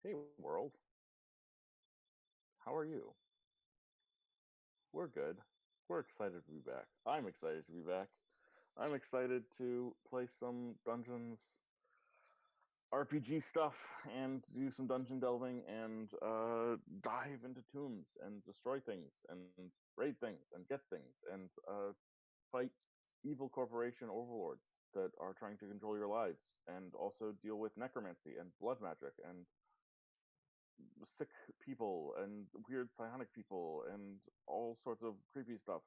Hey world, how are you? We're good. We're excited to be back. I'm excited to be back. I'm excited to play some dungeons RPG stuff and do some dungeon delving and dive into tombs and destroy things and raid things and get things and fight evil corporation overlords that are trying to control your lives and also deal with necromancy and blood magic and sick people and weird psionic people and all sorts of creepy stuff.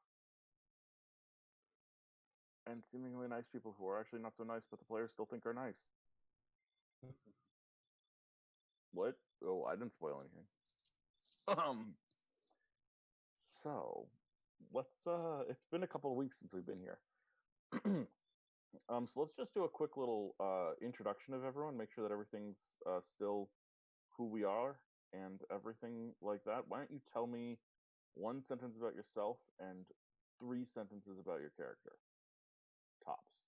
And seemingly nice people who are actually not so nice, but the players still think are nice. What? Oh, I didn't spoil anything. Um. So, let's. It's been a couple of weeks since we've been here. So let's just do a quick little introduction of everyone. Make sure that everything's still who we are and everything like that. Why don't you tell me one sentence about yourself and 3 sentences about your character? Tops.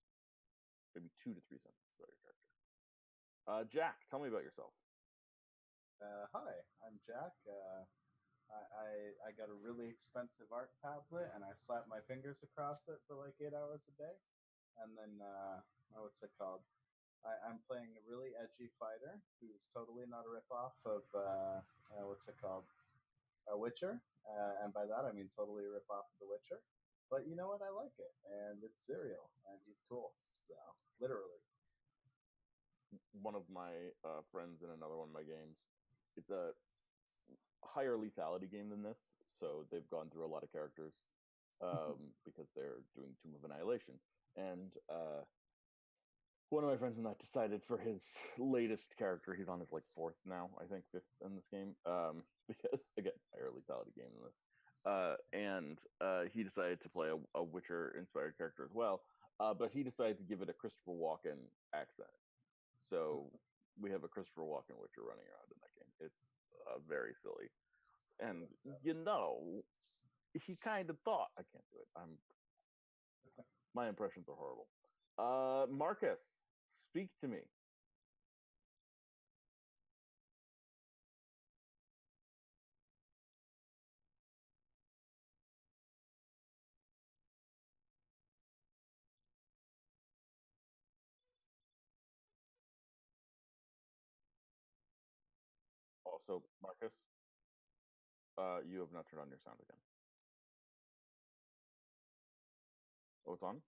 Maybe 2 to 3 sentences about your character. Jack, tell me about yourself. Hi, I'm Jack. I got a really expensive art tablet and I slap my fingers across it for like 8 hours a day. And then, what's it called? I'm playing a really edgy fighter who's totally not a ripoff of, what's it called? A Witcher. And by that I mean totally a ripoff of The Witcher. But you know what? I like it. And it's Serial. And he's cool. So, literally. One of my friends in another one of my games. It's a higher lethality game than this, so they've gone through a lot of characters because they're doing Tomb of Annihilation. And one of my friends and I decided for his latest character, he's on his like fourth now, I think fifth in this game, because again, higher lethality game than this. And he decided to play a Witcher-inspired character as well, but he decided to give it a Christopher Walken accent. So we have a Christopher Walken Witcher running around in that game. It's very silly, and he kind of thought I can't do it. My impressions are horrible. Marcus, speak to me. Also, Marcus, you have not turned on your sound again. Oh, it's on?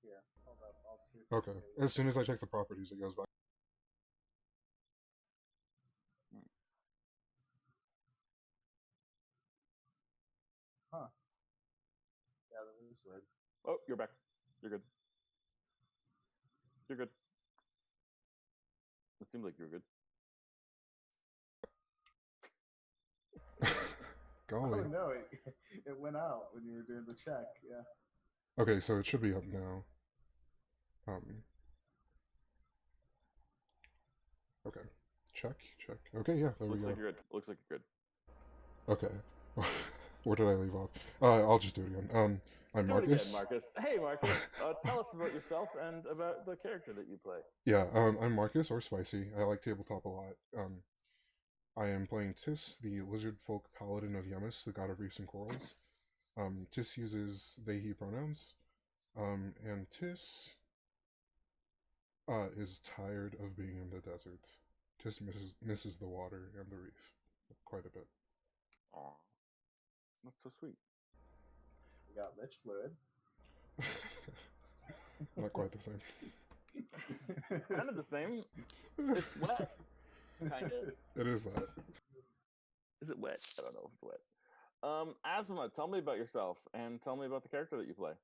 Here, hold up. I'll see if I Okay. can hear you. As soon as I check the properties, it goes back. Huh. Yeah, that is weird. Oh, you're back. You're good. You're good. It seems like you're good. Golly. Oh no, it went out when you were doing the check. Yeah. Okay, so it should be up now. Okay. Check. Okay, yeah, there we Looks go. like you're good. Looks like you're good. Okay. Where did I leave off? I'll just do it again. I'm Do it again, Marcus. Marcus. Hey, Marcus. Tell us about yourself and about the character that you play. Yeah, I'm Marcus, or Spicy. I like tabletop a lot. I am playing Tis, the lizard folk paladin of Yemis, the god of reefs and corals. Tis uses they/he pronouns. And Tis is tired of being in the desert. Tis misses the water and the reef quite a bit. Aw, that's so sweet. We got lich fluid. Not quite the same. It's kind of the same. It's wet. Kind of. It is that. Is it wet? I don't know if it's wet. Asma, tell me about yourself and tell me about the character that you play.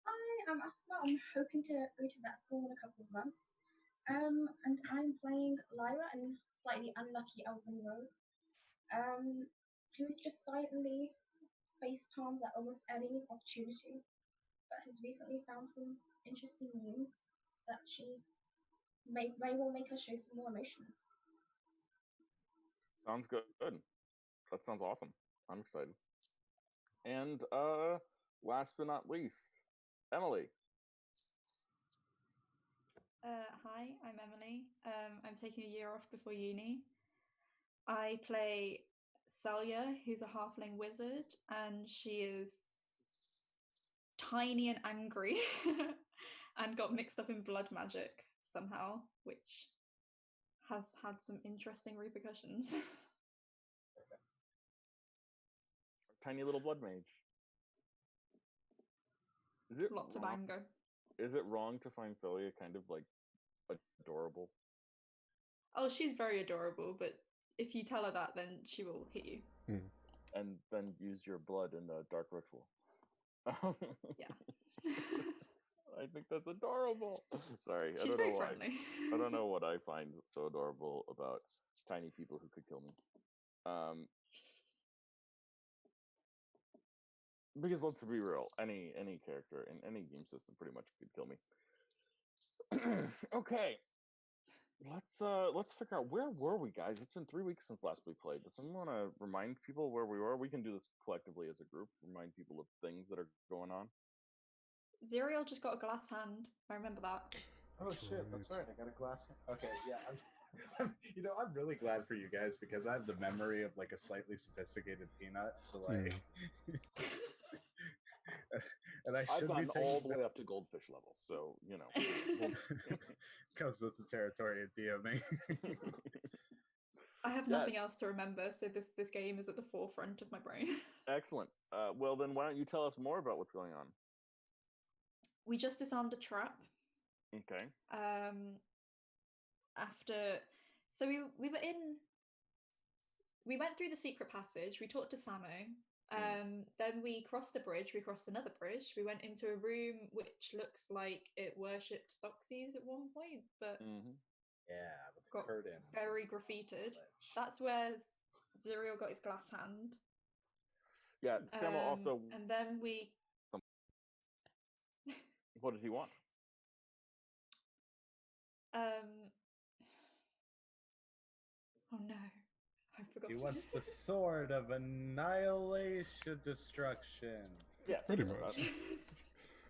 Hi, I'm Asma. I'm hoping to go to vet school in a couple of months. And I'm playing Lyra, a slightly unlucky elven rogue, who's just silently face palms at almost any opportunity, but has recently found some interesting news that she may well make her show some more emotions. Sounds good. That sounds awesome. I'm excited. And last but not least, Emily. Hi, I'm Emily. I'm taking a year off before uni. I play Celia, who's a halfling wizard, and she is tiny and angry and got mixed up in blood magic somehow, which has had some interesting repercussions. Tiny little blood mage. Is it Lots of wrong? anger. Is it wrong to find Celia kind of like adorable? Oh, she's very adorable, but if you tell her that, then she will hit you. And then use your blood in a dark ritual. Yeah. I think that's adorable. Sorry, She's I don't very know why. friendly. I don't know what I find so adorable about tiny people who could kill me. Because let's be real, any character in any game system pretty much could kill me. Okay, let's figure out where were we, guys. It's been 3 weeks since last we played. Does someone want to remind people where we were? We can do this collectively as a group. Remind people of things that are going on. Zerial just got a glass hand. I remember that. Oh shit, that's right. I got a glass. Okay, yeah. I'm really glad for you guys because I have the memory of like a slightly sophisticated peanut. So like, and I should I've gotten be taking all the way up to goldfish level, so you know. comes with the territory of DMing. I have nothing else to remember, so this game is at the forefront of my brain. Excellent. Well, then why don't you tell us more about what's going on? We just disarmed a trap. Okay. We went through the secret passage. We talked to Samo. Then we crossed a bridge. We crossed another bridge. We went into a room which looks like it worshipped Doxies at one point, but yeah, with the got curtains. very graffitied. That's where Zerial got his glass hand. Yeah, Samo also. And then we. What did he want? Oh no. I forgot. He wants the sword of annihilation, destruction. Yeah, pretty much.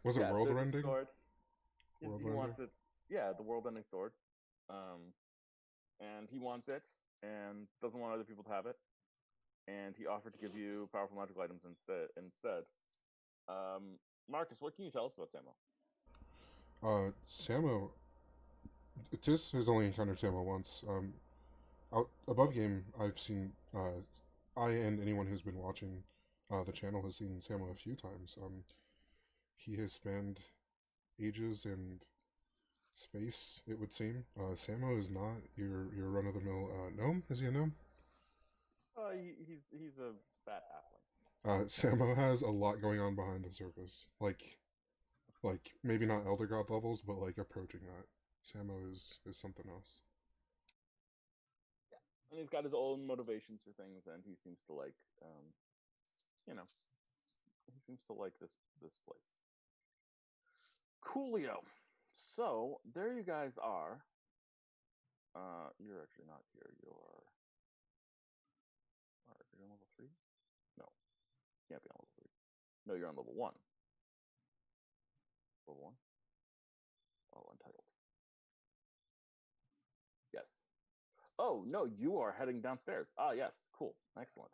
Was it world ending? Sword. He wants it. Yeah, the world-ending sword. And he wants it, and doesn't want other people to have it. And he offered to give you powerful magical items instead. Marcus, what can you tell us about Samo? Samo. Tis has only encountered Samo once. Out above game, I've seen. I and anyone who's been watching the channel has seen Samo a few times. He has spanned ages and space, it would seem. Samo is not your run of the mill gnome. Is he a gnome? He's a fat halfling. Samo has a lot going on behind the surface. Like maybe not Elder God levels, but like approaching that. Samo is something else. Yeah, and he's got his own motivations for things, and he seems to like, he seems to like this place. Coolio. So there you guys are. You're actually not here. You're on level 3? No, can't be on level 3. No, you're on level 1. Level 1? Oh, untitled. Yes. Oh, no, you are heading downstairs. Ah, yes. Cool. Excellent.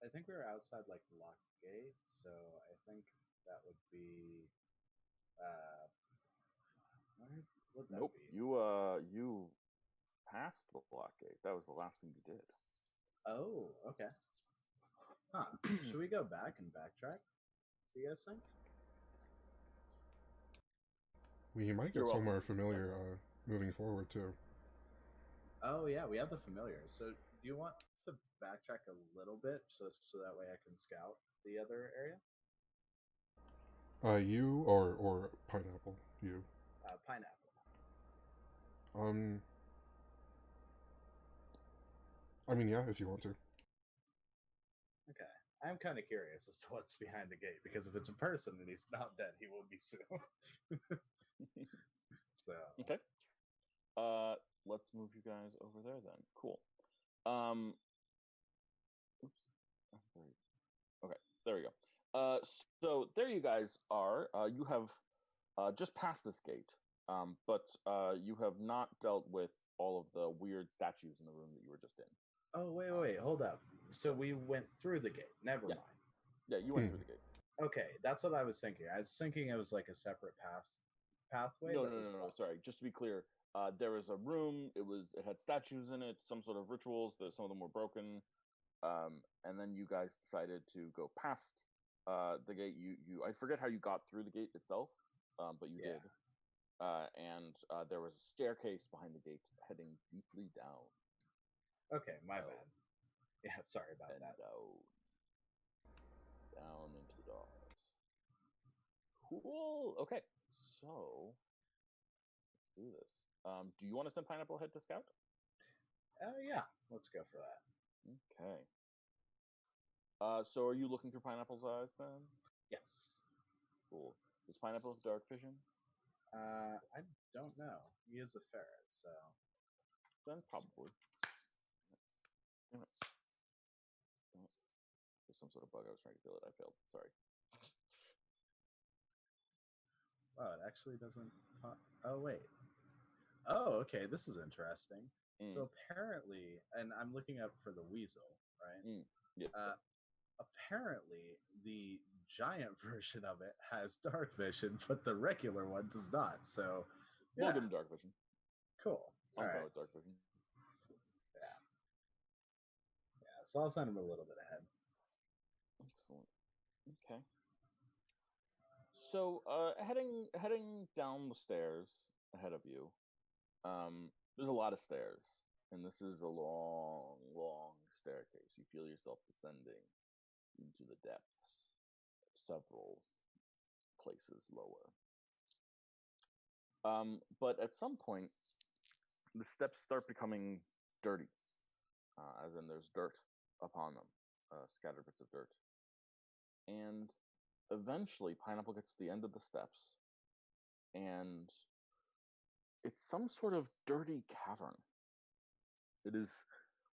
I think we were outside, like, Lock Gate, so I think that would be... where would that nope. be? You passed the Lock Gate. That was the last thing you did. Oh, okay. Huh. Should we go back and backtrack? Do you guys think? We might get somewhere familiar moving forward, too. Oh, yeah, we have the familiar. So do you want to backtrack a little bit so that way I can scout the other area? You or Pineapple? You. Pineapple. I mean, yeah, if you want to. Okay. I'm kind of curious as to what's behind the gate, because if it's a person and he's not dead, he will be soon. So. Okay. Let's move you guys over there then. Cool. Oops. Okay, there we go. So there you guys are. You have just passed this gate. But you have not dealt with all of the weird statues in the room that you were just in. Oh, wait, hold up. So we went through the gate. Never Yeah. mind. Yeah, you went through the gate. Okay, that's what I was thinking. I was thinking it was like a separate pathway. No. Sorry, just to be clear, there was a room. It had statues in it, some sort of rituals. That some of them were broken. And then you guys decided to go past the gate. I forget how you got through the gate itself, but you did. And there was a staircase behind the gate heading deeply down. Okay, my bad. Yeah, sorry about that. Down into the darkness. Cool. Okay, so let's do this. Do you want to send Pineapple Head to scout? Yeah, let's go for that. Okay. So are you looking through Pineapple's eyes then? Yes. Cool. Does Pineapple have dark vision? I don't know. He is a ferret, so Then probably. Damn it. There's some sort of bug. I was trying to kill it. I failed. Sorry. wow, it actually doesn't. Oh wait. Oh, okay. This is interesting. So apparently, and I'm looking up for the weasel, right? Yeah. Apparently, the giant version of it has dark vision, but the regular one does not. So, yeah. We'll give him dark vision. Cool. I'm All fine right. with dark vision. Yeah. So I'll send him a little bit ahead. Excellent. Okay. So, heading down the stairs ahead of you, there's a lot of stairs, and this is a long, long staircase. You feel yourself descending into the depths of several places lower. But at some point, the steps start becoming dirty, as in there's dirt upon them, scattered bits of dirt. And eventually, Pineapple gets to the end of the steps, and it's some sort of dirty cavern. It is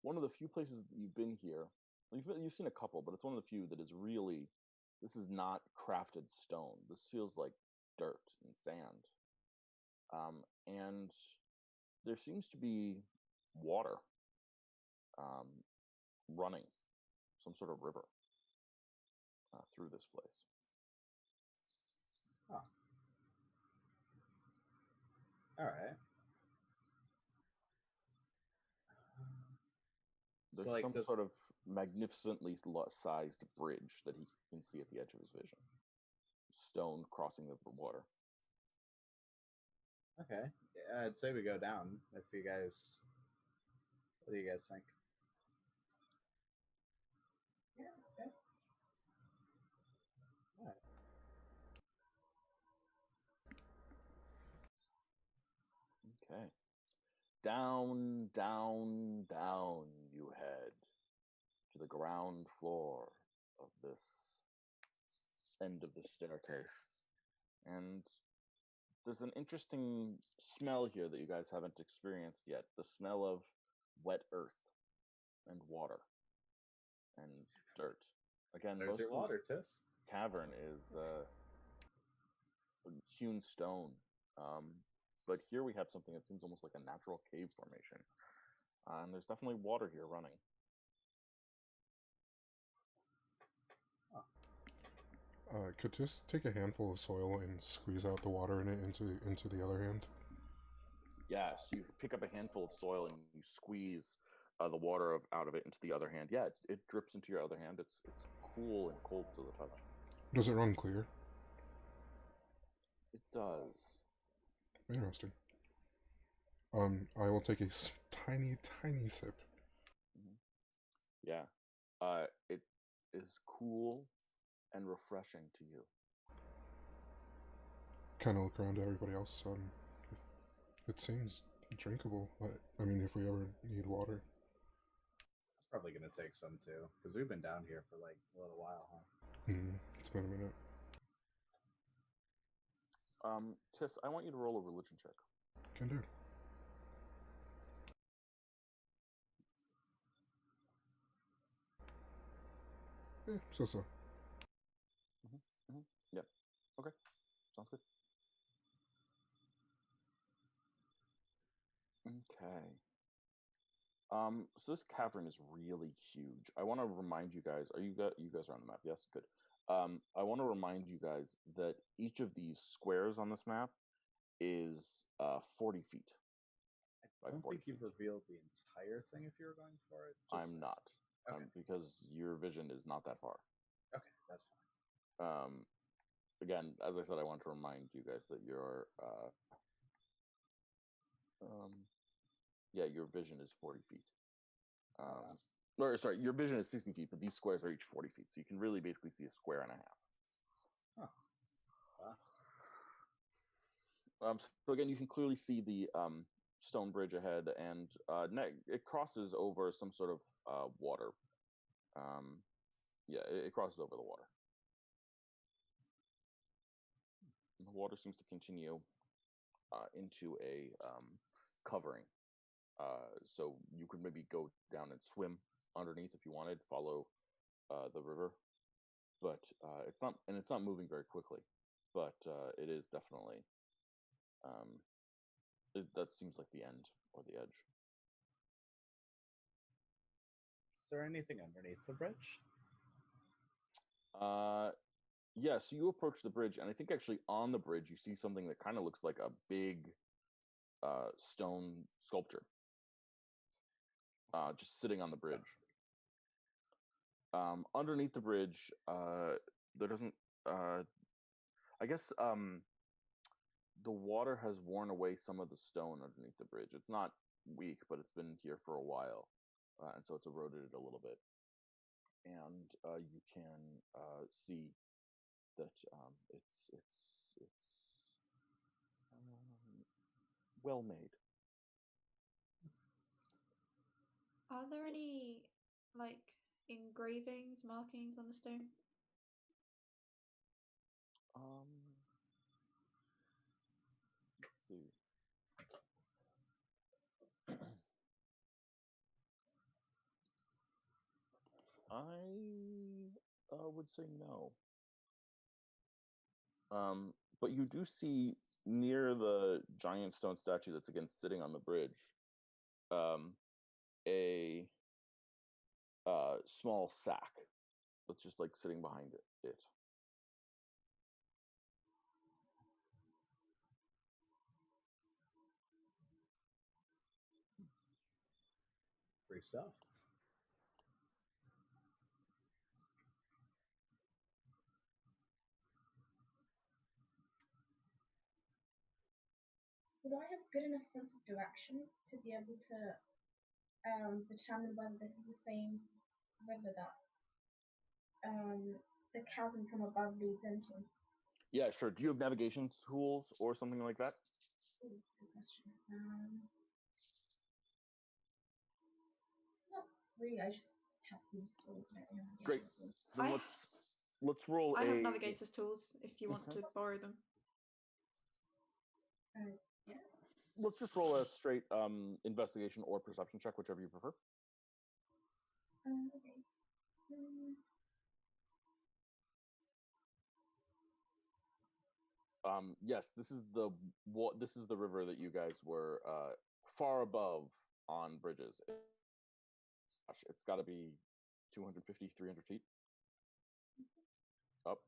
one of the few places that you've been here. You've seen a couple, but it's one of the few that is really. This is not crafted stone. This feels like dirt and sand. And there seems to be water running, some sort of river through this place. Huh. All right. There's So, like, some sort of magnificently sized bridge that he can see at the edge of his vision. Stone crossing the water. Okay. Yeah, I'd say we go down. If you guys, what do you guys think? Yeah, let's go. Okay. Down, down, down you head to the ground floor of this end of the staircase. And there's an interesting smell here that you guys haven't experienced yet. The smell of wet earth and water and dirt. Again, There's most your of water, this Tiss. cavern is hewn stone. But here we have something that seems almost like a natural cave formation. And there's definitely water here running. Could just take a handful of soil and squeeze out the water in it into the other hand? Yeah, so you pick up a handful of soil and you squeeze the water out of it into the other hand. Yeah, it drips into your other hand. It's cool and cold to the touch. Does it run clear? It does. Interesting. I will take a tiny, tiny sip. Mm-hmm. Yeah. It is cool and refreshing to you. Kind of look around to everybody else. It seems drinkable. I mean, if we ever need water. I'm probably gonna take some too, because we've been down here for like a little while, huh? It's been a minute. Tiss, I want you to roll a religion check. Can do. So. Yep. Okay. Sounds good. Okay. So this cavern is really huge. I want to remind you guys. You guys are on the map? Yes, good. I want to remind you guys that each of these squares on this map is 40 feet. I don't think you've revealed the entire thing if you were going for it. I'm not. Okay. Because your vision is not that far. Okay, that's fine. Again, as I said, I want to remind you guys that your your vision is 40 feet. Or sorry, your vision is 60 feet, but these squares are each 40 feet, so you can really basically see a square and a half. Wow. So again, you can clearly see the stone bridge ahead, and it crosses over some sort of water. It crosses over the water. And the water seems to continue into a covering. So you could maybe go down and swim underneath if you wanted, follow the river, but it's not moving very quickly. But it is definitely that seems like the end or the edge. Is there anything underneath the bridge? Yeah, so you approach the bridge, and I think actually on the bridge you see something that kind of looks like a big stone sculpture just sitting on the bridge. Underneath the bridge, there doesn't. I guess the water has worn away some of the stone underneath the bridge. It's not weak, but it's been here for a while, and so it's eroded it a little bit. And you can see that it's well made. Are there any like engravings, markings on the stone? Let's see. I would say no. But you do see near the giant stone statue that's again sitting on the bridge, a small sack that's just like sitting behind it. Free stuff. Would I have good enough sense of direction to be able to determine whether this is the same river that the chasm from above leads into? Yeah, sure. Do you have navigation tools or something like that? Ooh, good question. Not really. I just have these tools. Great. Then let's roll. I have navigator's tools if you want to borrow them. Yeah. Let's just roll a straight investigation or perception check, whichever you prefer. Okay. Yes, this is the river that you guys were far above on bridges. It's got to be 250, 300 feet up.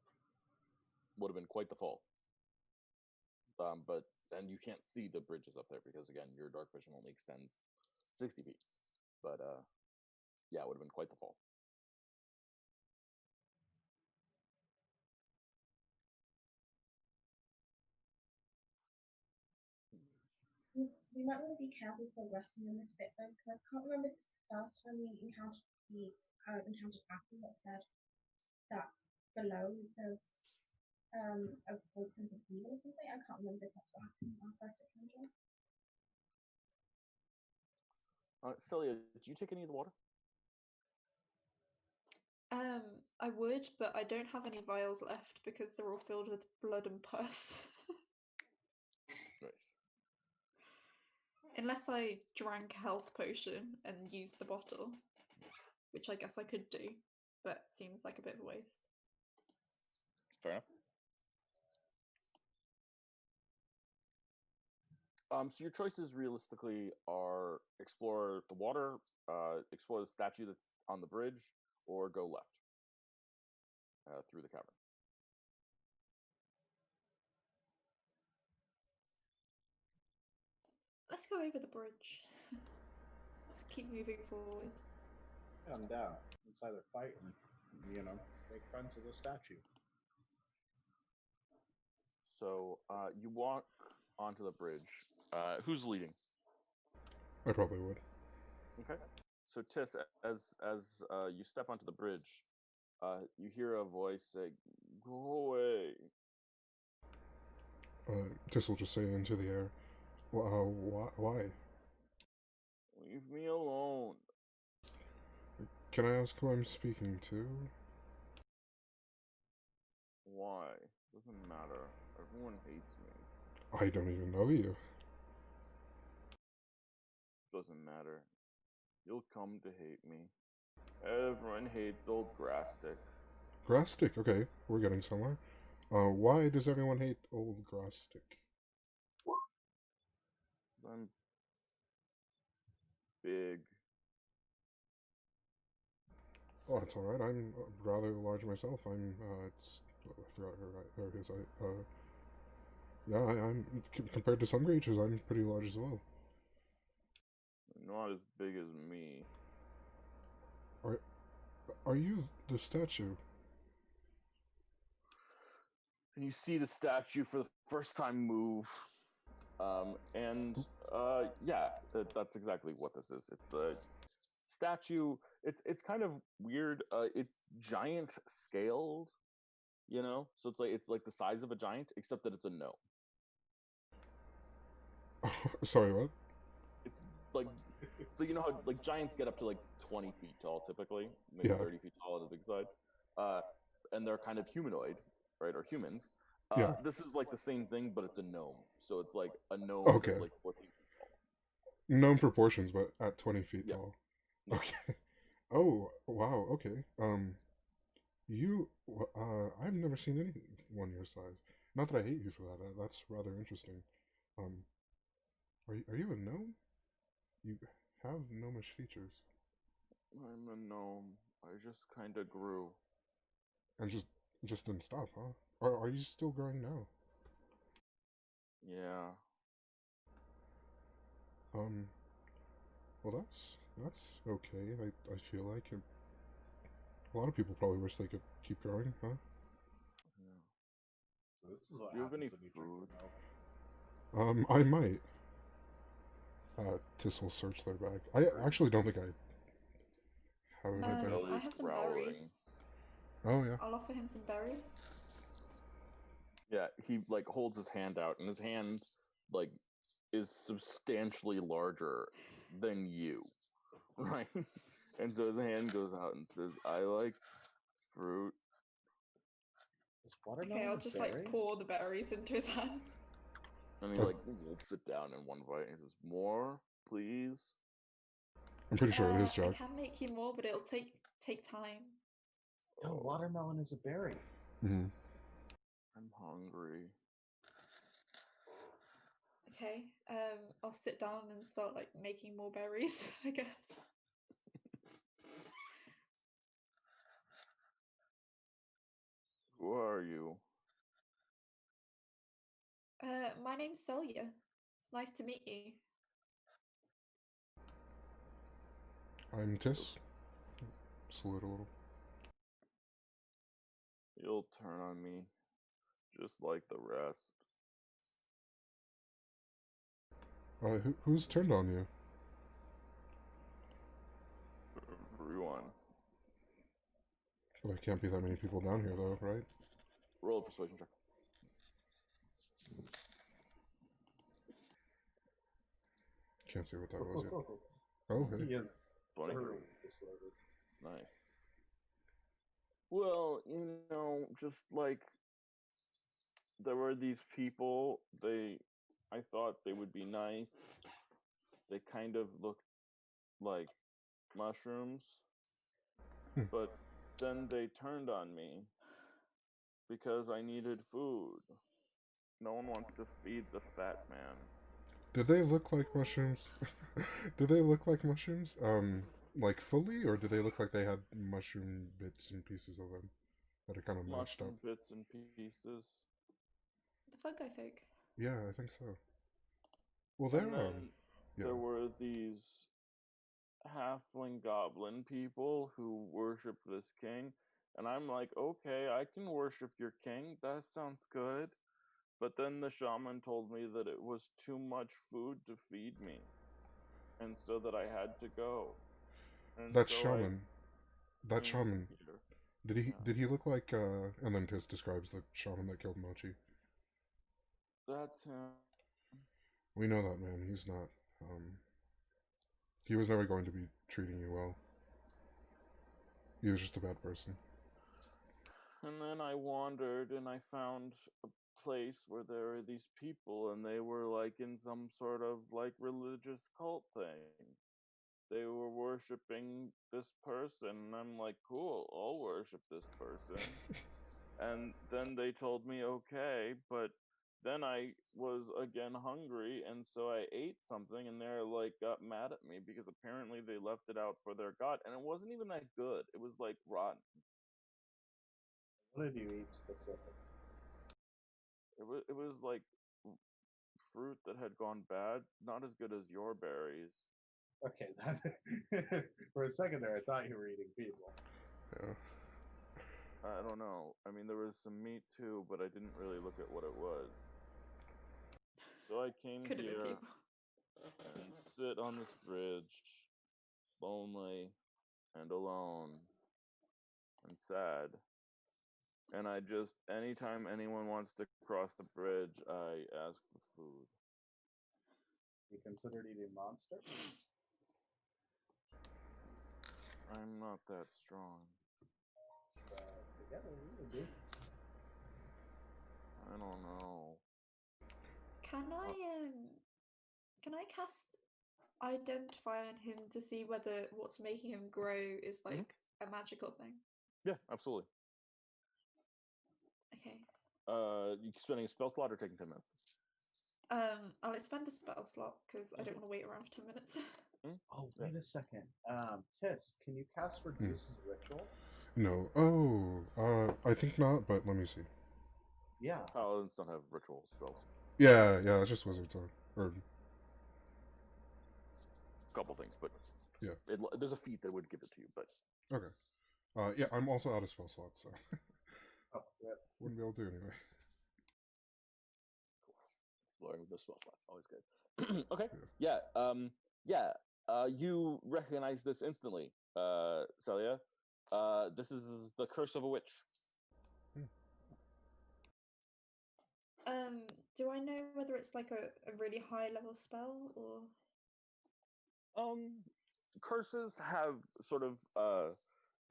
Would have been quite the fall. And you can't see the bridges up there because again, your dark vision only extends 60 feet. But yeah, it would have been quite the fall. We might want to be careful progressing in this bit though, because I can't remember if it's the first time we encountered Apple that said that below it says a cold sense of evil or something. I can't remember if that's what happened in our first encounter. Celia, did you take any of the water? I would, but I don't have any vials left because they're all filled with blood and pus. Nice. Unless I drank a health potion and used the bottle, which I guess I could do, but seems like a bit of a waste. Fair enough. So your choices realistically are explore the water, explore the statue that's on the bridge, or go left through the cavern. Let's go over the bridge. Let's keep moving forward. I'm down. Let's either fight and, make friends with a statue. So you walk onto the bridge. Who's leading? I probably would. Okay. So Tis, as you step onto the bridge, you hear a voice say, "Go away." Tis will just say into the air, why? Leave me alone. Can I ask who I'm speaking to? Why? Doesn't matter. Everyone hates me. I don't even know you. Doesn't matter. You'll come to hate me. Everyone hates old Grasstick. Grassstick, okay, we're getting somewhere. Why does everyone hate old Grassstick? I'm big. Oh, that's alright, I'm rather large myself. I forgot his, yeah, I'm, compared to some creatures, I'm pretty large as well. Not as big as me. Are you the statue? And you see the statue for the first time move. Yeah, that's exactly what this is. It's a statue. It's kind of weird. It's giant scaled, so it's like the size of a giant, except that it's a gnome. Sorry, what? It's like, so you know how like giants get up to like 20 feet tall typically, maybe Yeah. 30 feet tall on the big side, and they're kind of humanoid, right, or humans. Yeah. This is like the same thing, but it's a gnome. So it's like a gnome Okay. that's like 14 feet tall. Known proportions, but at 20 feet Yeah. tall. Yeah. Okay. Oh, wow, okay. I've never seen anyone your size. Not that I hate you for that. That's rather interesting. Are you a gnome? You have gnomish features. I'm a gnome. I just kind of grew. And just didn't stop, huh? Are you still growing now? Yeah. Well, that's okay. I feel like it, a lot of people probably wish they could keep growing, huh? Yeah. So this is what Do you have any happens when you drink food? the milk. I might. Tis will search their bag. I actually don't think I have anything. Belly's I have some growling. berries. Oh yeah. I'll offer him some berries. Yeah, he like holds his hand out, and his hand like is substantially larger than you, right? And so his hand goes out and says, "I like fruit." Is watermelon Okay, I'll a just berry? like pour the berries into his hand. And he like will sit down in one bite, and he says, "More, please." I'm pretty sure it is, I Jack. can make you more, but it'll take time. No, watermelon is a berry. Mm-hmm. I'm hungry. Okay, I'll sit down and start like making more berries, I guess. Who are you? My name's Celia. It's nice to meet you. I'm Tis. Salute a little. You'll turn on me, just like the rest. Who's turned on you? Everyone. Well, there can't be that many people down here, though, right? Roll a persuasion check. Can't see what that was yet. Oh, hey. He is 20. thoroughly persuaded. Nice. Well, just like there were these people, I thought they would be nice. They kind of looked like mushrooms, but then they turned on me because I needed food. No one wants to feed the fat man. Did they look like mushrooms? Did they look like mushrooms? Like fully, or did they look like they had mushroom bits and pieces of them that are kind of mashed up? Mushroom bits and pieces. The fungi folk. Yeah, I think so. Well, And they're then yeah. there were these halfling goblin people who worship this king. And I'm like, okay, I can worship your king. That sounds good. But then the shaman told me that it was too much food to feed me. And so that I had to go. And That so I shaman. That came shaman. here. Did he Yeah. did he look like and then Tis describes the shaman that killed Mochi. That's him. We know that man. He's not he was never going to be treating you well. He was just a bad person. And then I wandered and I found a place where there were these people and they were like in some sort of like religious cult thing. They were worshiping this person and I'm like, cool, I'll worship this person. And then they told me okay, but then I was again hungry and so I ate something and they're like got mad at me because apparently they left it out for their god and it wasn't even that good. It was like rotten. What did you eat specifically? It was like fruit that had gone bad, not as good as your berries. Okay, that for a second there, I thought you were eating people. Yeah. I don't know. I mean, there was some meat too, but I didn't really look at what it was. So I came Could have been here people. and sit on this bridge, lonely and alone and sad. And I just, anytime anyone wants to cross the bridge, I ask for food. You considered eating monster? I'm not that strong. Together we would be. I don't know. Can I cast identify on him to see whether what's making him grow is like a magical thing? Yeah, absolutely. Okay. You spending a spell slot or taking 10 minutes? I'll expend a spell slot because I don't Okay. want to wait around for 10 minutes. Oh, wait a second. Tis, can you cast Reduce's Ritual? No. Oh, I think not, but let me see. Yeah. Paladins don't have ritual spells. Yeah, it's just wizard time. Or A couple things, but yeah. There's a feat that would give it to you, but Okay. Yeah, I'm also out of spell slots, so Oh, yeah. wouldn't be able to do anyway. exploring with those spell slots always good. Okay. Yeah. You recognize this instantly, Celia. This is the curse of a witch. Do I know whether it's like a really high level spell or? Curses have sort of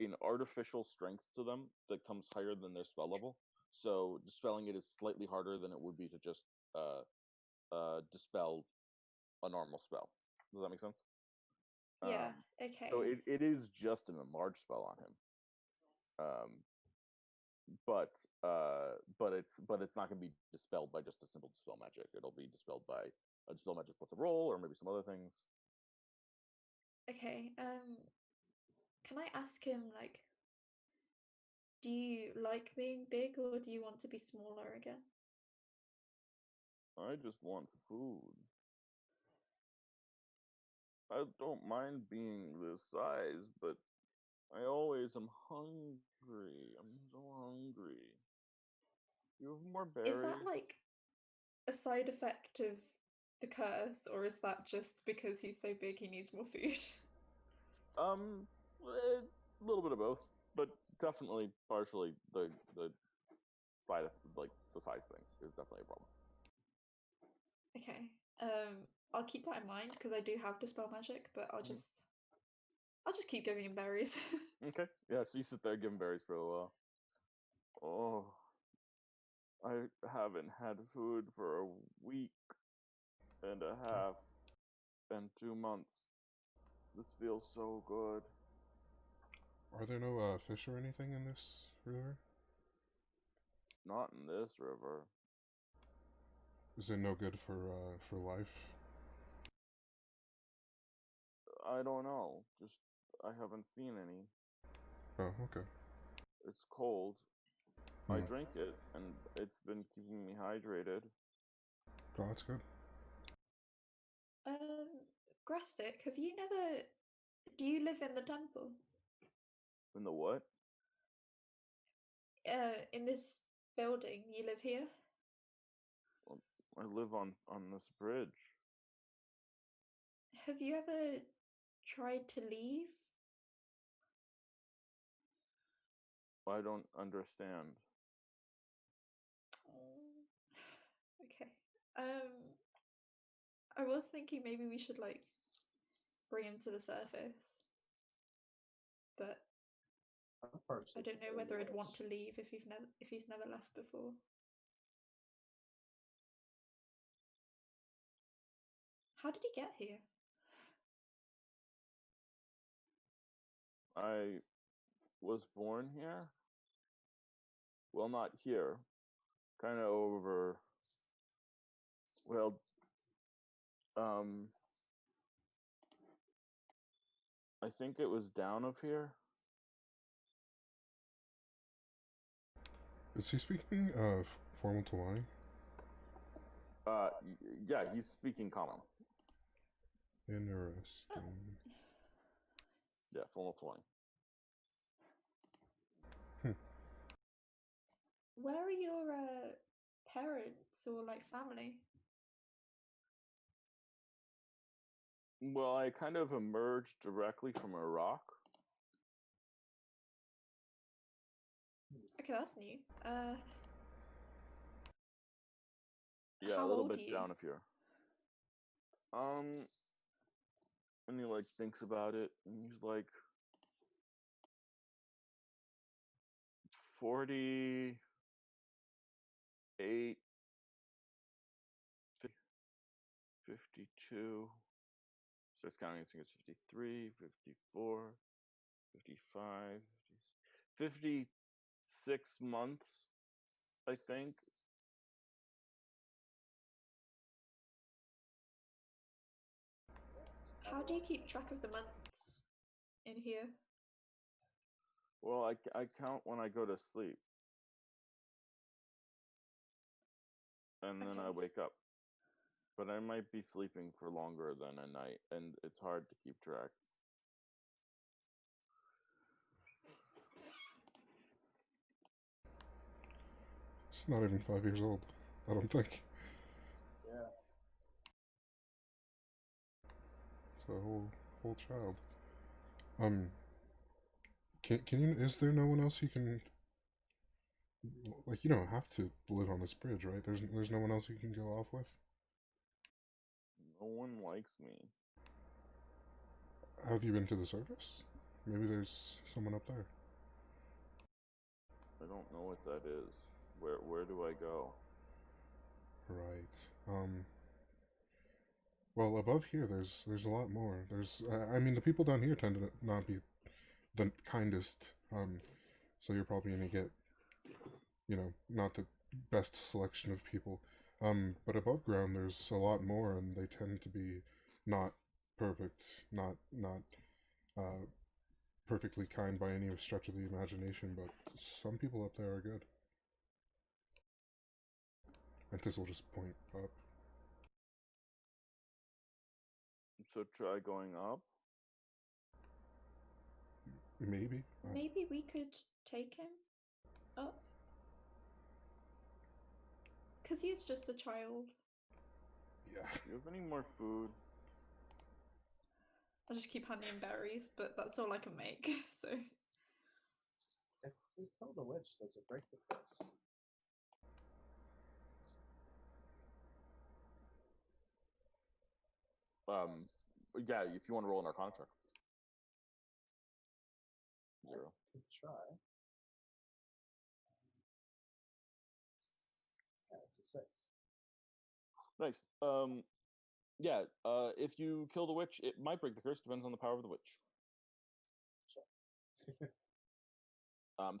an artificial strength to them that comes higher than their spell level. So dispelling it is slightly harder than it would be to just dispel a normal spell. Does that make sense? Yeah. Okay. So it is just an enlarged spell on him. But it's not going to be dispelled by just a simple dispel magic. It'll be dispelled by a dispel magic plus a roll, or maybe some other things. Okay. Can I ask him like, do you like being big or do you want to be smaller again? I just want food. I don't mind being this size, but I always am hungry. I'm so hungry. You have more berries? Is that like a side effect of the curse, or is that just because he's so big he needs more food? A little bit of both, but definitely partially the side of like the size thing is definitely a problem. Okay. I'll keep that in mind because I do have dispel magic, but I'll just keep giving him berries. Okay. Yeah, so you sit there giving berries for a while. Oh, I haven't had food for a week and a half and 2 months. This feels so good. Are there no fish or anything in this river? Not in this river. Is it no good for life? I don't know. Just I haven't seen any. Oh, okay. It's cold. I Hmm. drink it, and it's been keeping me hydrated. Oh, that's good. Grastic, have you never? Do you live in the temple? In the what? In this building, you live here? Well, I live on this bridge. Have you ever tried to leave? I don't understand. Okay. I was thinking maybe we should like bring him to the surface, but I don't know whether I'd want to leave if he's never left before. How did he get here? I was born here. Well, not here. Kind of over. Well, I think it was down of here. Is he speaking formal Tawani? Yeah, he's speaking common. Interesting. Yeah, formal 20. Where are your parents or like family? Well, I kind of emerged directly from Iraq. Okay, that's new. Yeah, How a little old bit are you? down of here. And he like thinks about it, and he's like 48, 52. Starts counting. I think it's 53, 54, 55, 56 months, I think. How do you keep track of the months in here? Well, I count when I go to sleep. And then I Okay. wake up. But I might be sleeping for longer than a night, and it's hard to keep track. He's not even 5 years old, I don't think. Yeah. It's a whole child. Can you? Is there no one else you can? Like, you don't have to live on this bridge, right? There's no one else you can go off with. No one likes me. Have you been to the surface? Maybe there's someone up there. I don't know what that is. Where do I go? Right. Well, above here, there's a lot more. I mean, the people down here tend to not be the kindest. So you're probably gonna get, not the best selection of people. But above ground, there's a lot more, and they tend to be not perfect, not perfectly kind by any stretch of the imagination. But some people up there are good. And this will just point up. So try going up. Maybe. Maybe we could take him up. Because he's just a child. Yeah. Do you have any more food? I just keep handing him berries, but that's all I can make, so. If we kill the witch, does it break the curse? Yeah, if you want to roll an Arcana check. 0. Could try. Yeah, it's a 6. Nice. Yeah. If you kill the witch, it might break the curse. Depends on the power of the witch. Sure.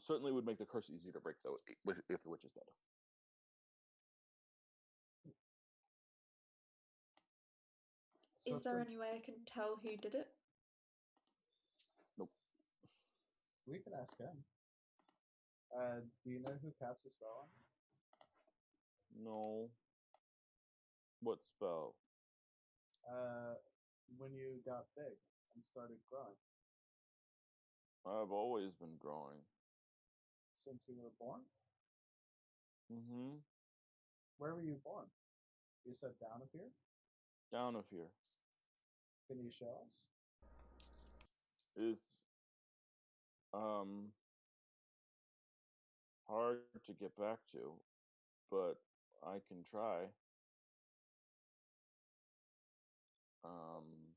Certainly would make the curse easy to break though if the witch is dead. Is there any way I can tell who did it? We can ask him. Do you know who cast the spell on No. What spell? you? When you got big and started growing. I've always been growing. Since you were born? Mm-hmm. Where were you born? You said down of here? Down of here. Can you show us? It's um hard to get back to, but I can try. Um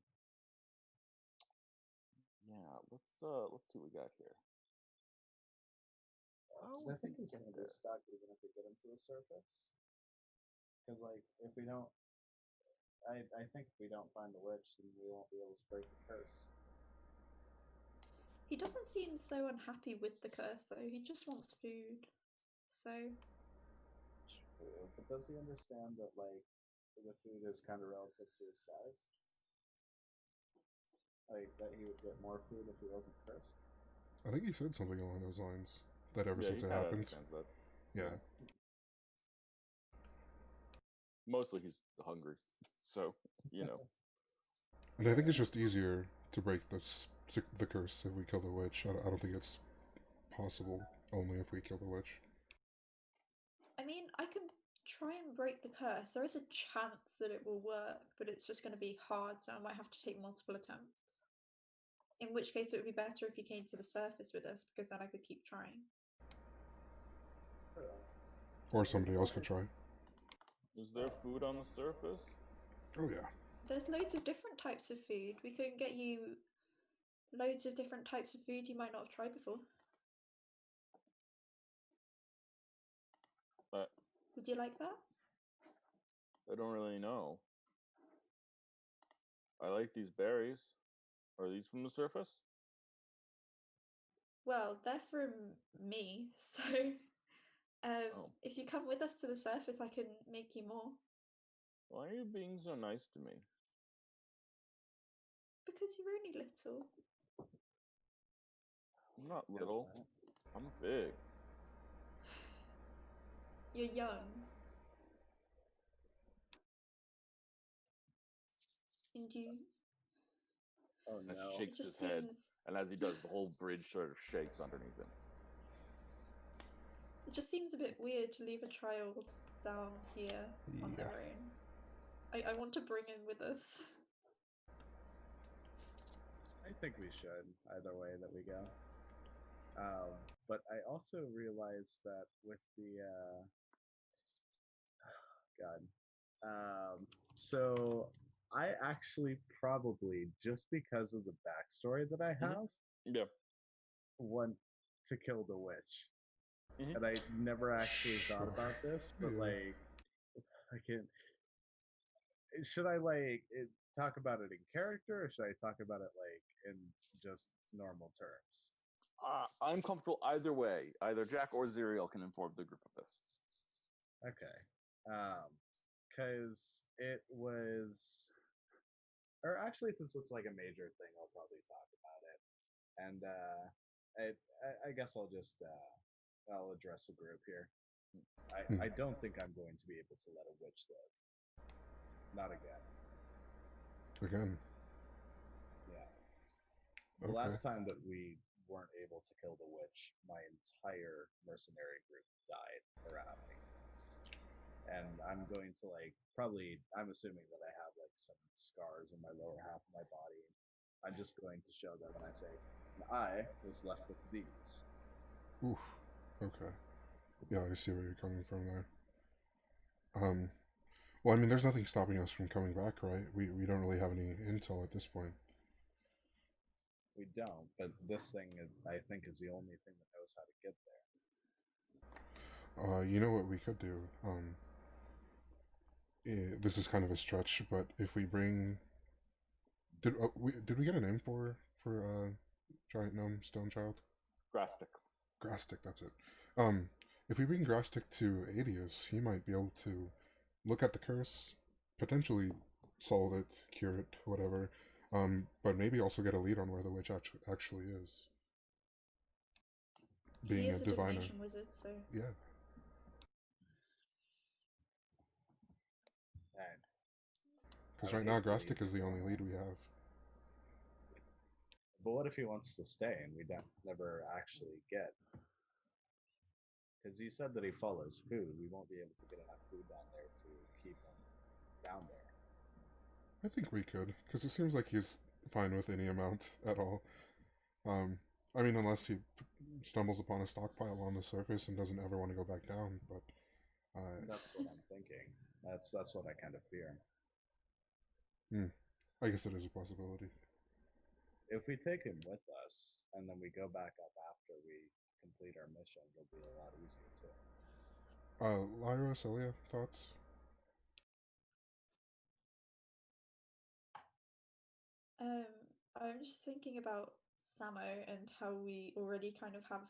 yeah, let's see what we got here. I think he's gonna be stuck even if we get him to the surface. Because like if we don't I think if we don't find the witch then we won't be able to break the curse. He doesn't seem so unhappy with the curse, though. He just wants food. So. True. But does he understand that like the food is kind of relative to his size? Like that he would get more food if he wasn't cursed? I think he said something along those lines. That ever Yeah, since he it kind of happened. understands that. Yeah. Mostly he's hungry, so you know. And I think it's just easier to break the curse if we kill the witch. I don't think it's possible only if we kill the witch. I mean, I can try and break the curse. There is a chance that it will work, but it's just going to be hard, so I might have to take multiple attempts. In which case, it would be better if you came to the surface with us, because then I could keep trying. Or somebody else could try. Is there food on the surface? Oh yeah. There's loads of different types of food. We can get you loads of different types of food you might not have tried before. Would you like that? I don't really know. I like these berries. Are these from the surface? Well, they're from me, so if you come with us to the surface, I can make you more. Why are you being so nice to me? Because you're only little. I'm not little. I'm big. You're young. And you... Oh And no. he shakes his head, and as he does, the whole bridge sort of shakes underneath him. It just seems a bit weird to leave a child down here on their own. I want to bring him with us. I think we should, either way that we go. But I also realized that with the God. So I actually probably, just because of the backstory that I have, want to kill the witch. And I never actually thought about this, but like, I can. Should I like talk about it in character, or should I talk about it like in just normal terms? I'm comfortable either way. Either Jack or Zerial can inform the group of this. Okay. Because it was, or actually, since it's like a major thing, I'll probably talk about it. And I guess I'll just I'll address the group here. I don't think I'm going to be able to let a witch live. Not again. Again. Yeah. The last time that we weren't able to kill the witch, my entire mercenary group died around me. And I'm going to like probably, I'm assuming that I have like some scars in my lower half of my body. I'm just going to show them and I say, I was left with these. Oof. Okay. Yeah, I see where you're coming from there. Well, I mean, there's nothing stopping us from coming back, right? We don't really have any intel at this point. We don't, but this thing, I think, is the only thing that knows how to get there. You know what we could do? This is kind of a stretch, but if we bring... Did we get a name for giant gnome stone child? Grastic, that's it. If we bring Grastic to Adius, he might be able to look at the curse, potentially solve it, cure it, whatever. But maybe also get a lead on where the witch actually is. He being a is a diviner. divination wizard, so Yeah. Alright. Because I right would now, hate to leave Grastic is the you only alone. lead we have. But what if he wants to stay and we don't never actually get? Because you said that he follows food. We won't be able to get enough food down there to keep him down there. I think we could, because it seems like he's fine with any amount at all. I mean, unless he stumbles upon a stockpile on the surface and doesn't ever want to go back down. But That's what I'm thinking. That's what I kind of fear. I guess it is a possibility. If we take him with us and then we go back up after we complete our mission, it'll be a lot easier too. Lyra, Celia, thoughts? I'm just thinking about Samo and how we already kind of have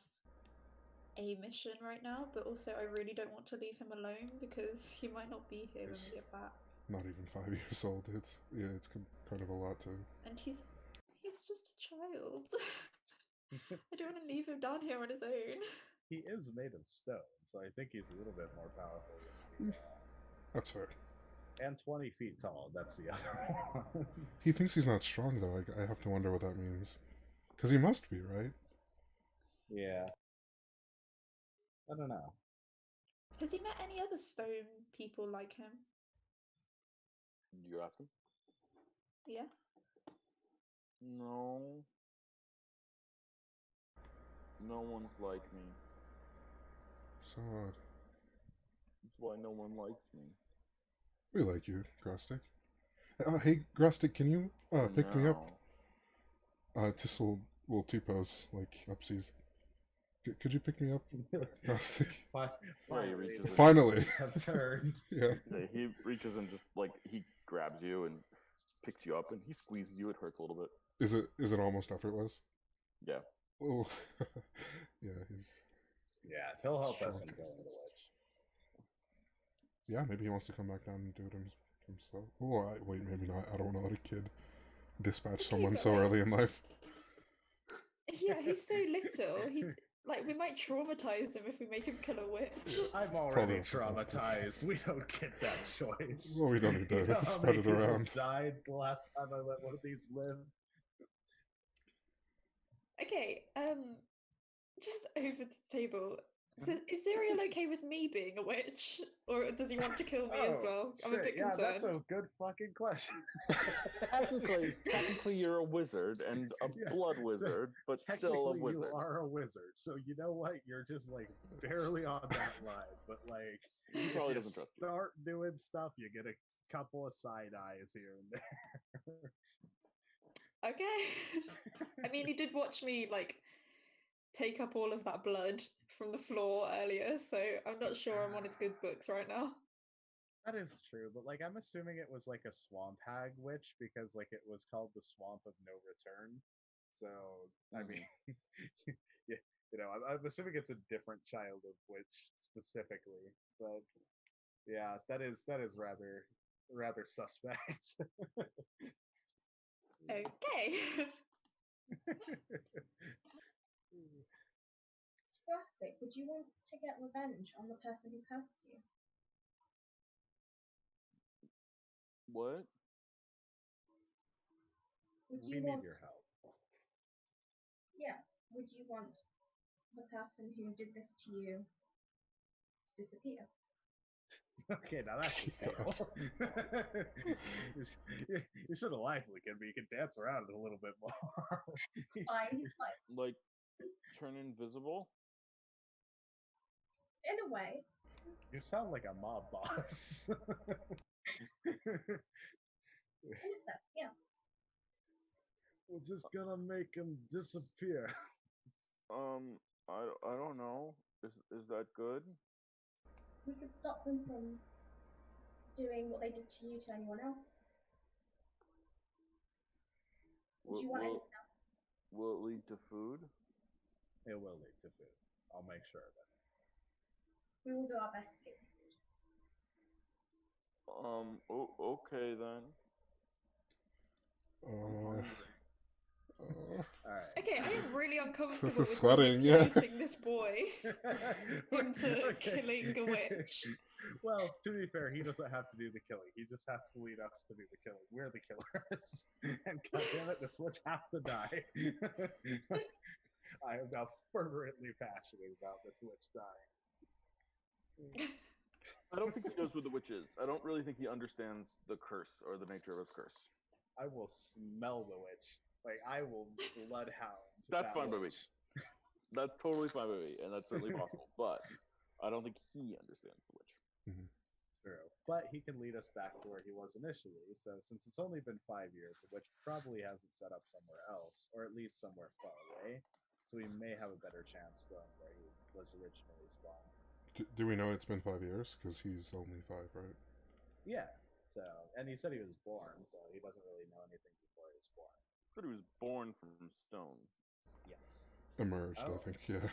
a mission right now, but also I really don't want to leave him alone because he might not be here when we get back. Not even 5 years old. It's kind of a lot to. And he's just a child. I don't want to leave him down here on his own. He is made of stone, so I think he's a little bit more powerful than we are. That's fair. And 20 feet tall, that's the other one. He thinks he's not strong, though. I have to wonder what that means. Because he must be, right? Yeah. I don't know. Has he met any other stone people like him? You ask him? Yeah. No. No one's like me. So odd. That's why no one likes me. We like you, Grastic. Hey, Grastic, can you pick me up? Tis will T-pose, like, upsies. Could you pick me up, Grastic? Finally! Have turned. Yeah. He reaches and just, like, he grabs you and picks you up and he squeezes you. It hurts a little bit. Is it almost effortless? Yeah. Oh. Yeah, he's... Yeah, he'll help us Strong. in killing the witch. Yeah, maybe he wants to come back down and do it himself. Oh, wait, maybe not. I don't want to let a kid dispatch someone but so like- early in life. Yeah, he's so little. Like, we might traumatize him if we make him kill a witch. I'm already Probably fantastic. traumatized. We don't get that choice. Well, we don't need to You know how spread many it people around. died the last time I let one of these live? Okay, just over the table. Is Zerial okay with me being a witch? Or does he want to kill me as well? I'm a shit, bit yeah, concerned. that's a good fucking question. Technically, you're a wizard and a Yeah, blood wizard, but still a Technically, wizard. you are a wizard, so you know what? You're just like barely on that line. But like, He if probably you doesn't trust you. start doing stuff, you get a couple of side eyes here and there. Okay. I mean, he did watch me, like, take up all of that blood from the floor earlier, so I'm not sure I'm on his good books right now. That is true, but like I'm assuming it was like a swamp hag witch because like it was called the Swamp of No Return. So I mean, yeah, you know, I'm assuming it's a different child of witch specifically, but yeah, that is rather suspect. Okay. Plastic, would you want to get revenge on the person who cursed you? What? Would We you need want, your help. yeah, would you want the person who did this to you to disappear? Okay, now that's God. you should have liked it, but you can dance around it a little bit more. Fine, fine. Like, turn invisible? In a way. You sound like a mob boss. In a sense, yeah. We're just gonna make him disappear. I don't know. Is that good? We could stop them from doing what they did to you to anyone else. Would you want anyone else? Will it lead to food? It will lead to food. I'll make sure of it. We will do our best to get you food. Okay then. I'm hungry. All right. Okay, I am really uncomfortable This is with sweating, yeah. manipulating this boy into killing a witch. Well, to be fair, he doesn't have to do the killing. He just has to lead us to do the killing. We're the killers. And goddammit, this witch has to die. I am now fervently passionate about this witch dying. I don't think he knows what the witch is. I don't really think he understands the curse or the nature of his curse. I will smell the witch. Like, I will bloodhound. That's that fine by me. witch. That's totally fine by me, and that's certainly possible. But I don't think he understands the witch. True. But he can lead us back to where he was initially. So since it's only been 5 years, the witch probably hasn't set up somewhere else, or at least somewhere far away. So we may have a better chance going where he was originally spawned. Do we know it's been 5 years? Because he's only 5, right? Yeah. So, and he said he was born, so he doesn't really know anything before he was born. But he was born from stone. Yes. Emerged, Oh. I think, yeah.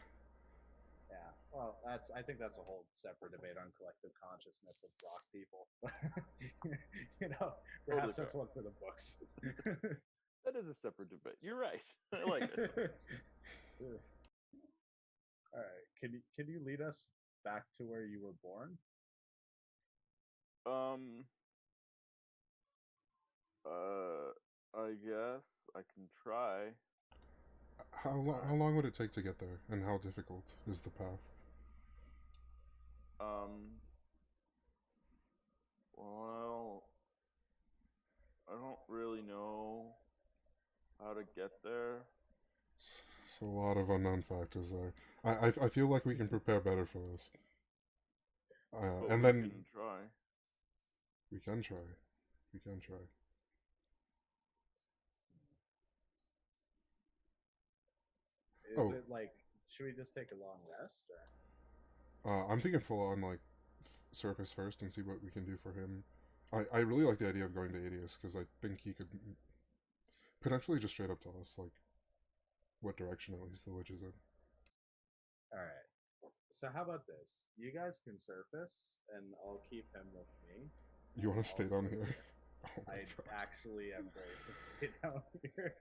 Yeah. Well, I think that's a whole separate debate on collective consciousness of rock people. You know, perhaps that's one for the books. That is a separate debate. You're right. I like it. All right. Can you lead us back to where you were born? I guess I can try. How long would it take to get there, and how difficult is the path? Well, I don't really know how to get there. So a lot of unknown factors there. I feel like we can prepare better for this. But And we then can try. we can try. We can try. Is it like, should we just take a long rest? Or? I'm thinking full on like surface first and see what we can do for him. I really like the idea of going to Adius because I think he could potentially just straight up tell us like what direction at least the witch is in. All right. So how about this? You guys can surface, and I'll keep him with me. You want to stay down here? Oh my I God. actually am going to stay down here.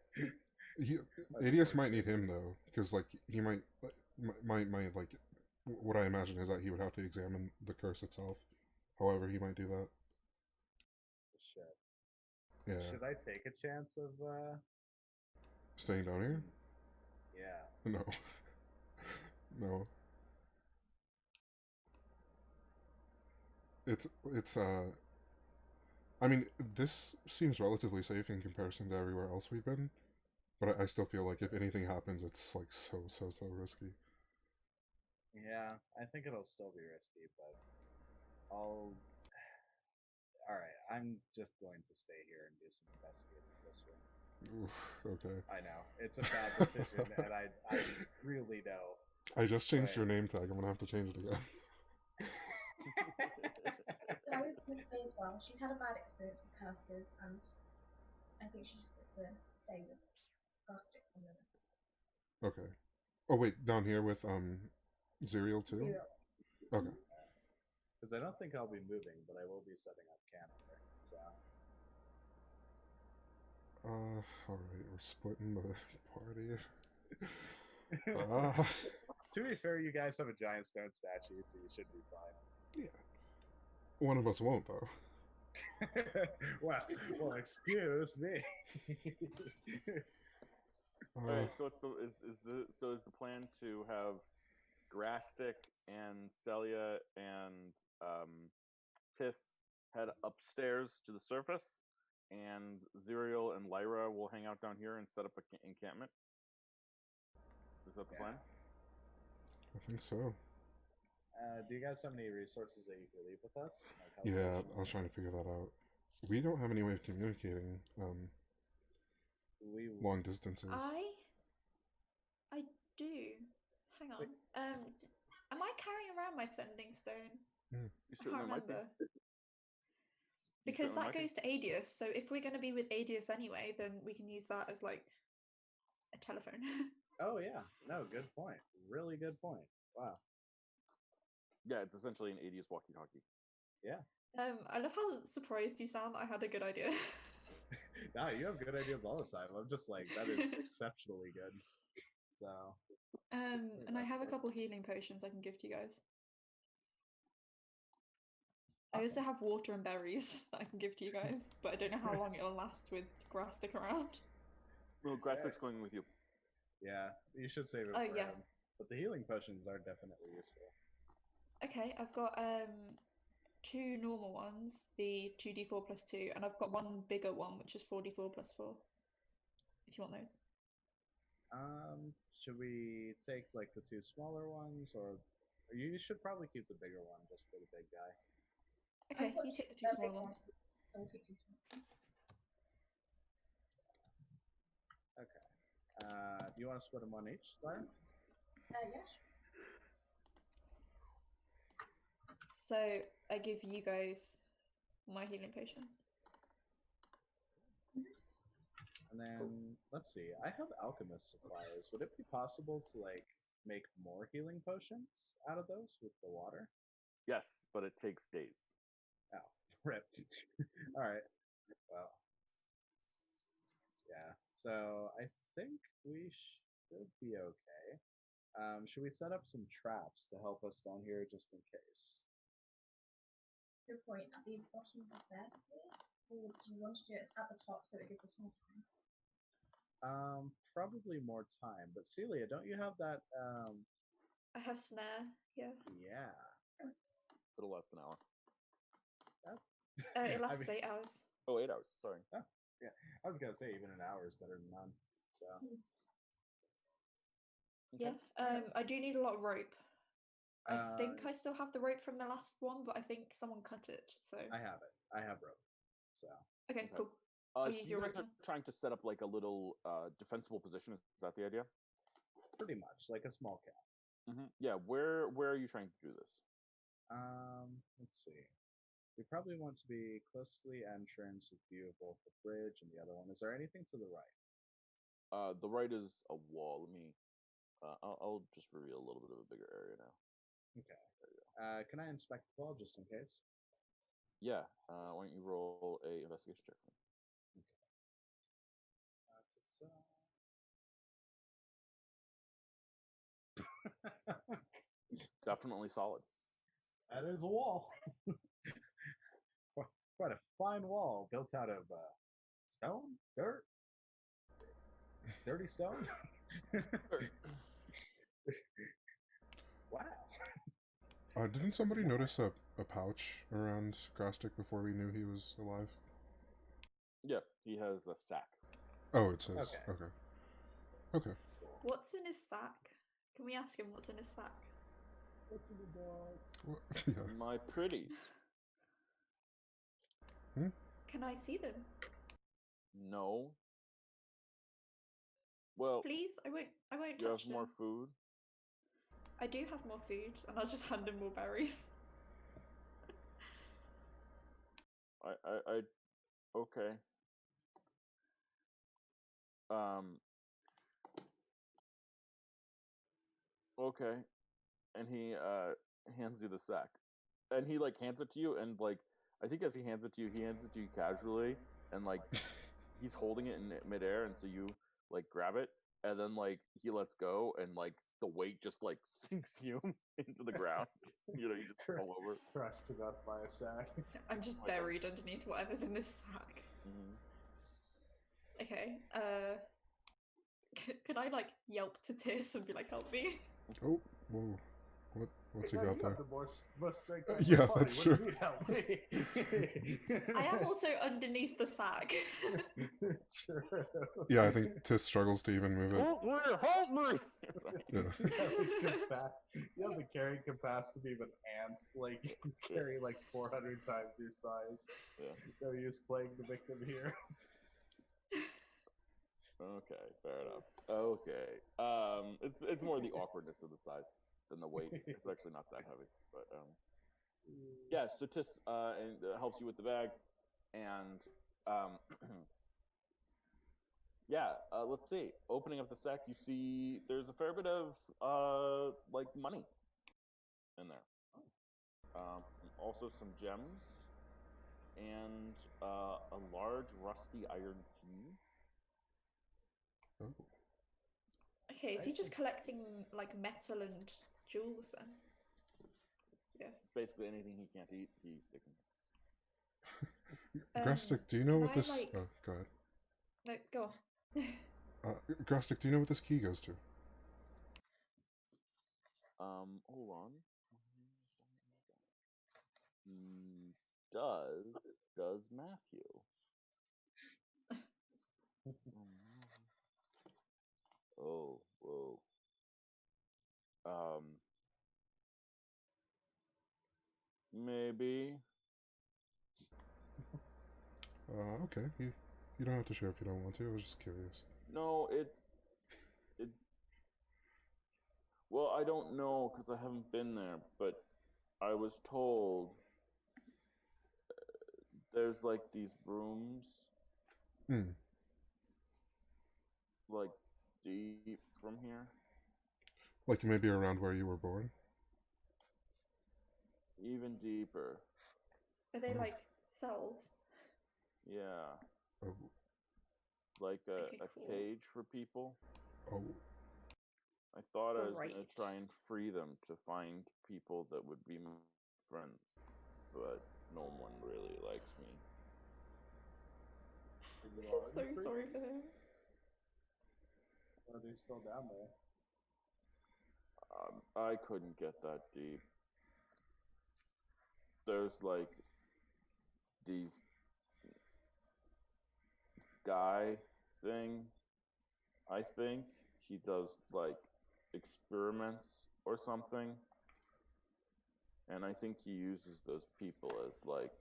Adius might need him though, because like he might like what I imagine is that he would have to examine the curse itself. However, he might do that. Shit. Yeah. Should I take a chance of Staying down here? Yeah. No. No. It's I mean, this seems relatively safe in comparison to everywhere else we've been, but I still feel like if anything happens, it's like so risky. Yeah, I think it'll still be risky, but All right, I'm just going to stay here and do some investigating this one. Oof, okay. I know it's a bad decision, and I really know. I just changed your name tag. I'm gonna have to change it again. I was going to say as well, she's had a bad experience with curses, and I think she's supposed to stay with Garstick for a minute. Okay. Oh wait, down here with Zerial too? Zero. Okay. Because I don't think I'll be moving, but I will be setting up camp there. So. Alright, we're splitting the party. To be fair, you guys have a giant stone statue, so you should be fine. Yeah. One of us won't, though. well, excuse me. Alright, so is the plan to have Grastic and Celia and Tis head upstairs to the surface, and Zerial and Lyra will hang out down here and set up an encampment? Is that the plan? I think so. Do you guys have any resources that you could leave with us? Like yeah, I was trying to figure that out. We don't have any way of communicating long distances. I do. Hang on. Am I carrying around my sending stone? Mm. I can't remember. Because that goes to Adius, so if we're going to be with Adius anyway, then we can use that as like a telephone. Oh yeah, no, good point. Really good point. Wow. Yeah, it's essentially an Adius walkie-talkie. Yeah. I love how surprised you sound. I had a good idea. Nah, you have good ideas all the time. I'm just like, that is exceptionally good. So. And I have a couple healing potions I can give to you guys. I also have water and berries that I can give to you guys, but I don't know how long it'll last with Grastic around. Well, Grastic's going with you. Yeah, you should save it Oh, for yeah. him. But the healing potions are definitely useful. Okay, I've got 2 normal ones, the 2d4 plus 2, and I've got one bigger one, which is 4d4 plus 4. If you want those. Should we take like the 2 smaller ones, or you should probably keep the bigger one just for the big guy? Okay, you take the 2 smaller ones. I'll take 2 small ones. Okay. Do you want to split them on each, Star? Yes. So I give you guys my healing potions. And then let's see. I have alchemist supplies. Would it be possible to like make more healing potions out of those with the water? Yes, but it takes days. Oh, rip. All right. Well, yeah. So I think we should be okay. Should we set up some traps to help us down here just in case? Good point. At the bottom of the stairs, or do you want to do it at the top so it gives us more time? Probably more time. But Celia, don't you have that? I have snare, yeah. Yeah. Little less than an hour. It lasts 8 hours. Oh, 8 hours. Sorry. Oh, yeah. I was gonna say even an hour is better than none. So. Yeah. I do need a lot of rope. I think I still have the rope from the last one, but I think someone cut it. So I have it. I have rope. So. Okay, cool. So use you your guys rope are trying to set up like a little defensible position. Is that the idea? Pretty much like a small camp. Yeah. Where are you trying to do this? Let's see. We probably want to be close to the entrance with view of both the bridge and the other one. Is there anything to the right? The right is a wall. Let me. I'll just reveal a little bit of a bigger area now. Okay. Can I inspect the wall just in case? Yeah. Why don't you roll a investigation check for me? Definitely solid. That is a wall. Quite a fine wall built out of stone, dirt, dirty stone. Wow. Didn't somebody notice a pouch around Grastic before we knew he was alive? Yeah, he has a sack. Oh, it says. Okay. What's in his sack? Can we ask him what's in his sack? What's in the box? Well, yeah. My pretties. Can I see them? No. Well, please, I won't you touch have more them. food? I do have more food, and I'll just hand him more berries. I okay. Okay. And he hands you the sack. And he like hands it to you, and like I think as he hands it to you, he hands it to you casually, and like he's holding it in midair, and so you like grab it, and then like he lets go, and like the weight just like sinks you into the ground. You know, you just fall over. Crushed to death by a sack. I'm just buried underneath whatever's in this sack. Okay. Can I like yelp to Tis and be like, "Help me"? Oh, whoa. What's he got there? The most strength yeah, body. that's What true. do you need, help me? I am also underneath the sack. True. Yeah, I think Tis struggles to even move it. Help me! Yeah. You have the carrying capacity of an ant. Like you can carry like 400 times your size. Yeah. No use playing the victim here. Okay, fair enough. Okay. It's more the awkwardness of the size than the weight. It's actually not that heavy, but yeah. So Tis helps you with the bag, and yeah. Let's see. Opening up the sack, you see there's a fair bit of like money in there. Also some gems. and a large rusty iron key. Oh. Okay, is he just collecting like metal and jewels then? Yeah. Basically, anything he can't eat, he sticks in. Grastic, do you know can what I, this? like- Oh, go ahead. No, go on. Grastic, do you know what this key goes to? Hold on. Does Matthew? Oh, whoa. Maybe. Okay. You don't have to share if you don't want to. I was just curious. No, it. Well, I don't know because I haven't been there, but I was told there's like these rooms, Hmm. like deep from here. Like maybe around where you were born. Even deeper. Are they Oh. like cells? Yeah. Oh. Like Okay, a cool. cage for people. Oh. I thought I was going Great. to try and free them to find people that would be my friends, but no one really likes me. I feel so sorry for him. Are they still down there? I couldn't get that deep. There's like these guy thing. I think he does like experiments or something, and I think he uses those people as like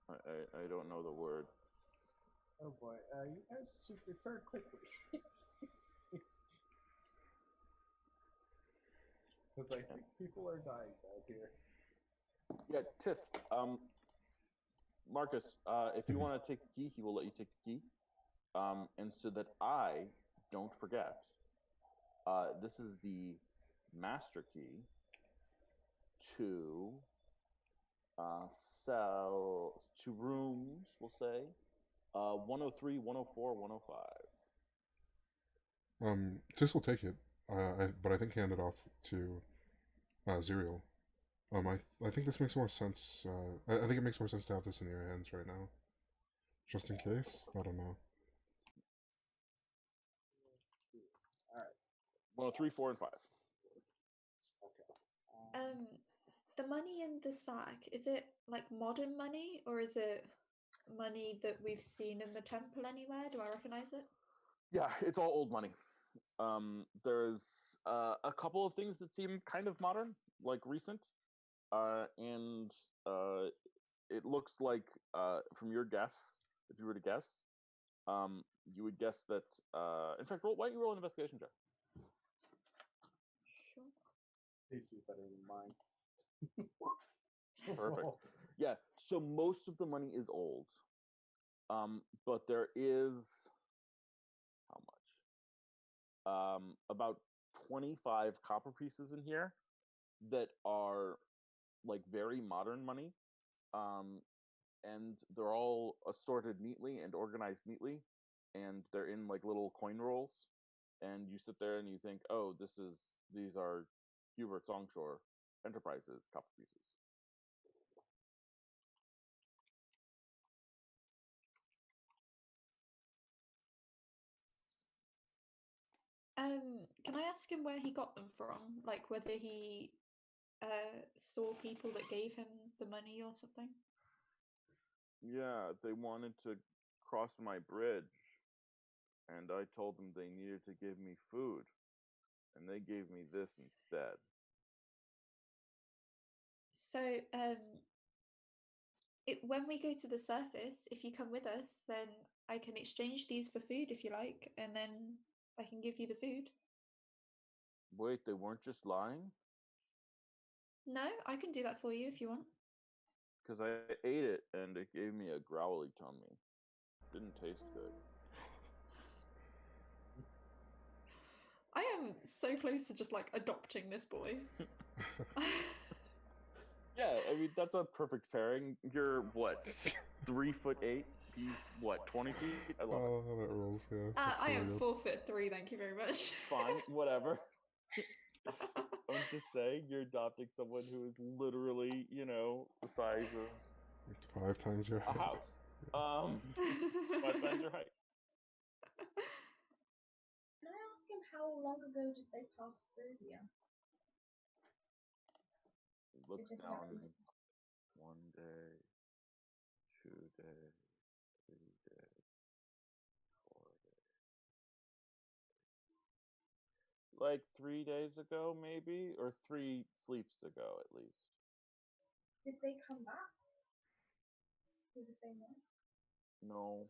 I don't know the word. Oh boy, you guys should return quickly. Because I think people are dying out here. Yeah, Tisk. Marcus, if you want to take the key, he will let you take the key. And so that I don't forget, this is the master key to sell to rooms, we'll say, 103, 104, 105. Tis will take it. But I think hand it off to Zerial. I think this makes more sense. I think it makes more sense to have this in your hands right now, just in case. I don't know. All right. 103, 4, and 5. Okay. The money in the sack, is it like modern money or is it money that we've seen in the temple anywhere? Do I recognize it? Yeah, it's all old money. There's a couple of things that seem kind of modern, like recent, and it looks like from your guess, if you were to guess, you would guess that. In fact, why don't you roll an investigation check? Sure. Please be better than mine. Perfect. Yeah. So most of the money is old, but there is how much? About 25 copper pieces in here that are like very modern money, and they're all assorted neatly and organized neatly, and they're in like little coin rolls. And you sit there and you think, oh, these are Hubert Songshore Enterprises copper pieces. Can I ask him where he got them from? Like whether he saw people that gave him the money or something? Yeah, they wanted to cross my bridge, and I told them they needed to give me food, and they gave me this instead. So, when we go to the surface, if you come with us, then I can exchange these for food if you like, and then I can give you the food. Wait, they weren't just lying? No, I can do that for you if you want. Because I ate it, and it gave me a growly tummy. Didn't taste good. I am so close to just like adopting this boy. Yeah, I mean that's a perfect pairing. You're what, 3'8"? He's what, 20 feet? I love it. Oh, that rolls. Yeah, that's I really am good. 4'3", thank you very much. Fine, whatever. I'm just saying, you're adopting someone who is literally, the size of 5 times your a height. house. 5 times your height. Can I ask him how long ago did they pass through here? Looks Did this down. happen? 1 day, 2 days, 3 days, 4 days. Like 3 days ago, maybe, or 3 sleeps ago, at least. Did they come back through the same way? No.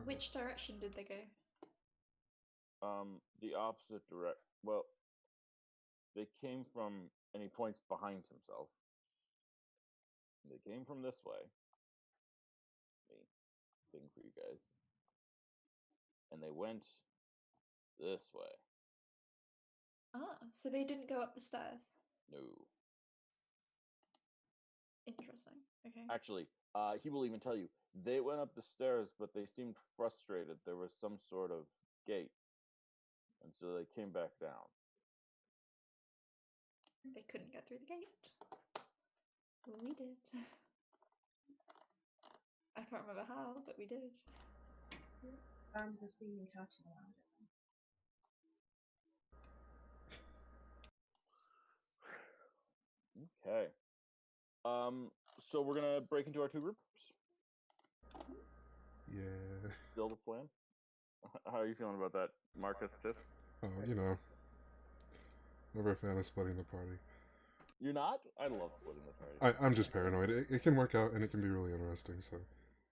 Which direction did they go? The opposite direct. Well, they came from, and he points behind himself. They came from this way. Me, thing for you guys. And they went this way. Ah, so they didn't go up the stairs. No. Interesting. Okay. Actually, he will even tell you they went up the stairs, but they seemed frustrated. There was some sort of gate, and so they came back down. They couldn't get through the gate. Well, we did. I can't remember how, but we did. Found the screaming cat in around it. Okay. So we're gonna break into our 2 groups. Yeah. Still the plan. How are you feeling about that, Marcus? Tis? Oh, never a fan of splitting the party. You're not? I love splitting the party. I'm just paranoid. It can work out and it can be really interesting. So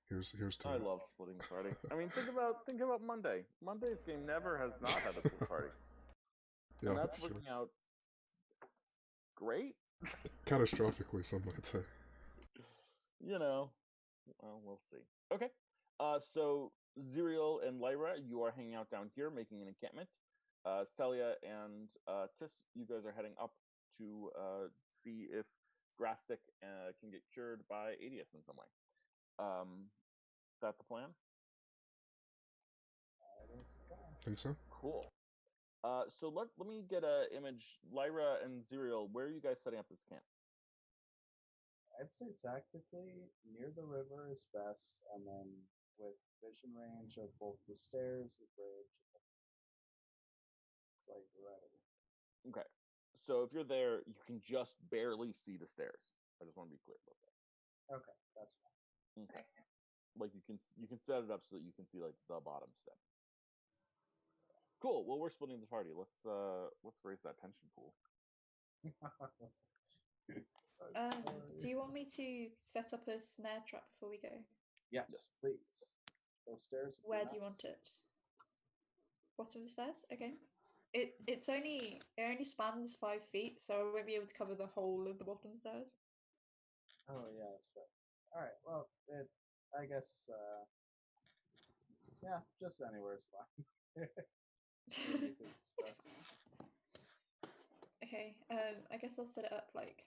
here's to I it. love splitting the party. I mean, think about Monday. Monday's game never has not had a split party, Yeah, and that's that's true. working out great. Catastrophically, some might say. Well, we'll see. Okay. So Ziriel and Lyra, you are hanging out down here, making an encampment. Celia and Tis, you guys are heading up to see if Grastic can get cured by Adius in some way. Is that the plan? Think so? Cool. So let me get a image. Lyra and Ziriel, where are you guys setting up this camp? I'd say tactically near the river is best, and then with vision range of both the stairs, the bridge, it's like right. Okay. So if you're there, you can just barely see the stairs. I just want to be clear about that. Okay, that's fine. Okay. Like you can set it up so that you can see like the bottom step. Cool. Well, we're splitting the party. Let's raise that tension pool. Do you want me to set up a snare trap before we go? Yes, please. Those stairs. Where do you want it? Bottom of the stairs? Okay. It only spans 5 feet, so I won't be able to cover the whole of the bottom stairs. Oh yeah, that's right. All right. Well, I guess. Yeah, just anywhere is fine. Whatever you think is best. Okay. I guess I'll set it up like.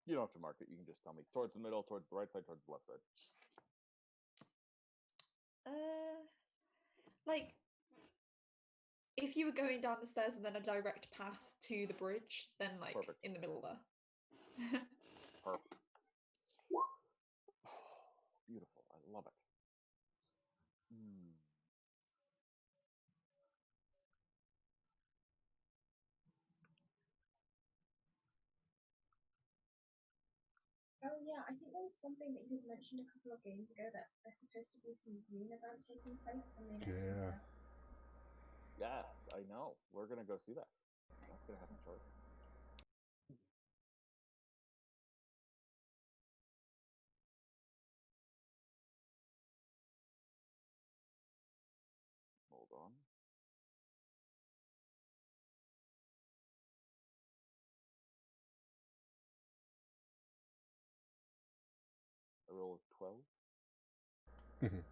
You don't have to mark it. You can just tell me towards the middle, towards the right side, towards the left side. Like if you were going down the stairs and then a direct path to the bridge, then like Perfect. in the middle there. Perfect. Beautiful. I love it. Oh yeah, I think there was something that you had mentioned a couple of games ago that there's supposed to be some green event taking place when they get to the sets. Yes, I know. We're gonna go see that. That's gonna happen shortly. Hold on. A roll of 12. Mhm.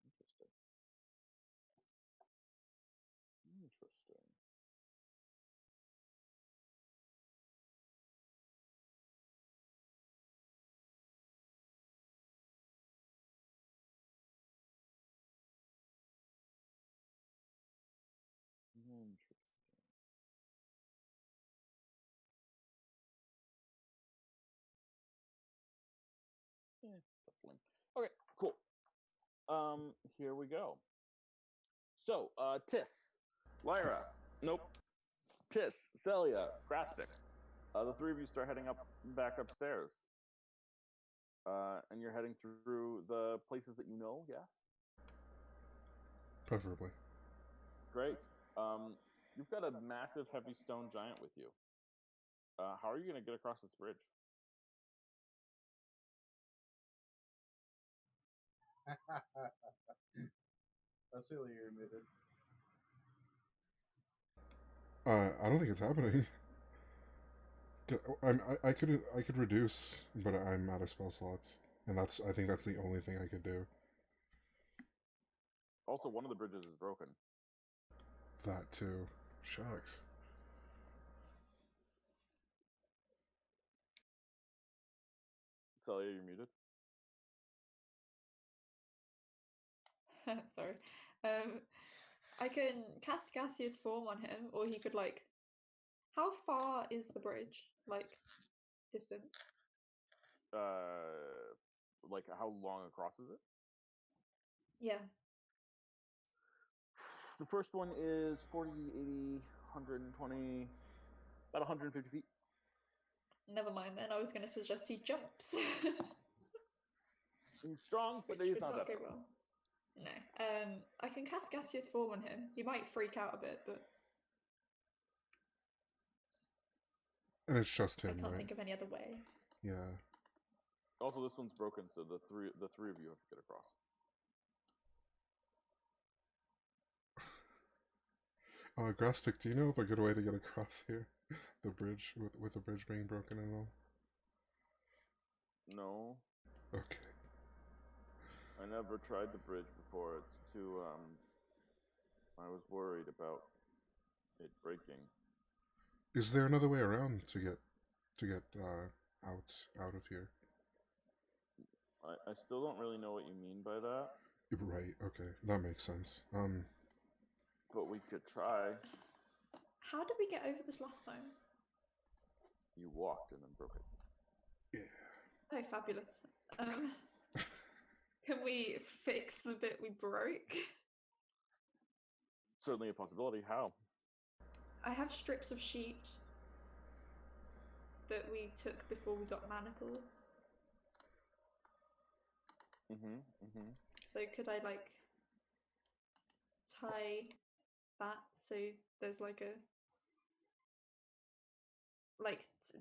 Interesting. Interesting. Here we go. So, Tis, Lyra, nope, Tis, Celia, Grastic. The three of you start heading back upstairs. And you're heading through the places that you know, yeah? Preferably. Great. You've got a massive, heavy stone giant with you. How are you going to get across this bridge? Vasily, you're muted. I don't think it's happening. I could reduce, but I'm out of spell slots, and I think that's the only thing I could do. Also, one of the bridges is broken. That too. Shucks. Celia, you're muted. Sorry. I can cast gaseous form on him, or he could like. How far is the bridge? Like distance? Like how long across is it? Yeah. The first one is 40, 80, 120, about 150 feet. Never mind then. I was going to suggest he jumps. He's strong, but Which he's would not that go strong. well. No. I can cast gaseous form on him. He might freak out a bit, but And it's just I him, can't right? think of any other way. Yeah. Also, this one's broken, so the three of you have to get across. Grastic, do you know of a good way to get across here? The bridge, with the bridge being broken and all? No, Okay. I never tried the bridge before. It's too, I was worried about it breaking. Is there another way around to get out of here? I still don't really know what you mean by that. Right, okay. That makes sense. But we could try. How did we get over this last time? You walked and then broke it. Yeah. Oh, fabulous. Can we fix the bit we broke? Certainly a possibility. How? I have strips of sheet that we took before we got manacles. So could I like tie that so there's like a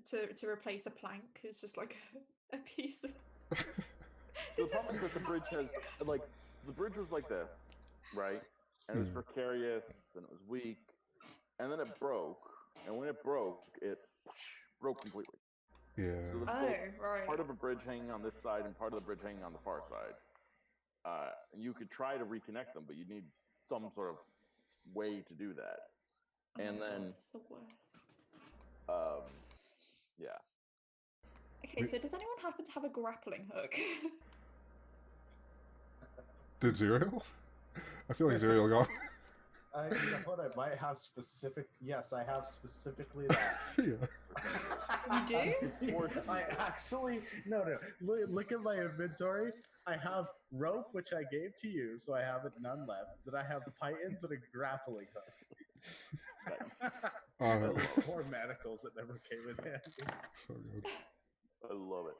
to replace a plank? It's just like a piece of. So the problem is that the bridge has like the bridge was like this, right? And it was precarious and it was weak, and then it broke. And when it broke completely. Yeah. So right. Part of a bridge hanging on this side and part of the bridge hanging on the far side. You could try to reconnect them, but you need some sort of way to do that. And then it's the worst. Yeah. Okay, so does anyone happen to have a grappling hook? Did Zerial? I feel like Zerial got. You know what? I might have specific. Yes, I have specifically that. Yeah. You do? I actually no. Look at my inventory. I have rope, which I gave to you, so I have none left. Then I have pythons and a grappling hook. Poor manacles that never came in handy. So good. I love it.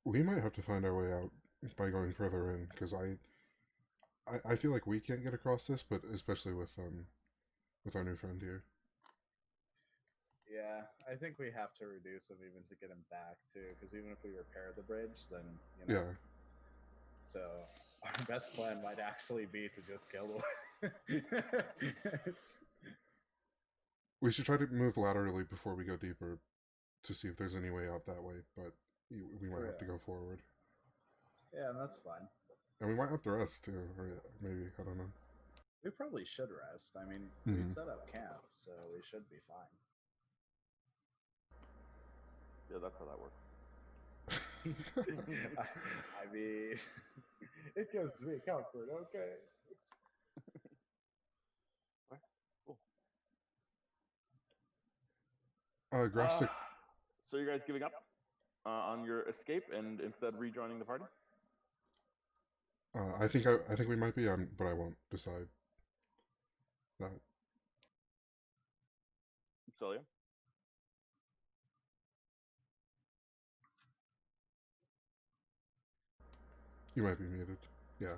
We might have to find our way out by going further in, because I feel like we can't get across this, but especially with our new friend here. Yeah, I think we have to reduce him even to get him back too, because even if we repair the bridge, then you know. Yeah. So our best plan might actually be to just kill the. We should try to move laterally before we go deeper, to see if there's any way out that way. But we might have to go forward. Yeah, that's fine. And we might have to rest too, or maybe, I don't know. We probably should rest. I mean, we set up camp, so we should be fine. Yeah, that's how that works. I mean, it gives me comfort, okay? Cool. Grastic. So you guys giving up? on your escape and instead rejoining the party? I think we might be, but I won't decide that. Celia? You might be muted. Yeah.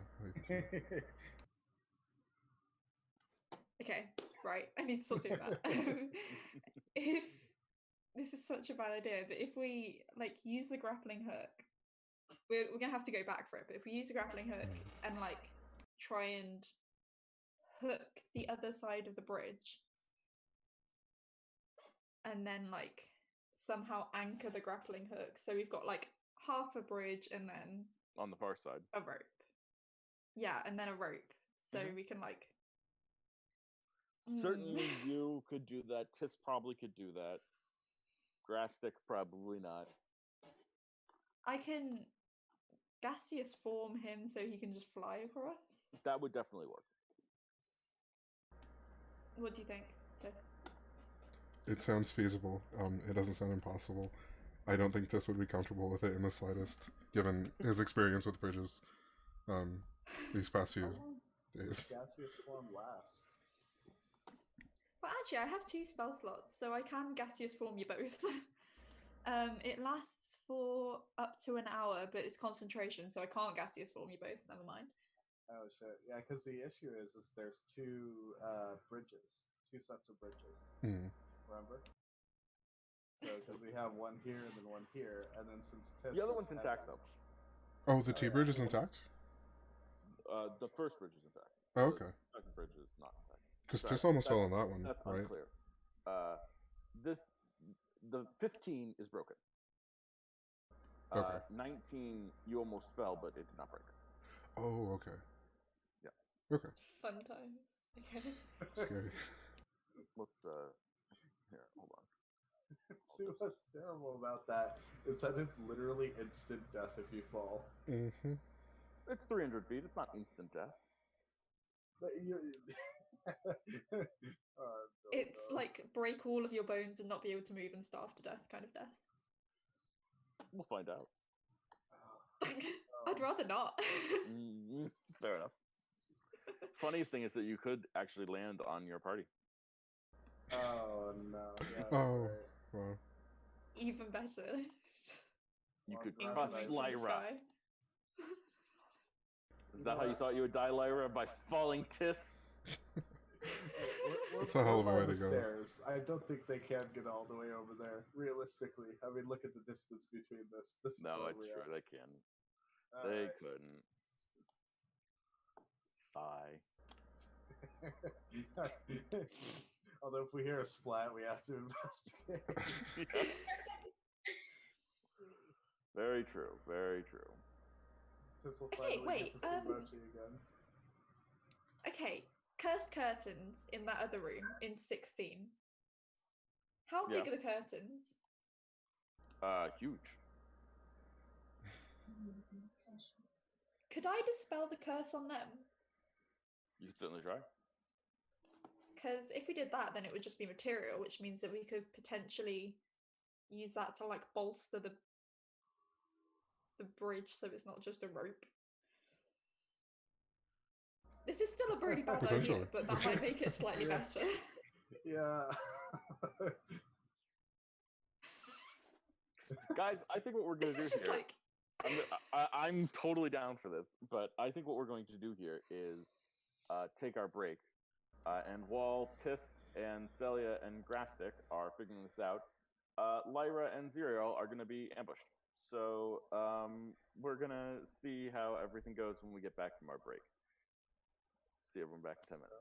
Okay, right. I need to stop doing that. If this is such a bad idea, but if we like use the grappling hook, we're gonna have to go back for it. But if we use the grappling hook and like try and hook the other side of the bridge, and then like somehow anchor the grappling hook, so we've got like half a bridge and then on the far side a rope. Yeah, and then a rope, so we can like. Certainly, you could do that. Tis probably could do that. Grasstick probably not. I can gaseous form him so he can just fly across. That would definitely work. What do you think, Tis? It sounds feasible. It doesn't sound impossible. I don't think Tis would be comfortable with it in the slightest, given his experience with bridges these past few days. Gaseous form lasts. Well, actually, I have 2 spell slots, so I can gaseous form you both. It lasts for up to an hour, but it's concentration, so I can't gaseous form you both. Never mind. Oh shit! Yeah, because the issue is there's 2 bridges, 2 sets of bridges. Remember? So because we have one here and then one here, and then since Tis the other one's intact though. Oh, the T bridge is intact. The first bridge is intact. Oh, okay. The second bridge is not intact. Because Tis almost fell on that one, That's right? unclear. The 15 is broken. Okay. 19, you almost fell, but it did not break. Oh, okay. Yeah. Okay. Fun times. Okay. Scary. Let's here, hold on. See, what's terrible about that is that it's literally instant death if you fall. Mm-hmm. It's 300 feet. It's not instant death. But you. It's like break all of your bones and not be able to move and starve to death kind of death. We'll find out. I'd rather not. Fair enough. Funniest thing is that you could actually land on your party. Oh no! Yeah, Oh, right. wow. Even better. You could Well, crush right. Lyra. Is that how you thought you would die, Lyra? By falling Tis? It's a hell of a way by to the go. Stairs. I don't think they can get all the way over there. Realistically, I mean, look at the distance between this. This is No, where it's we true. are. They can. All They right. couldn't. Sigh. Although if we hear a splat, we have to investigate. Very true. Very true. This will Okay, finally wait, get to see Mochi again. Okay, cursed curtains in that other room in 16. How big Yeah. are the curtains? Huge. Could I dispel the curse on them? You can certainly try. Because if we did that, then it would just be material, which means that we could potentially use that to like bolster the bridge, so it's not just a rope. This is still a really bad idea, Potentially. but that might make it slightly Yeah. better. Yeah. Guys, I think what we're going This to do is just here... like I'm totally down for this, but I think what we're going to do here is take our break. And while Tis and Celia and Grasstick are figuring this out, Lyra and Zero are going to be ambushed. So we're going to see how everything goes when we get back from our break. See everyone back in 10 minutes.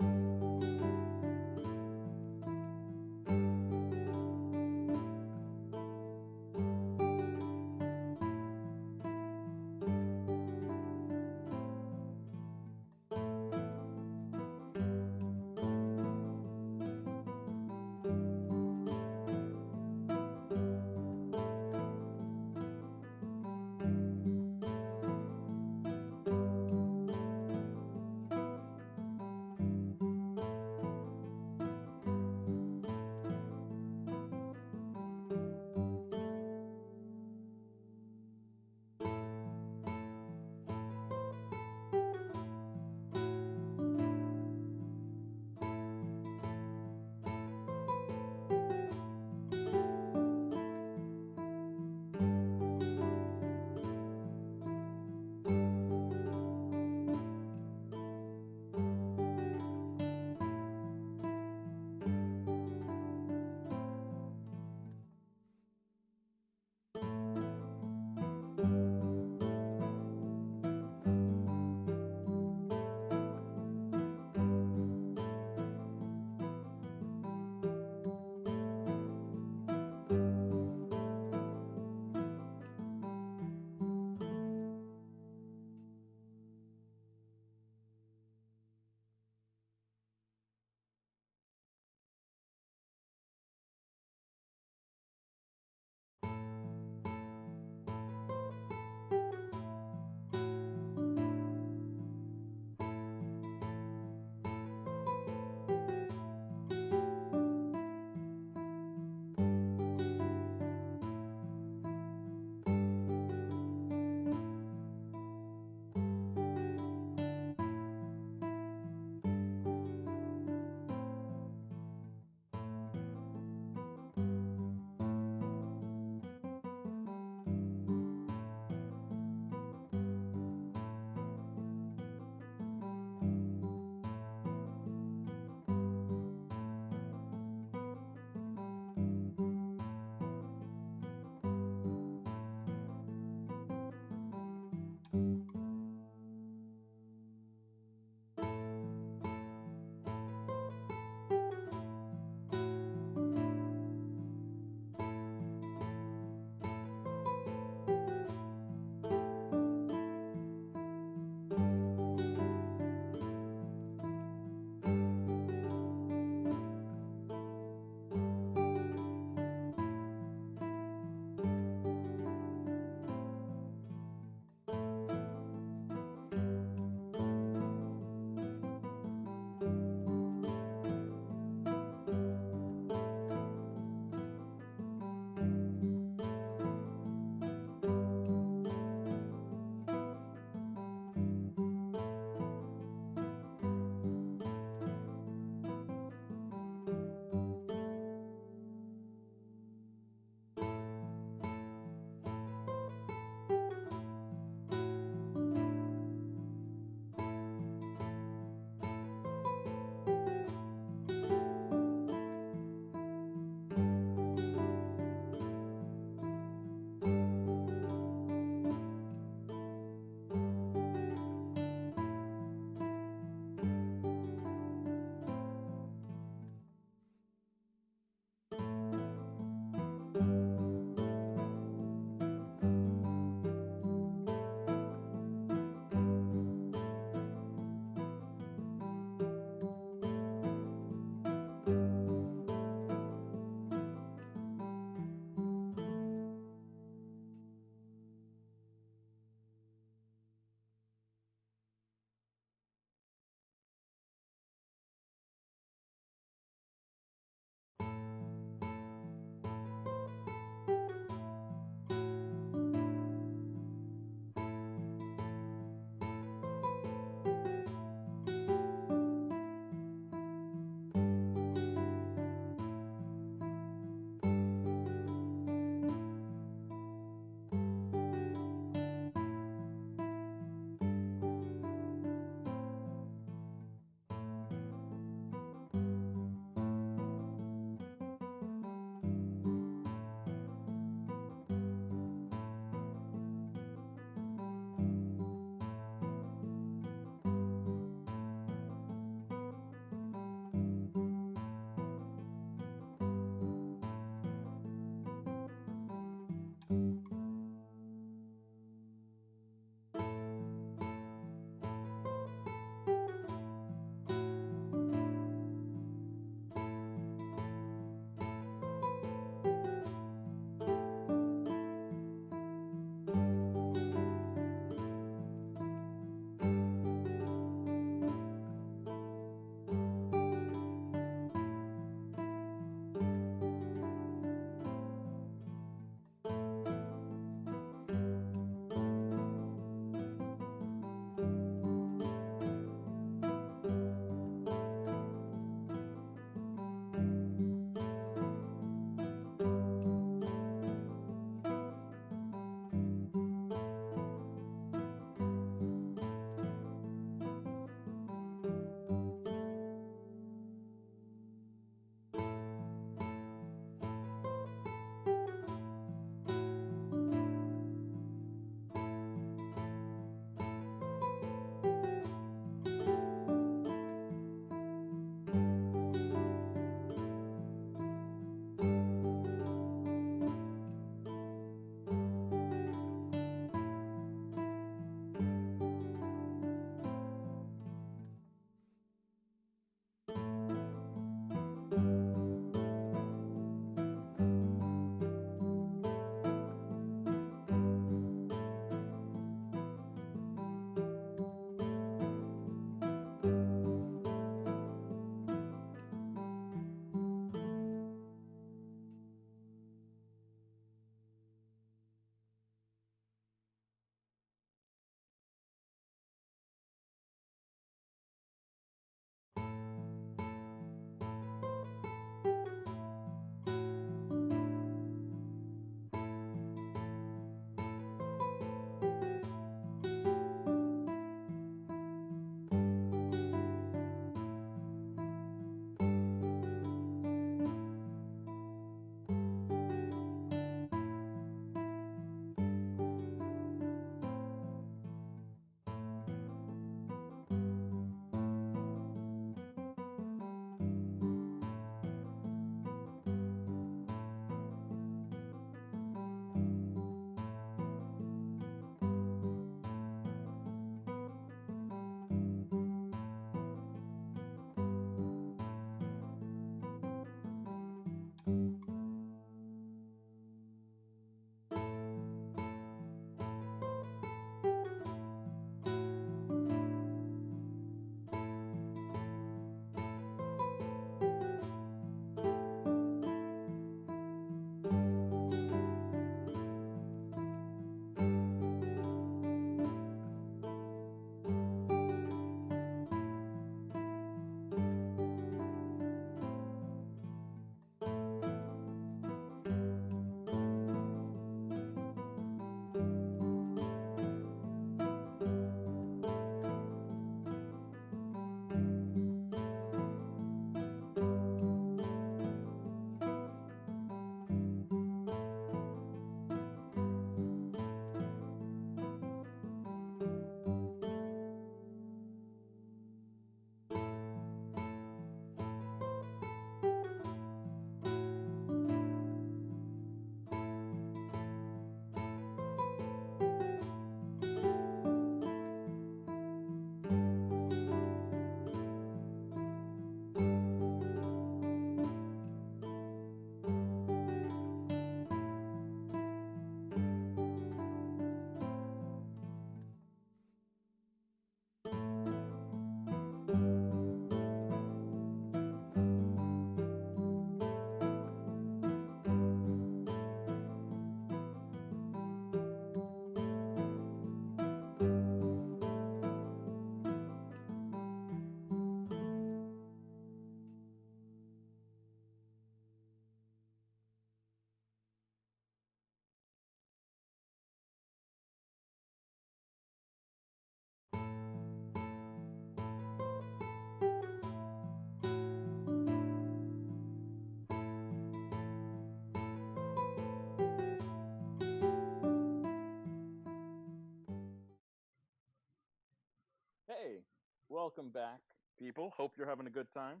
welcome back, people. Hope you're having a good time.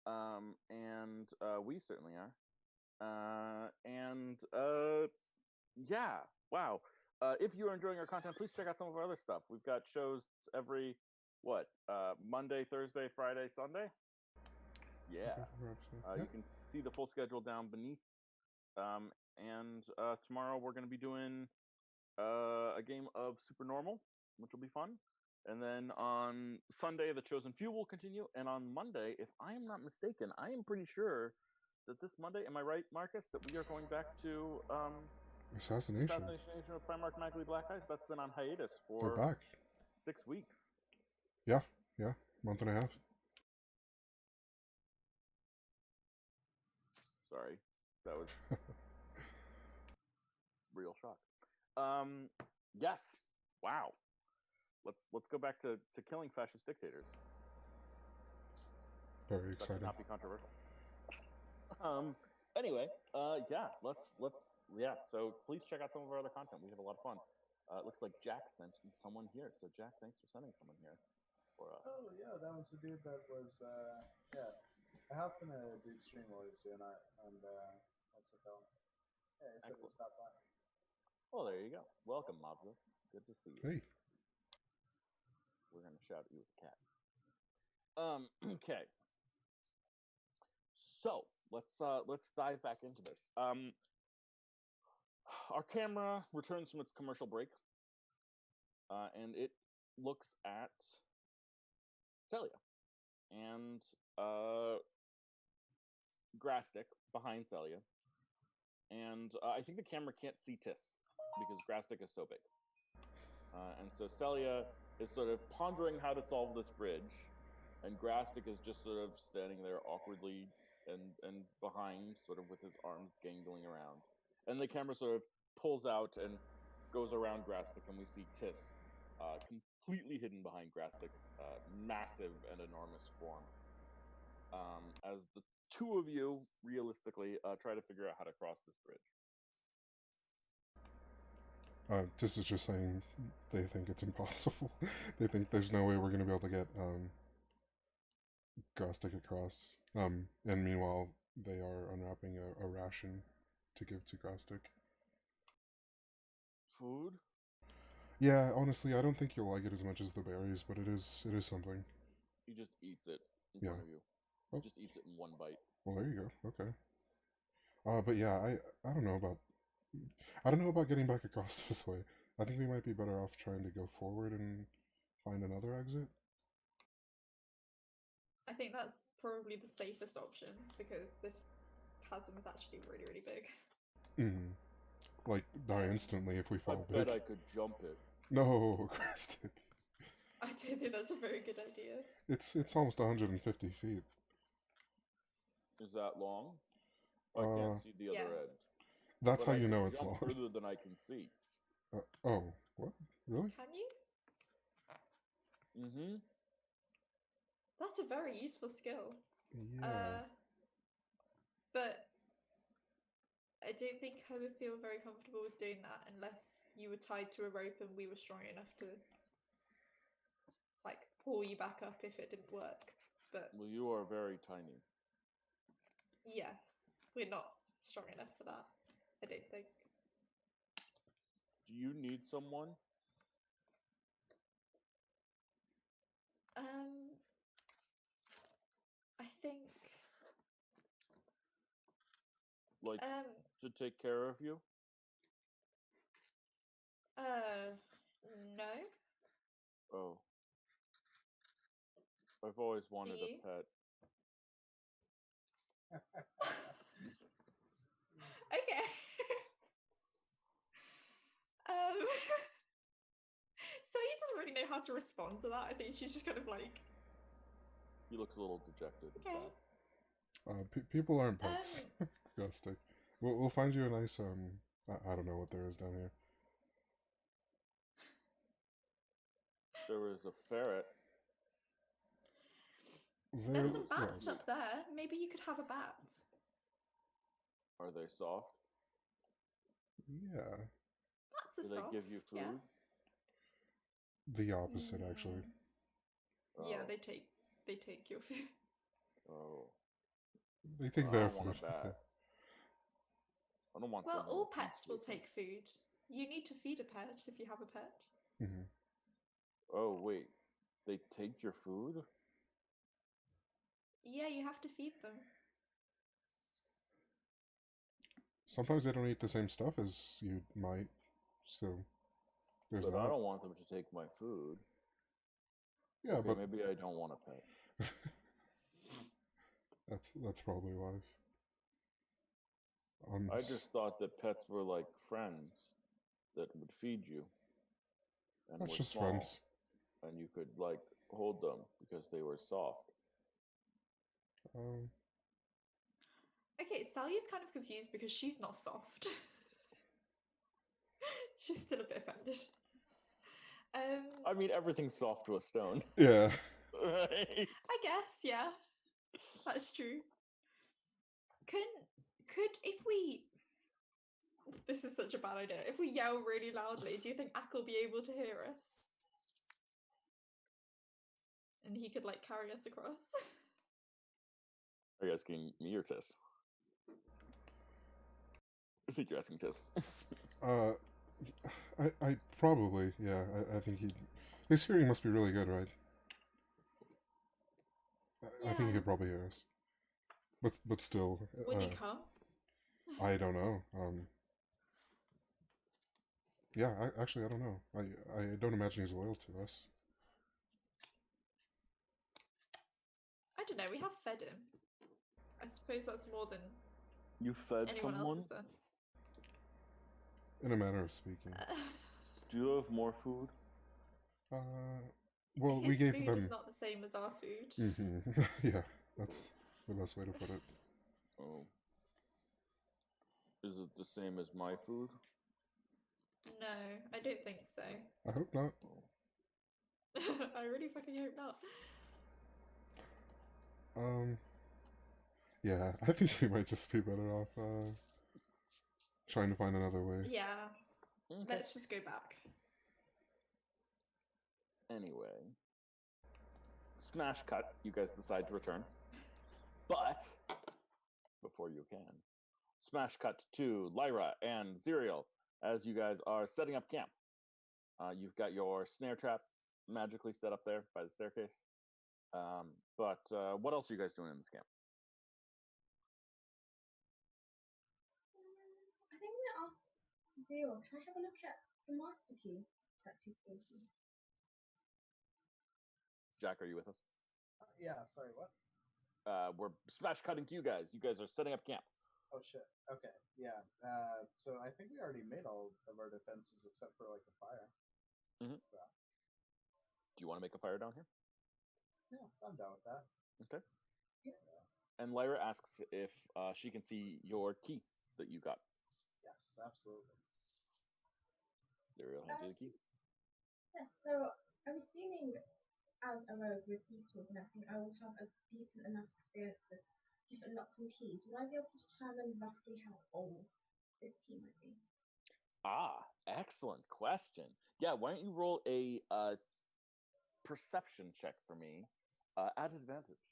And we certainly are. Yeah, wow. If you are enjoying our content, please check out some of our other stuff. We've got shows every Monday, Thursday, Friday, Sunday. Yeah. You can see the full schedule down beneath. And tomorrow we're going to be doing a game of Super Normal, which will be fun. And then on Sunday, The Chosen Few will continue. And on Monday, if I am not mistaken, I am pretty sure that this Monday, am I right, Marcus, that we are going back to Assassination of Primarch Magically Black Ice. That's been on hiatus They're for back. 6 weeks. Yeah, month and a half. Sorry, that was real shock. Yes, wow. Let's go back to killing fascist dictators. Very That should exciting. not be controversial. Anyway, so please check out some of our other content. We have a lot of fun. It looks like Jack sent someone here. So Jack, thanks for sending someone here for us. Oh yeah, that was the dude that was yeah. I happen to do stream while he's doing that, and what's the film? Yeah, he said to stop by. Well, there you go. Welcome, Mobza. Good to see you. Hey. We're gonna shout at you with a cat. Okay. So let's dive back into this. Our camera returns from its commercial break, and it looks at Celia and Grastic behind Celia, and I think the camera can't see Tis because Grastic is so big, and so Celia is sort of pondering how to solve this bridge, and Grastic is just sort of standing there awkwardly and behind, sort of with his arms gangling around. And the camera sort of pulls out and goes around Grastic, and we see Tis completely hidden behind Grastic's massive and enormous form. As the two of you, realistically, try to figure out how to cross this bridge. Tis is just saying they think it's impossible. They think there's no way we're going to be able to get Grastic across. And meanwhile, they are unwrapping a ration to give to Grastic. Food? Yeah, honestly, I don't think you'll like it as much as the berries, but it is something. He just eats it in Yeah. front of you. He just eats it in one bite. Well, there you go. Okay. But yeah, I don't know about getting back across this way. I think we might be better off trying to go forward and find another exit. I think that's probably the safest option because this chasm is actually really, really big. Like, die instantly if we fall big. I bet I could jump it. No, Grastic. I don't think that's a very good idea. It's almost 150 feet. Is that long? I can't see the other edge. That's but how you know it's jump long. Further than I can see. Oh, what? Really? Can you? Mm-hmm. That's a very useful skill. Yeah. But I don't think I would feel very comfortable with doing that unless you were tied to a rope and we were strong enough to, like, pull you back up if it didn't work. But well, you are very tiny. Yes, we're not strong enough for that, I don't think. Do you need someone? I think like to take care of you? No. Oh. I've always wanted a pet. Okay. So he doesn't really know how to respond to that. I think she's just kind of like. He looks a little dejected. Okay. People aren't pets. Grastic. We'll find you a nice I don't know what there is down here. There is a ferret. There's some bats up there. Maybe you could have a bat. Are they soft? Yeah. Bats are soft. Do they give you food? Yeah. The opposite, actually. Yeah, Oh. they take your food. Oh. They take Well, I their don't want food. a bat. I don't want Well, someone all who eats pets will with me. take food. You need to feed a pet if you have a pet. Mhm. Oh wait, they take your food? Yeah, you have to feed them. Sometimes they don't eat the same stuff as you might, so there's But I that. don't want them to take my food. Yeah, Okay, but maybe I don't want a pet. that's probably wise. I just thought that pets were like friends that would feed you and That's were just small, friends. and you could like hold them because they were soft. Um, Okay, Sally's kind of confused because she's not soft. She's still a bit offended. I mean, everything's soft to a stone. yeah. Right? I guess, yeah. That's true. Could if we this is such a bad idea. If we yell really loudly, do you think Ack will be able to hear us? And he could like carry us across. Are you asking me or Tess? I think you're asking Tess. Uh, I probably, yeah. I think his hearing must be really good, right? I think he Yeah. could probably hear us. But still, Would he come? I don't know. Yeah, actually, I don't know. I don't imagine he's loyal to us. I don't know, we have fed him. I suppose that's more than You fed anyone else someone? has done. In a manner of speaking. Do you have more food? Well, we His gave food them. is not the same as our food. Yeah, that's the best way to put it. Oh. Is it the same as my food? No, I don't think so. I hope not. I really fucking hope not. Yeah, I think he might just be better off trying to find another way. Yeah, Okay. let's just go back. Anyway, smash cut. You guys decide to return, but before you can, smash cut to Lyra and Zerial as you guys are setting up camp. You've got your snare trap magically set up there by the staircase. But what else are you guys doing in this camp? I think I'm going to ask Zero, can I have a look at the master key that Tis gave you? Jack, are you with us? Yeah, sorry, what? We're smash cutting to you guys. You guys are setting up camp. Oh shit. Okay, yeah. So I think we already made all of our defenses except for like a fire. Mhm. So, Do you want to make a fire down here? yeah, I'm down with that. Okay. And Lyra asks if she can see your key that you got. Yes, absolutely. Zerial hands you the key. Yes, so I'm assuming as a rogue with these tools and everything, I will have a decent enough experience with different locks and keys. Would I be able to determine roughly how old this key might be? Ah, excellent question. Yeah, why don't you roll a perception check for me at advantage?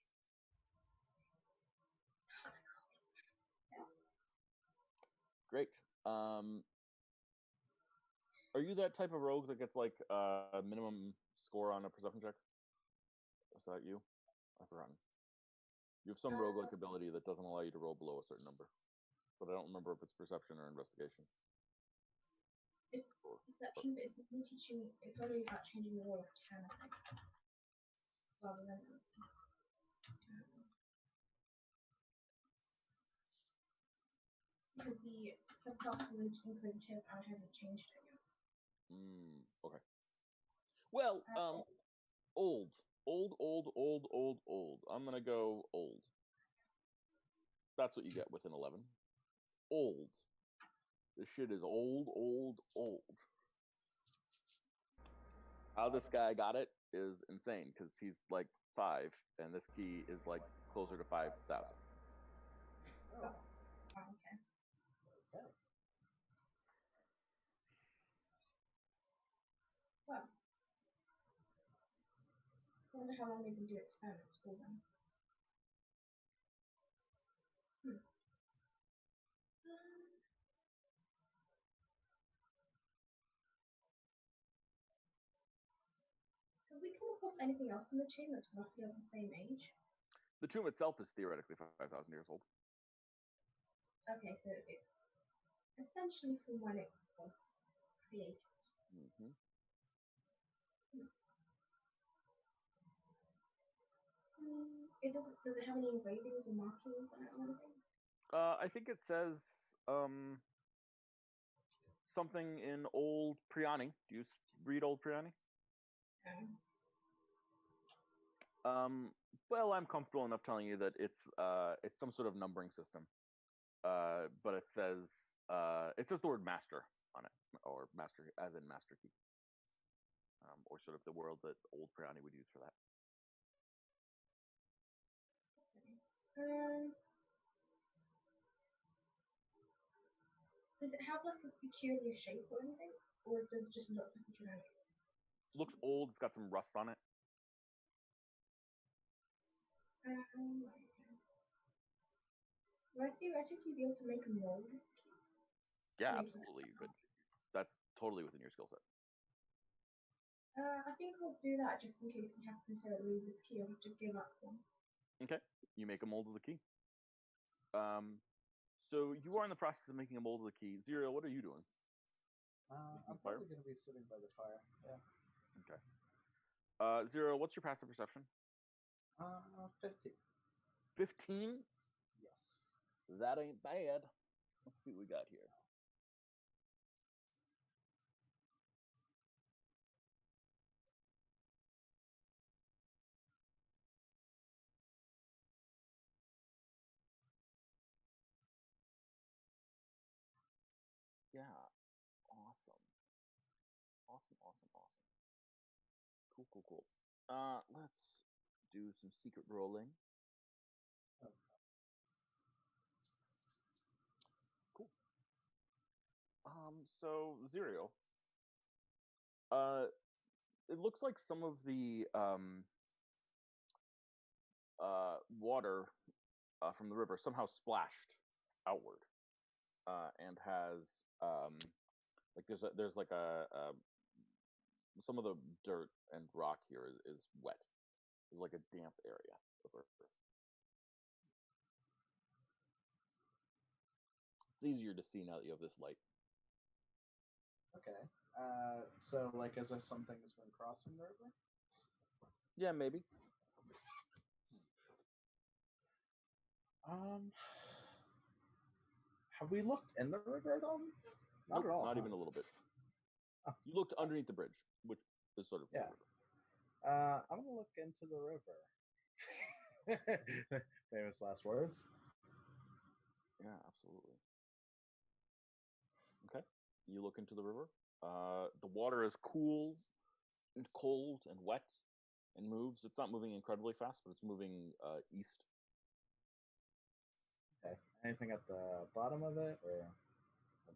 Great. Are you that type of rogue that gets like a minimum score on a perception check? Is that you? I've forgotten. You have some rogue-like ability that doesn't allow you to roll below a certain number, but I don't remember if it's perception or investigation. It's perception, but it's not teaching. It's only about changing the roll of 10, I think, rather than. Because the subclass was inquisitive, and I haven't changed it yet. Okay. Well, old. I'm gonna go old. That's what you get with an 11. Old. This shit is old. How this guy got it is insane because he's like 5, and this key is like closer to 5,000. Oh, Okay. okay. Well. wonder how long they've been doing experiments for them. Have we come across anything else in the tomb that's roughly of the same age? The tomb itself is theoretically 5,000 years old. Okay, so it's essentially from when it was created. Mm-hmm. Does it have any engravings or markings on it or anything? I think it says something in Old Priani. Do you read Old Priani? Well, I'm comfortable enough telling you that it's some sort of numbering system. But it says the word master on it, or master as in master key, or sort of the word that Old Priani would use for that. Does it have like a peculiar shape or anything, or does it just look like a ceramic? Looks old. It's got some rust on it. Would I theoretically be able to make a mold? Yeah, absolutely, you could. That's totally within your skill set. I think I'll do that just in case we happen to lose this key. I'll have to give up one. Okay, you make a mold of the key. So you are in the process of making a mold of the key. Zero, what are you doing? I'm probably going to be sitting by the fire. Yeah. Okay. Zero, what's your passive perception? 15. 15? Yes. That ain't bad. Let's see what we got here. Yeah. Awesome. Awesome. Cool. Let's do some secret rolling. Okay. Cool. So Zerial. It looks like some of the water from the river somehow splashed outward, and has like there's like a some of the dirt and rock here is wet. There's like a damp area of earth. It's easier to see now that you have this light. Okay. So like as if something has been crossing the river? Yeah, maybe. Have we looked in the river at all? Not Nope, at all. Not even a little bit. Oh. You looked underneath the bridge, which is sort of the river. I'm gonna look into the river. Famous last words. Yeah, absolutely. Okay, you look into the river. The water is cool and cold and wet and moves. It's not moving incredibly fast, but it's moving east. Okay. Anything at the bottom of it, or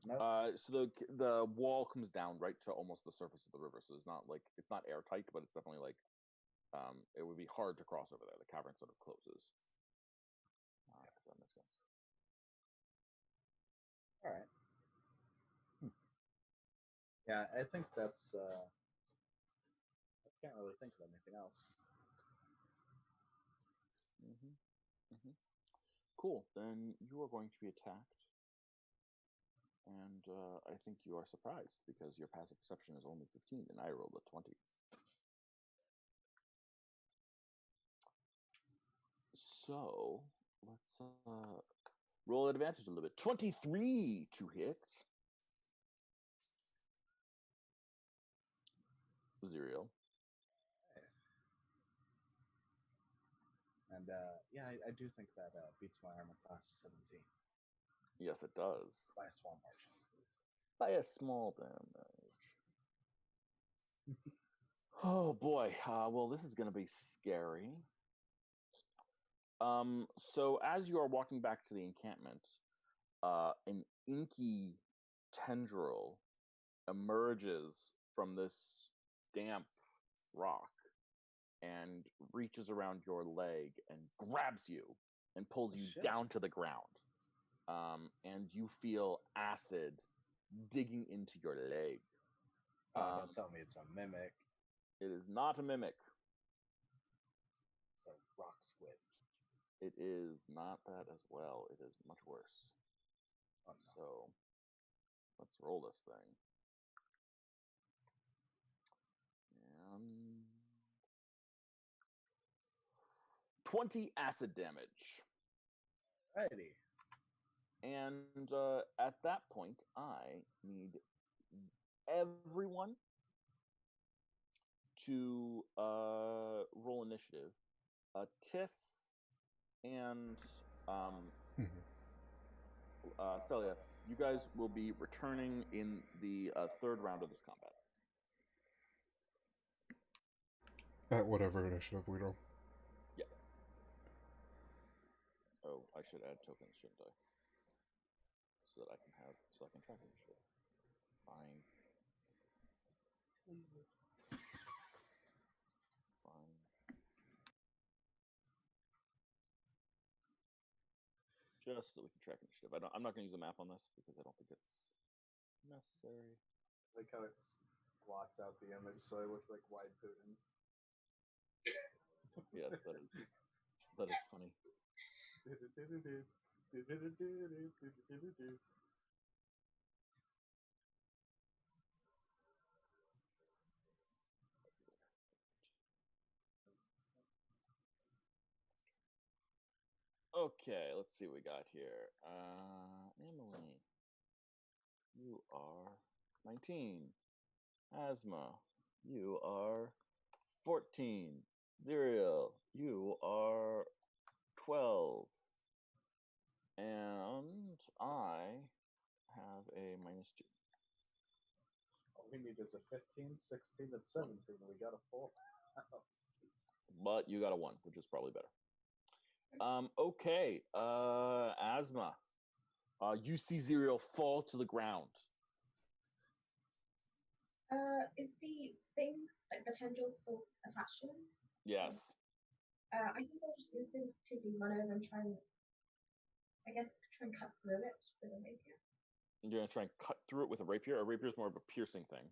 no? So the wall comes down right to almost the surface of the river. So it's not airtight, but it's definitely like it would be hard to cross over there. The cavern sort of closes. If that makes sense. All right. Yeah, I think that's. I can't really think of anything else. Cool. Then you are going to be attacked, and I think you are surprised because your passive perception is only 15, and I rolled a 20. So let's roll advantage a little bit. 23 to hit. Zero. And yeah, I do think that beats my armor class of 17. Yes, it does. By a small margin. By a small damage. Oh boy. Well, this is going to be scary. So as you are walking back to the encampment, an inky tendril emerges from this damp rock and reaches around your leg and grabs you and pulls you Shit. down to the ground. And you feel acid digging into your leg. Oh, don't tell me it's a mimic. It is not a mimic. It's a rock squid. It is not that as well. It is much worse. Oh, no. So let's roll this thing. And 20 acid damage. Righty. And at that point, I need everyone to roll initiative. Tiss and Celia, you guys will be returning in the third round of this combat. At whatever initiative we roll. Yeah. Oh, I should add tokens, shouldn't I? So that I can track initiative. Fine. Fine. Just so we can track initiative. I'm not going to use a map on this because I don't think it's necessary. Like how it blots out the image, so I look like wide Putin. Yes, that is funny. Okay, let's see what we got here. Emily, you are 19. Asma, you are 14. Zerial, you are 12. And I have a -2. All we need is a 15, 16, and 17. We got a full house. But you got a 1, which is probably better. Okay, Asma. You see Zerial fall to the ground. Is the thing, like the tendril, still attached to him? Yes. I think I'll just instinctively run over and try and cut through it with a rapier. You're gonna try and cut through it with a rapier. A rapier is more of a piercing thing.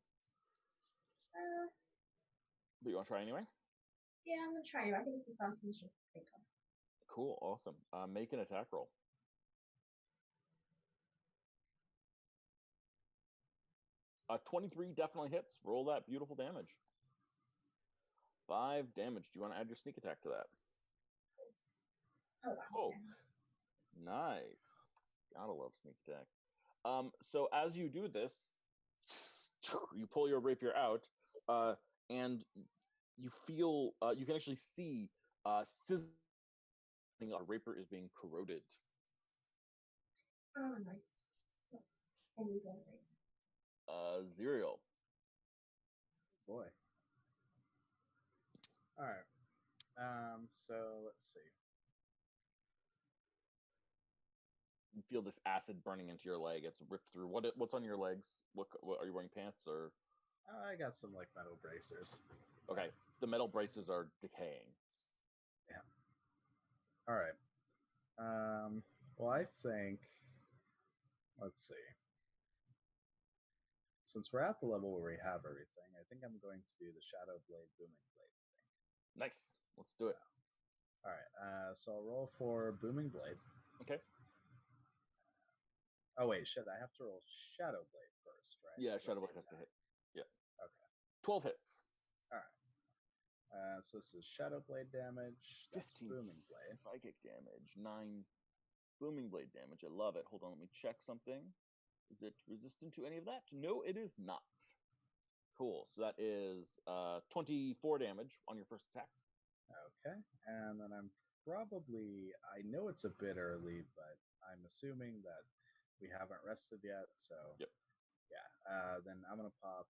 But you want to try anyway? Yeah, I'm gonna try it. I think it's the first thing I should think of. Cool, awesome. Make an attack roll. 23 definitely hits. Roll that beautiful damage. 5 damage. Do you want to add your sneak attack to that? Oh, wow. Oh, nice. Gotta love sneak attack. So as you do this, you pull your rapier out, and you feel you can actually see sizzling. A rapier is being corroded. Oh, nice. Yes. Always love it. Zerial. Boy. All right. So let's see. You feel this acid burning into your leg. It's ripped through. What's on your legs? What are you wearing? Pants or? I got some like metal bracers. Okay, the metal braces are decaying. Yeah. All right. Well, I think. Let's see. Since we're at the level where we have everything, I think I'm going to do the Shadow Blade Booming Blade thing. Nice. Let's do it. All right. So I'll roll for Booming Blade. Okay. Oh wait, shit! I have to roll Shadow Blade first, right? Yeah, Shadow Blade has to hit. Yeah. Okay. 12 hits. All right. So this is Shadow Blade damage. That's 15 Booming Blade. Psychic damage. 9 Booming Blade damage. I love it. Hold on, let me check something. Is it resistant to any of that? No, it is not. Cool. So that is 24 damage on your first attack. Okay. And then I know it's a bit early, but I'm assuming that we haven't rested yet. So, yep. Yeah. Then I'm going to pop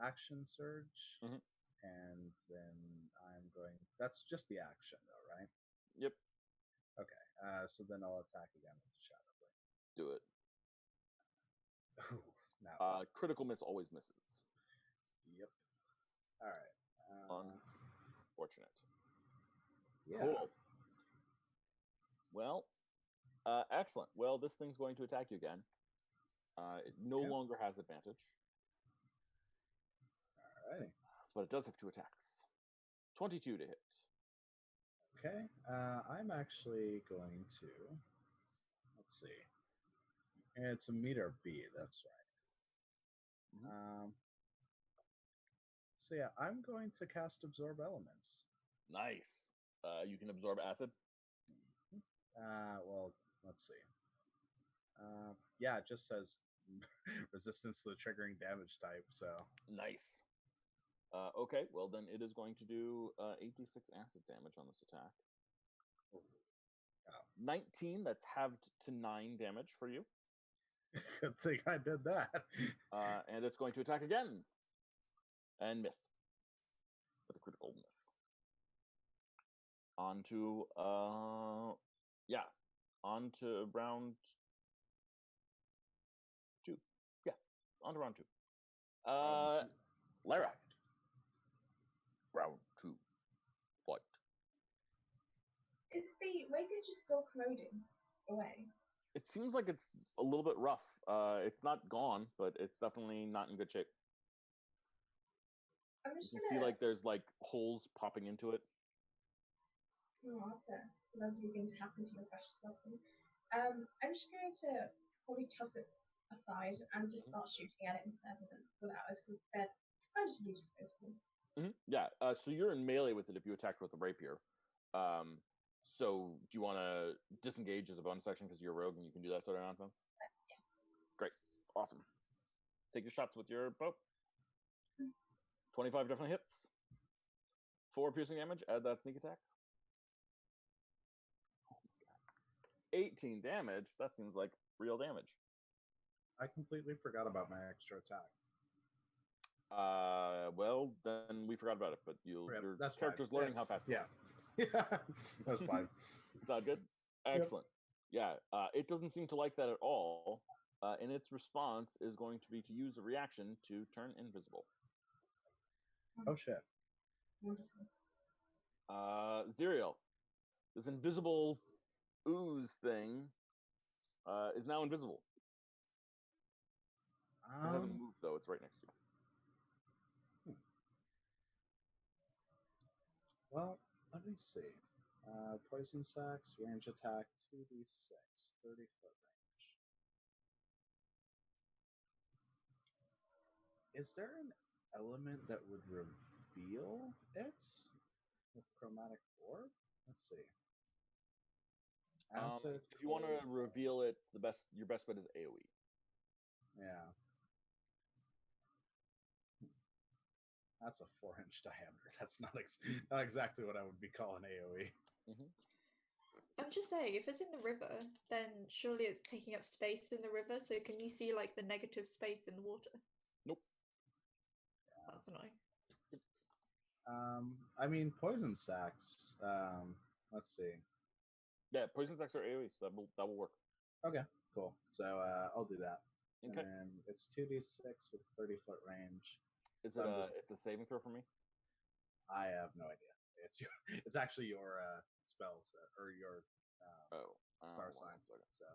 Action Surge. Mm-hmm. And then that's just the action, though, right? Yep. Okay. So then I'll attack again with the Shadow Blade. Do it. Ooh, now. Critical miss always misses. Yep. All right. unfortunate. Yeah. Cool. Well, excellent. Well, this thing's going to attack you again. It no Okay. longer has advantage, Alrighty. but it does have 2 attacks. 22 to hit. Okay. I'm actually going to. Let's see. It's a meter B. That's right. Mhm. So yeah, I'm going to cast Absorb Elements. Nice. You can absorb acid. Well, let's see. Yeah, it just says resistance to the triggering damage type. So Nice. Okay, well then it is going to do 86 acid damage on this attack. Wow. 19, that's halved to 9 damage for you. Good thing I did that. And it's going to attack again. And miss. With a critical miss. On to, on to round 2. Yeah, on to round 2. Lara. Round 2. Fight. Is the Wake just still corroding away? It seems like it's a little bit rough. It's not gone, but it's definitely not in good shape. I'm You just can gonna. see like there's like holes popping into it. Oh, that's a lovely thing to happen to your precious weapon. I'm just going to probably toss it aside and just start shooting at it instead with arrows because they're kind of really disposable. Yeah. So you're in melee with it if you attacked with a rapier. So do you want to disengage as a bonus action because you're a rogue and you can do that sort of nonsense? Yes. Great. Awesome. Take your shots with your bow. 25 definitely hits. 4 piercing damage. Add that sneak attack. 18 damage. That seems like real damage. I completely forgot about my extra attack. Well, then we forgot about it, but your That's character's fine. learning how fast. Yeah. Yeah. That's fine. Sound good? Excellent. Yep. Yeah. It doesn't seem to like that at all. And its response is going to be to use a reaction to turn invisible. Oh shit. Wonderful. Zerial, this invisible ooze thing is now invisible. It hasn't moved though; it's right next to you. Well, let me see. Poison sacks, range attack, 2d6, 30-foot range. Is there an element that would reveal it with chromatic orb? Let's see. Acid. If you want to reveal it, your best bet is AoE. Yeah. That's a 4-inch diameter. That's not exactly what I would be calling AoE. Mm-hmm. I'm just saying, if it's in the river, then surely it's taking up space in the river. So can you see like the negative space in the water? Nope. Yeah. That's annoying. I mean, poison sacks. Let's see. Yeah, poison sacks are AoE, so that will work. Okay, cool. So I'll do that. Okay. And it's 2d6 with 30-foot range. It's So it's a saving throw for me. I have no idea. It's actually your spells or your star sign. So let's see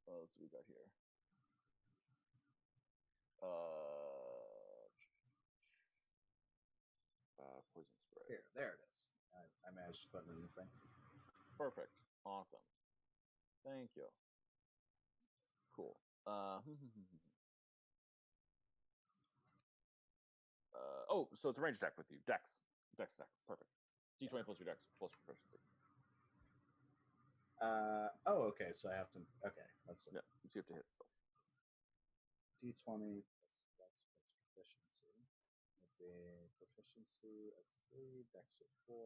what we got here. Poison spray. Here, there it is. I managed to put it in the thing. Perfect. Awesome. Thank you. Cool. So it's a range attack with you. Dex attack. Perfect. D20 plus your dex plus proficiency. Okay. So I have to. Okay, let's see. Yeah, so you have to hit still. D20 plus dex plus proficiency would be proficiency of 3, dex of 4,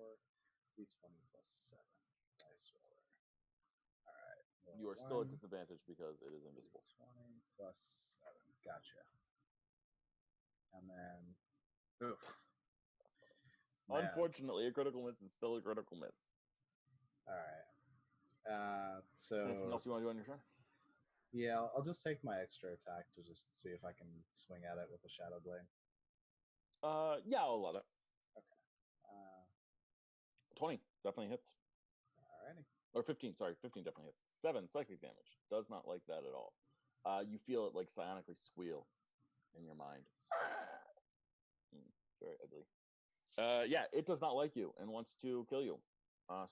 D20 plus 7. Dice roller. All right. You are still at disadvantage because it is invisible. 20 plus 7. Gotcha. And then, oof. Unfortunately, a critical miss is still a critical miss. All right. So anything else you want to do on your turn? Yeah, I'll just take my extra attack to just see if I can swing at it with a shadow blade. Yeah, I'll allow that. Okay. 20 definitely hits. Alrighty. Or 15, sorry, 15 definitely hits. 7 psychic damage. Does not like that at all. You feel it like psionically squeal in your mind. Very ugly. Yeah, it does not like you and wants to kill you.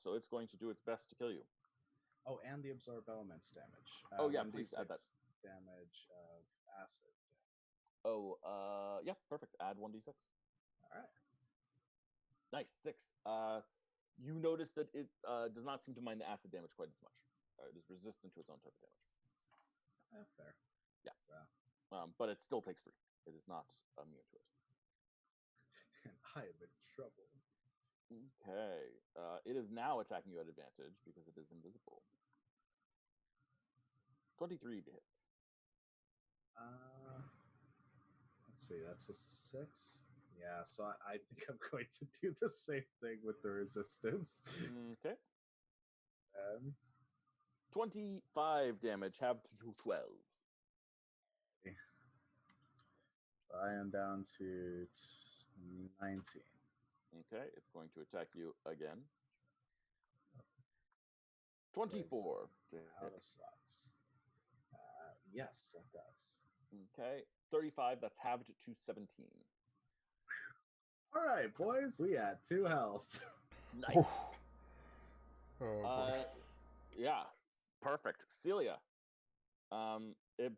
So it's going to do its best to kill you. Oh, and the absorb elements damage. Oh, yeah, please add that. Damage of acid. Oh, yeah, perfect. Add 1d6. All right. Nice, 6. You notice that it does not seem to mind the acid damage quite as much. It is resistant to its own type of damage. Fair. Yeah. So. But it still takes 3. It is not immune to it. And I am in trouble. Okay. It is now attacking you at advantage because it is invisible. 23 to hit. Let's see. That's a 6. Yeah, so I think I'm going to do the same thing with the resistance. Okay. 25 damage, halved to 12. So I am down to 19. Okay, it's going to attack you again. 24. Out of slots. Yes, it does. Okay, 35, that's halved to 17. All right, boys, we had 2 health. Nice. Oh, Yeah, perfect. Celia,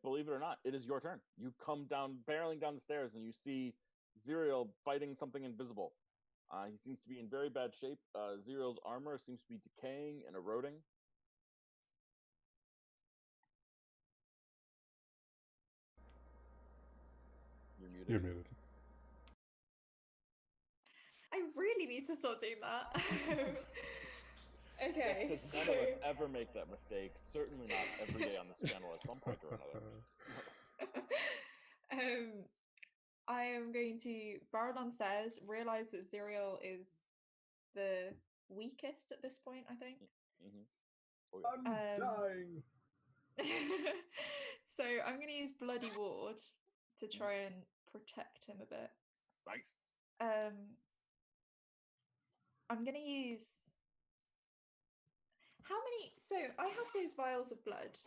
believe it or not, it is your turn. You come down, barreling down the stairs, and you see Zerial fighting something invisible. He seems to be in very bad shape. Zerial's armor seems to be decaying and eroding. You're muted. You're muted. I really need to start doing that. Okay. Yes, none of us ever make that mistake. Certainly not every day on this channel at some point or another. I am going to barrel downstairs, realize that Zerial is the weakest at this point, I think. Oh, yeah. I'm dying. So I'm going to use Bloody Ward to try and protect him a bit. Nice. I'm going to use... How many... So I have those vials of blood.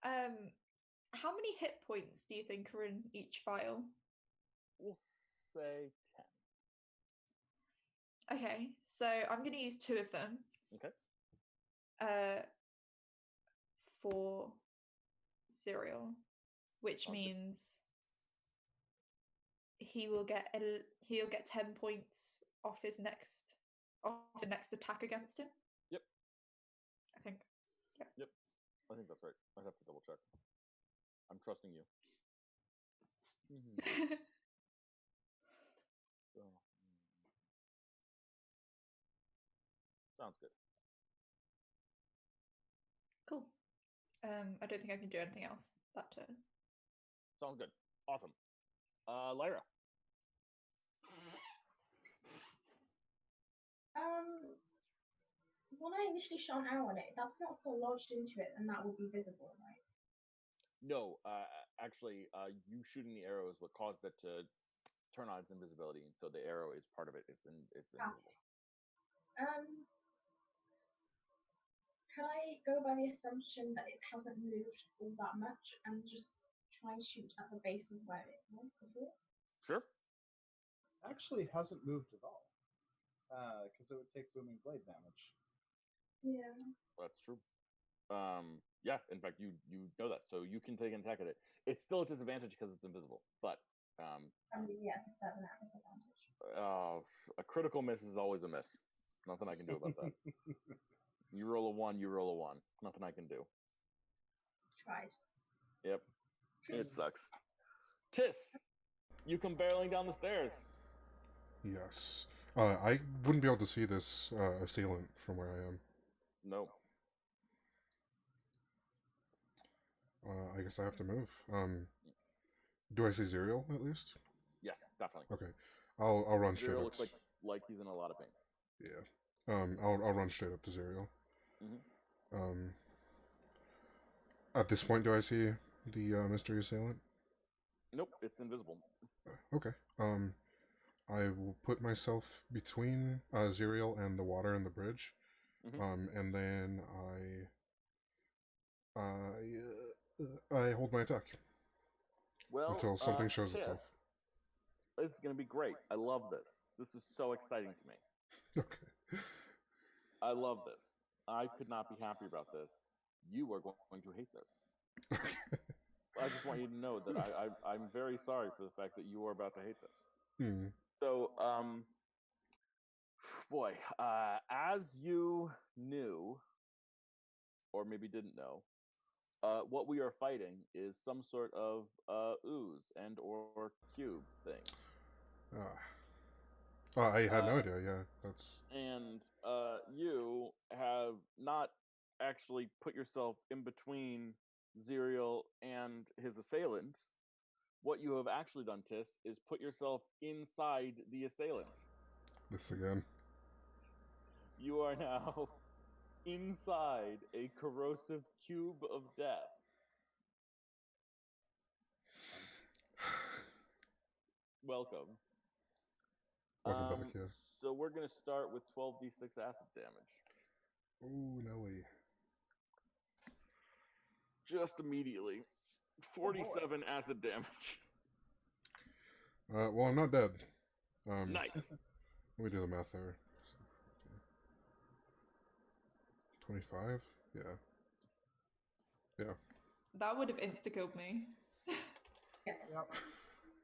How many hit points do you think are in each vial? We'll say 10. Okay, so I'm going to use 2 of them. Okay. For Zerial, which means he'll get 10 points off the next attack against him. Yep. I think. Yeah. Yep. I think that's right. I'd have to double check. I'm trusting you. So, sounds good. Cool. I don't think I can do anything else that turn. Sounds good. Awesome. Lyra. When I initially shot an arrow on it, that's not still lodged into it, and that would be visible, right? No, actually, you shooting the arrow is what caused it to turn on its invisibility, and so the arrow is part of it. It's invisible. Can I go by the assumption that it hasn't moved all that much and just try and shoot at the base of where it was before? Sure. Actually, hasn't moved at all. Because it would take booming blade damage. Yeah. That's true. Yeah, in fact, you know that, so you can take an attack at it. It's still a disadvantage because it's invisible, but I mean, yeah, it's a 7 at disadvantage. A critical miss is always a miss. Nothing I can do about that. You roll a 1, you roll a 1. Nothing I can do. Tried. Yep. It sucks. Tis, you come barreling down the stairs. Yes. I wouldn't be able to see this assailant from where I am. No. I guess I have to move. Do I see Zerial at least? Yes, definitely. Okay. I'll run straight Zerial up. looks like he's in a lot of pain. Yeah. I'll run straight up to Zerial. At this point, do I see the mystery assailant? Nope, it's invisible. Okay. I will put myself between Zerial and the water and the bridge, and then I hold my attack until something shows Tiss, itself. this is going to be great. I love this. This is so exciting to me. Okay. I love this. I could not be happy about this. You are going to hate this. I just want you to know that I'm very sorry for the fact that you are about to hate this. So, boy, as you knew, or maybe didn't know, what we are fighting is some sort of ooze and or cube thing. I had no idea. Yeah, that's. And you have not actually put yourself in between Zerial and his assailant. What you have actually done, Tis, is put yourself inside the assailant. This again. You are now inside a corrosive cube of death. Welcome. Welcome back, yeah. So we're going to start with 12d6 acid damage. Oh, Nelly. Just immediately. 47 acid damage. Well, I'm not dead. Nice. Let me do the math there. 25? Yeah. Yeah. That would have insta-killed me. Yes. Yep.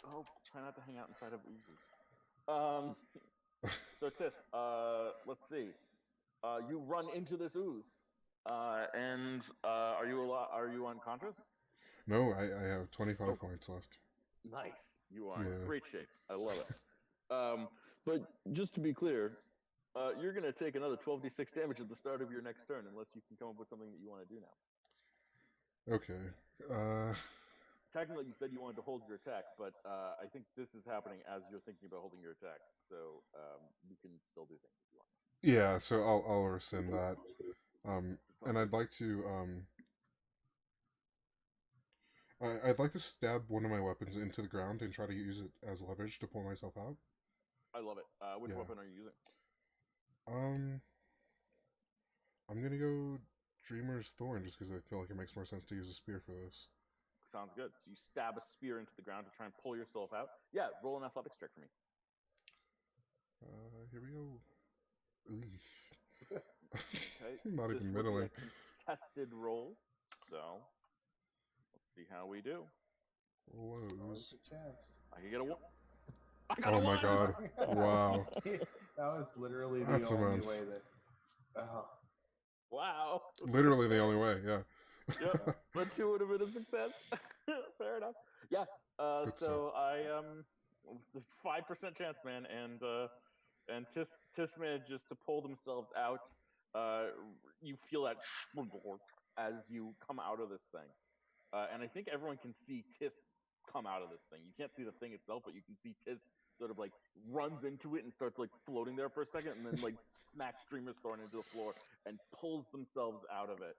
Oh, try not to hang out inside of oozes. So Tis, let's see. You run into this ooze, and are you unconscious? No, I have 25 points left. Nice, you are in Yeah. great shape. I love it. But just to be clear, you're gonna take another 12d6 damage at the start of your next turn, unless you can come up with something that you want to do now. Okay. Technically, you said you wanted to hold your attack, but I think this is happening as you're thinking about holding your attack, so you can still do things if you want. Yeah, so I'll rescind that. And I'd like to I'd like to stab one of my weapons into the ground and try to use it as leverage to pull myself out. I love it. Which Yeah. weapon are you using? I'm gonna go Dreamer's Thorn just because I feel like it makes more sense to use a spear for this. Sounds good. So you stab a spear into the ground to try and pull yourself out. Yeah, roll an athletics check for me. Here we go. Okay. Not this even would be middling. a contested roll, so let's see how we do. There's a chance. I can get a one. I got a Oh my one! god! Wow. That was literally the That's only immense. way that. Wow. Literally the only way. Yeah. Yep. But two would have been a success. Fair enough. Yeah. Good So I 5% chance, man, and Tis manages to pull themselves out. You feel that as you come out of this thing, and I think everyone can see Tis come out of this thing. You can't see the thing itself, but you can see Tis sort of like runs into it and starts like floating there for a second, and then like smacks Dreamer's Thorn into the floor and pulls themselves out of it.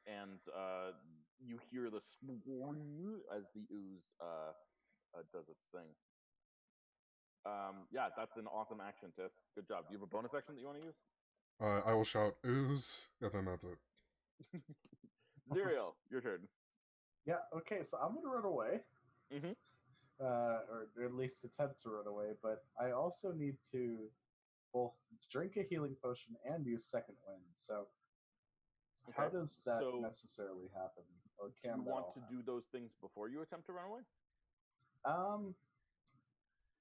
And you hear the as the ooze does its thing. Yeah, that's an awesome action, Tis. Good job. Do you have a bonus action that you want to use? I will shout ooze, and then that's it. Zerial, your turn. Yeah. Okay. So I'm gonna run away. Mm-hmm. Or at least attempt to run away. But I also need to both drink a healing potion and use second wind. So how does that necessarily happen? Or Do you want to do those things before you attempt to run away?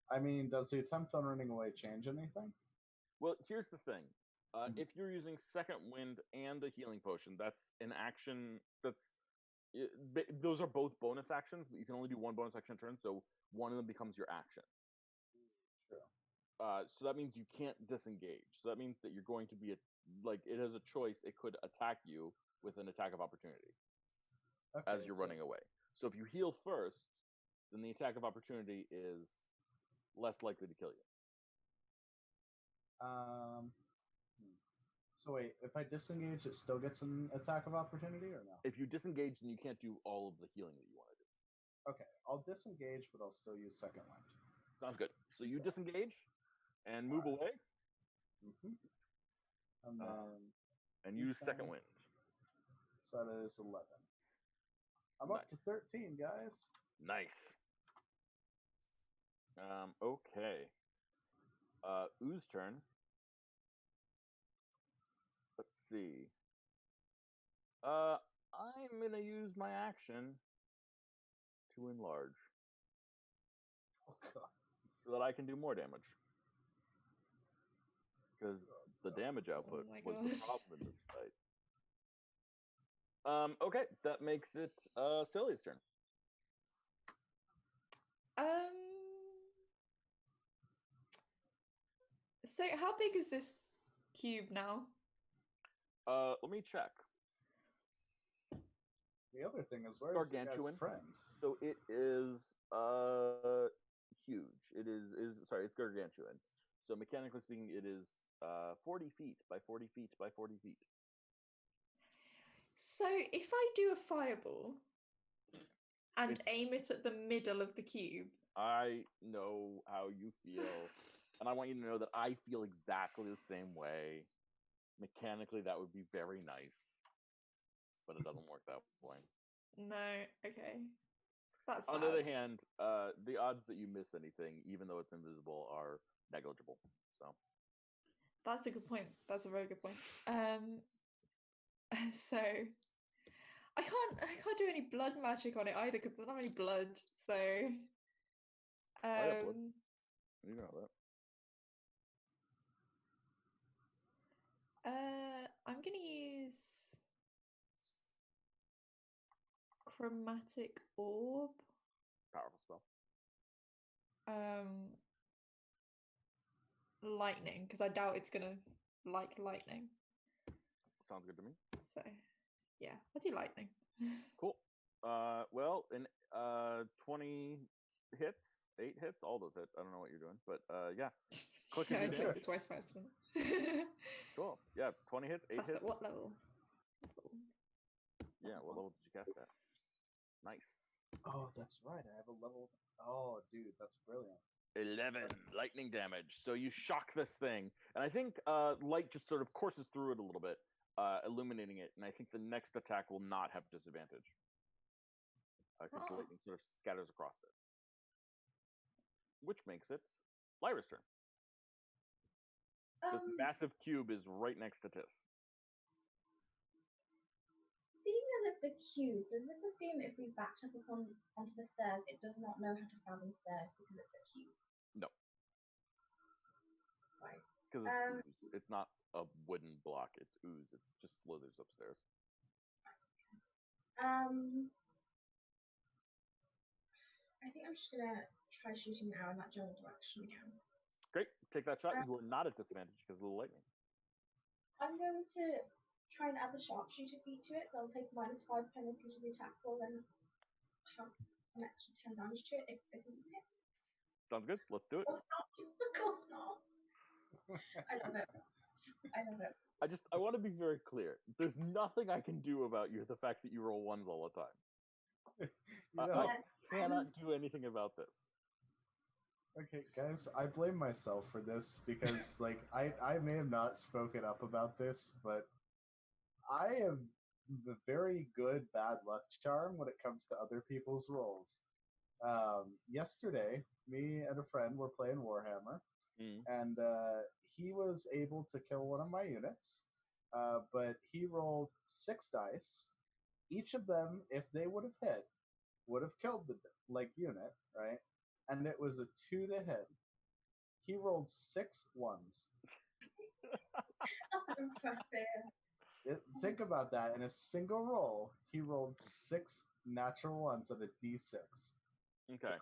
I mean, does the attempt on running away change anything? Well, here's the thing. If you're using second wind and a healing potion, that's an action. Those are both bonus actions, but you can only do one bonus action a turn, so one of them becomes your action. True. So that means you can't disengage. So that means that you're going to be it has a choice. It could attack you with an attack of opportunity as you're running away. So if you heal first, then the attack of opportunity is less likely to kill you. So wait, if I disengage, it still gets an attack of opportunity, or no? If you disengage, then you can't do all of the healing that you want to do. Okay, I'll disengage, but I'll still use second wind. Sounds good. So you disengage and move away Mm-hmm. And then and use second D10. wind. So that is 11. I'm up to 13, guys. Nice. Okay. Ooze turn. Let's see. I'm gonna use my action to enlarge Oh god. so that I can do more damage. Because the damage output my was the gosh. problem in this fight. Okay, that makes it Cillia's turn. So how big is this cube now? Let me check. The other thing is, where's your guys' Gargantuan. friend? So it is huge. It is sorry, it's gargantuan. So mechanically speaking, it is 40 feet by 40 feet by 40 feet. So if I do a fireball and aim it at the middle of the cube. I know how you feel, and I want you to know that I feel exactly the same way. Mechanically, that would be very nice, but it doesn't work that way. No, okay. That's On the other sad. hand, the odds that you miss anything, even though it's invisible, are negligible. So That's a good point. That's a very good point. So I can't do any blood magic on it either because I don't have any blood. So I got blood. You know that. I'm gonna use chromatic orb. Powerful spell. Lightning, because I doubt it's gonna like lightning. Sounds good to me. So yeah, I'll do lightning. Cool. Well, in 20 hits, 8 hits, all those hit. I don't know what you're doing, but yeah. Click Yeah, I and do clicked damage. it twice by accident. Cool. Yeah, 20 hits, 8 Cast hits. at what level? Yeah, what level did you cast at? Nice. Oh, that's right. I have a level. Oh, dude, that's brilliant. 11 lightning damage. So you shock this thing, and I think light just sort of courses through it a little bit, illuminating it. And I think the next attack will not have disadvantage because the lightning sort of scatters across it, which makes it Lyra's turn. This massive cube is right next to Tiss. Seeing as it's a cube, does this assume if we backed up onto the stairs, it does not know how to fathom stairs because it's a cube? No. Right. Because it's ooze. It's not a wooden block. It's ooze. It just slithers upstairs. I think I'm just gonna try shooting the arrow in that general direction again. Great. Take that shot. You are not at disadvantage because of the lightning. I'm going to try and add the sharpshooter feat to it, so I'll take -5 penalty to the attack roll and have an extra 10 damage to it if this isn't hit. Sounds good. Let's do it. Of course not. I love it. I love it. I want to be very clear. There's nothing I can do about you. The fact that you roll ones all the time. I cannot do anything about this. Okay, guys, I blame myself for this because, like, I may have not spoken up about this, but I am the very good bad luck charm when it comes to other people's rolls. Yesterday, me and a friend were playing Warhammer, and he was able to kill one of my units, but he rolled 6 dice. Each of them, if they would have hit, would have killed the unit, right? And it was a 2 to hit. He rolled 6 ones. That's impressive. Think about that. In a single roll, he rolled 6 natural ones on a d6. Okay.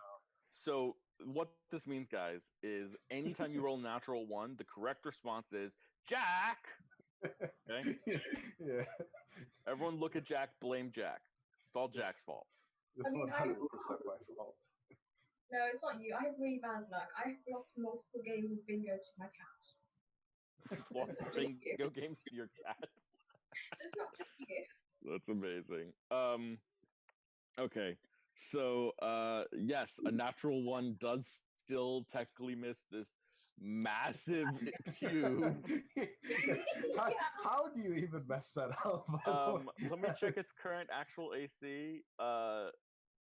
So what this means, guys, is anytime you roll natural 1, the correct response is Jack. Okay. Yeah. Everyone look at Jack. Blame Jack. It's all Jack's fault. It's 100% my fault. No, it's not you. I have really bad luck. I've lost multiple games of bingo to my cat. Lost bingo games to your cat. It's not just you. That's amazing. Okay. So yes, a natural 1 does still technically miss this massive cube. How do you even mess that up? by the way? Let me check its current actual AC.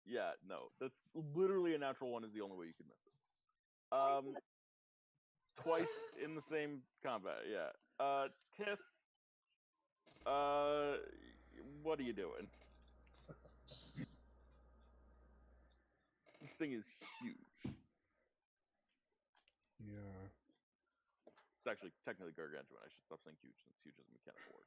Yeah, no, that's literally a natural one is the only way you could miss it. Twice in the same combat, yeah. Tiff, what are you doing? This thing is huge. Yeah. It's actually technically gargantuan. I should stop saying huge since huge is a mechanical word.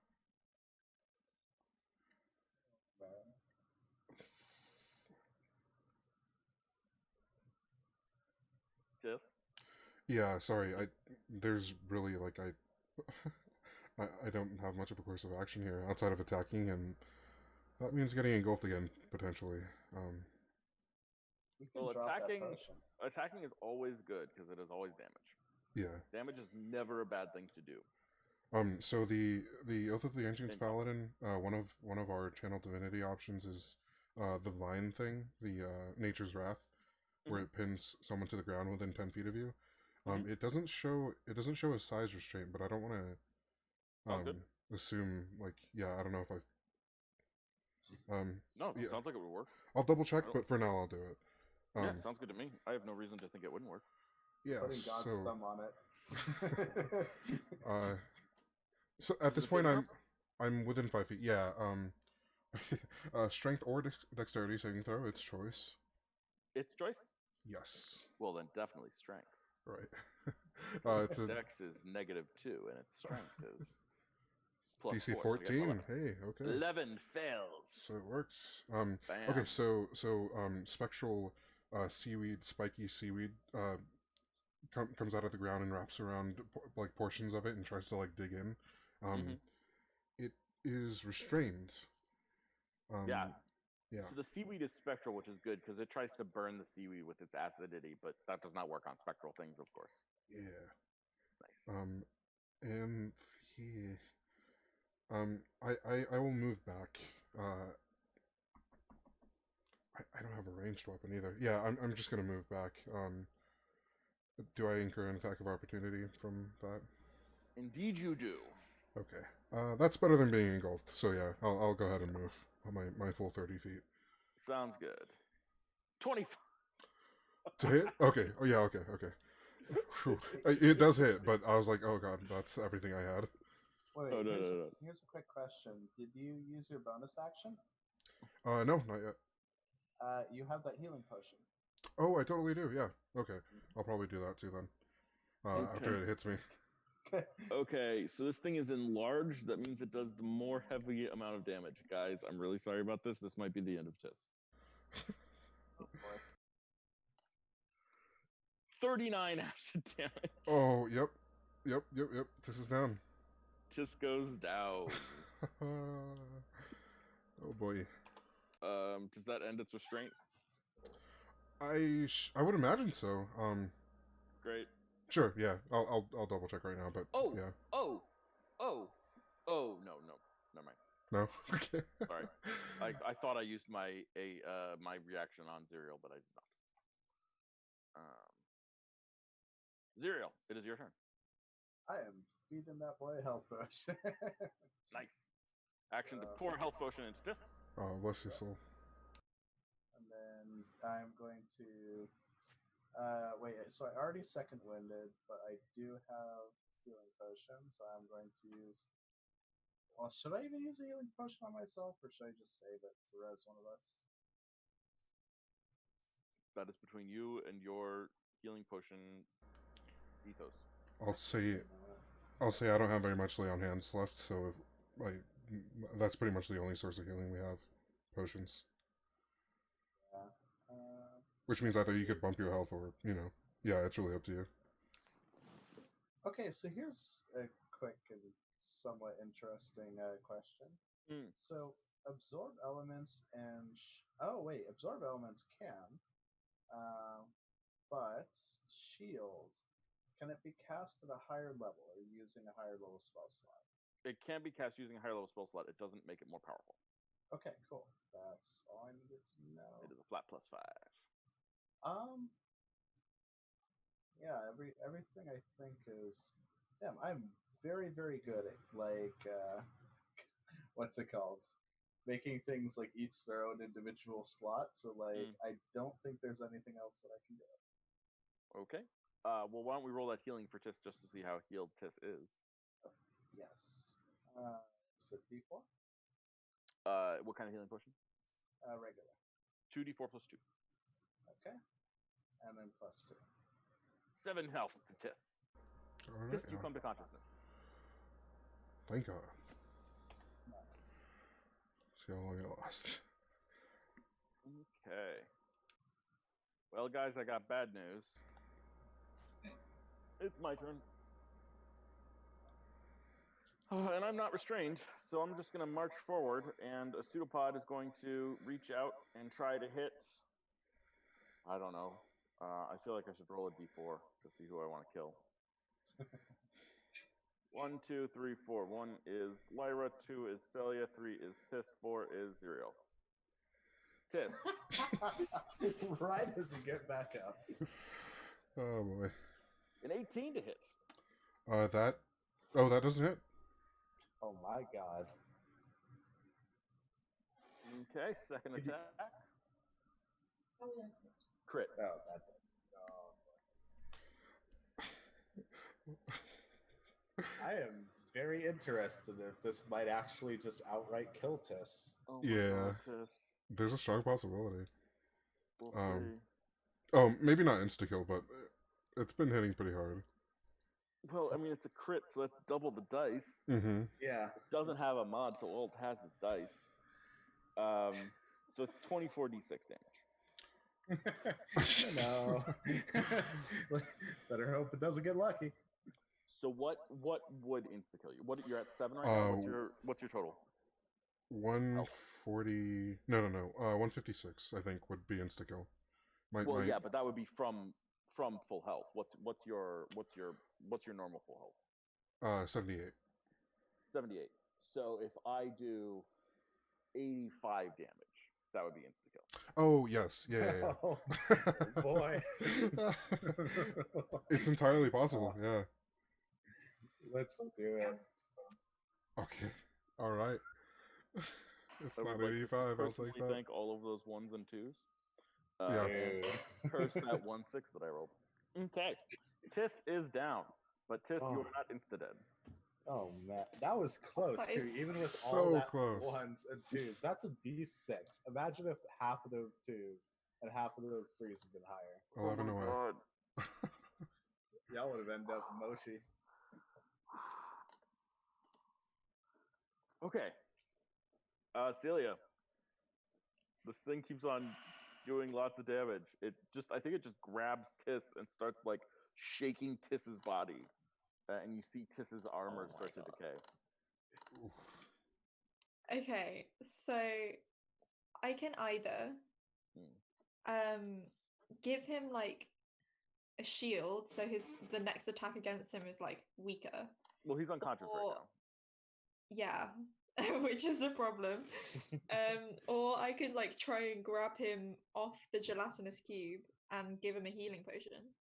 Tiff? Yeah, sorry. There's really like I don't have much of a course of action here outside of attacking, and that means getting engulfed again potentially. We can Well, drop that potion. attacking is always good because it is always damage. Yeah. Damage is never a bad thing to do. So the Oath of the Ancients Same problem. Paladin, one of our channel divinity options is the vine thing, the Nature's Wrath, where it pins someone to the ground within 10 feet of you. It doesn't show a size restraint, but I don't want to assume like I don't know if I've No, it sounds like it would work. I'll double check, but for now I'll do it. Yeah, sounds good to me. I have no reason to think it wouldn't work. Yeah, Putting God's thumb on it. So at this point I'm within 5 feet. Yeah. Strength or dexterity saving throw. It's choice. It's choice. Yes. Well, then definitely strength. Right. It's a Dex is -2, and its strength is plus DC 4, 14. So hey, okay. 11 fails. So it works. Bam. Okay, so spectral seaweed, spiky seaweed comes out of the ground and wraps around like portions of it and tries to like dig in. It is restrained. Yeah. So the seaweed is spectral, which is good because it tries to burn the seaweed with its acidity, but that does not work on spectral things, of course. Yeah. Nice. And he, I will move back. I don't have a ranged weapon either. Yeah, I'm just gonna move back. Do I incur an attack of opportunity from that? Indeed, you do. Okay. That's better than being engulfed. So yeah, I'll go ahead and move my full 30 feet. Sounds good. 25. To hit? Okay. Oh yeah. Okay. It does hit, but I was like, oh god, that's everything I had. Wait, Oh, no. Here's a quick question. Did you use your bonus action? No, not yet. You have that healing potion. Oh, I totally do. Yeah. Okay. I'll probably do that too then. After it hits me. Okay, so this thing is enlarged. That means it does the more heavy amount of damage. Guys, I'm really sorry about this. This might be the end of Tis. Oh boy. 39 acid damage. Oh, yep. This is down. Tis goes down. Oh boy. Does that end its restraint? I would imagine so. Great. Sure. Yeah. I'll double check right now. But yeah. Oh, no, never mind. No. Okay. Sorry. I thought I used my reaction on Zerial, but I did not. Zerial, it is your turn. I am feeding that boy a health potion. Nice. Action to pour a health potion into this. Oh, bless your soul. And then I'm going to wait. So I already second winded, but I do have healing potion, so I'm going to use. Well, should I even use a healing potion on myself, or should I just save it to res one of us? That is between you and your healing potion ethos. I'll say I don't have very much lay on hands left, so that's pretty much the only source of healing we have. Potions. Yeah. Which means either you could bump your health or, yeah, it's really up to you. Okay, so here's a quick and somewhat interesting question. So, absorb elements and... absorb elements can, but shield, can it be cast at a higher level or using a higher level spell slot? It can be cast using a higher level spell slot. It doesn't make it more powerful. Okay, cool. That's all I needed to know. It is a flat +5. everything I think is. Damn, I'm very very good at what's it called? Making things like each their own individual slot. So like, I don't think there's anything else that I can do. Okay. Well, why don't we roll that healing for Tis just to see how healed Tis is? Yes. So D4. What kind of healing potion? Regular. 2d4 plus 2. Okay. And then plus 2. 7 health to Tis. All Tis, right. you come to consciousness. Thank God. Nice. See how long it lasts. Okay. Well, guys, I got bad news. It's my turn. And I'm not restrained, so I'm just going to march forward, and a pseudopod is going to reach out and try to hit. I don't know. I feel like I should roll a d4 to see who I want to kill. 1, 2, 3, 4. 1 is Lyra, 2 is Celia, 3 is Tis, 4 is Zerial. Tis. Right as you get back up. Oh boy. An 18 to hit. That doesn't hit. Oh my god. Okay, second attack. Oh, yeah. Crit. Oh, that does. I am very interested if this might actually just outright kill Tis. Oh my Yeah. God, Tis. There's a strong possibility. We'll see. Oh, maybe not insta kill, but it's been hitting pretty hard. Well, I mean, it's a crit, so that's double the dice. Mm-hmm. Yeah. It doesn't have a mod, so all it has is dice. So it's 24d6 damage. No. Better hope it doesn't get lucky. So what would insta kill you? What you're at 7 right now? What's your total? 140. No. 156. I think would be insta kill. Yeah, but that would be from full health. What's your normal full health? 78. 78. So if I do 85 damage, that would be insta kill. Oh yes, yeah. Oh, boy. It's entirely possible. Yeah. Let's do it. Okay. All right. It's I not would like to 85. I'll personally take that. thank all of those 1s and 2s. Yeah. And curse that 1-6 that I rolled. Okay. Tis is down, but Tis, Oh. you're not insta dead. Oh man, that was close That too. is Even with so all that close. 1s and 2s, that's a D6. Imagine if half of those 2s and half of those 3s have been higher. 11 away. God. Y'all would have ended up Moshi. Okay. Celia. This thing keeps on doing lots of damage. I think it just grabs Tis and starts like shaking Tiss's body. And you see Tiss's armor start to decay. Okay, so I can either give him like a shield, so the next attack against him is like weaker. Well, he's unconscious right now. Yeah, which is the problem. Or I could like try and grab him off the gelatinous cube and give him a healing potion.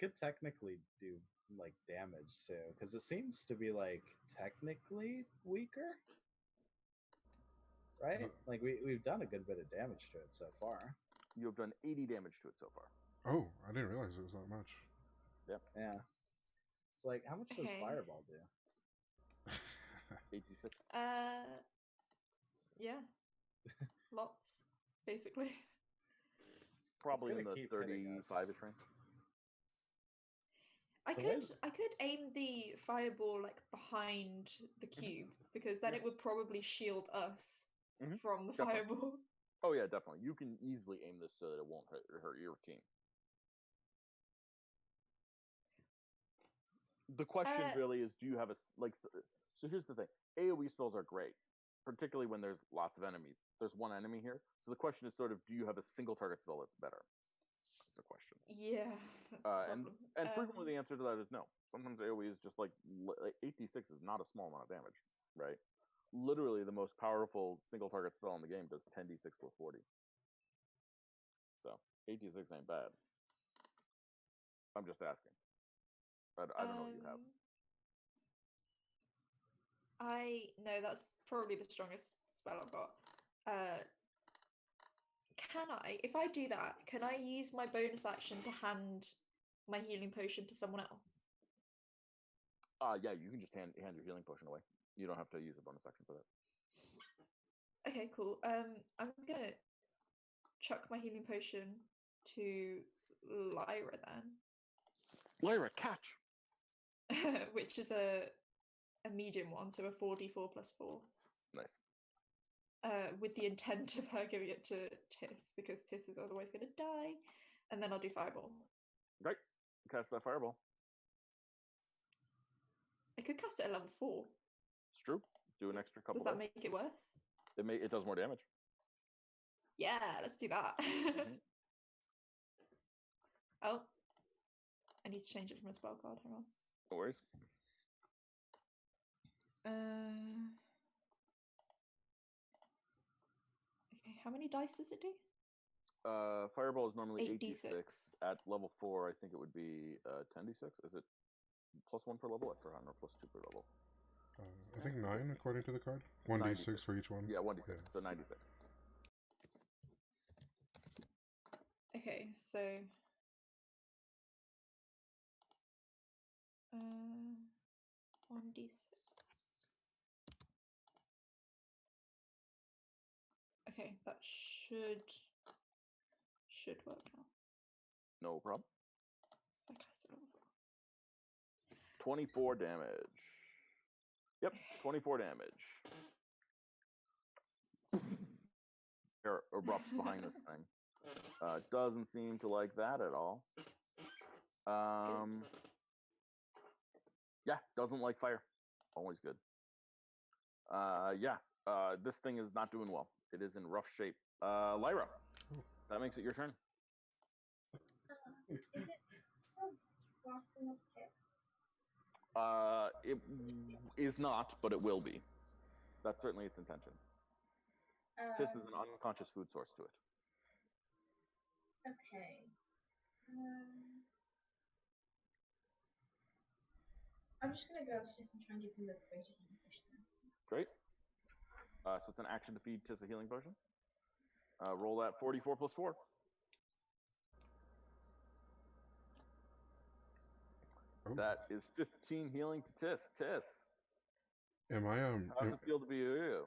Could technically do like damage too, because it seems to be like technically weaker, right? Like we've done a good bit of damage to it so far. You have done 80 damage to it so far. Oh, I didn't realize it was that much. Yep. Yeah. It's like, how much does Okay. Fireball do? 86. Yeah, lots basically. Probably in gonna the keep hitting us. 35-ish range. I The could aim the fireball like behind the cube, because then it would probably shield us from the Definitely. fireball. Oh yeah, definitely. You can easily aim this so that it won't hurt your team. The question really is, do you have so here's the thing. AoE spells are great, particularly when there's lots of enemies. There's one enemy here. So the question is sort of, do you have a single target spell that's better? That's the question. Yeah, that's the problem. And frequently the answer to that is no. Sometimes AoE is just like 8d6 is not a small amount of damage, right? Literally the most powerful single target spell in the game does 10d6 plus 40. So 8d6 ain't bad. I'm just asking. I don't know what you have. No, that's probably the strongest spell I've got. If I do that, can I use my bonus action to hand my healing potion to someone else? Yeah, you can just hand your healing potion away. You don't have to use a bonus action for that. Okay, cool. I'm gonna chuck my healing potion to Lyra then. Lyra, catch! Which is a medium one, so a 4d4 plus 4. Nice. With the intent of her giving it to Tis, because Tis is otherwise going to die. And then I'll do Fireball. Right. Cast that Fireball. I could cast it at level 4. It's true. Do an extra couple. Does that make it worse? It does more damage. Yeah, let's do that. Mm-hmm. Oh. I need to change it from a spell card. Hang on. No worries. Okay, how many dice does it do? Fireball is normally 8d6. At level 4, I think it would be 10d6. Is it +1 per level? I forgot, or +2 per level. I think 9 according to the card. 1d6 for each one. Yeah, 1d6. Yeah. So 96. Okay, so 1d6. Okay, that should work now. No problem. I cast it over. 24 damage. Yep, 24 damage. There erupts behind this thing. Doesn't seem to like that at all. Yeah, doesn't like fire. Always good. This thing is not doing well. It is in rough shape. Lyra, that makes it your turn. Is it still grasping onto Tis? It is not, but it will be. That's certainly its intention. Tis is an unconscious food source to it. Okay. I'm just gonna go up to Tis and try and give him a greater healing potion. Great. So it's an action to feed Tis a healing potion. Roll that 44 plus 4. Oh. That is 15 healing to Tis. Tis. Am I How does it feel to be you?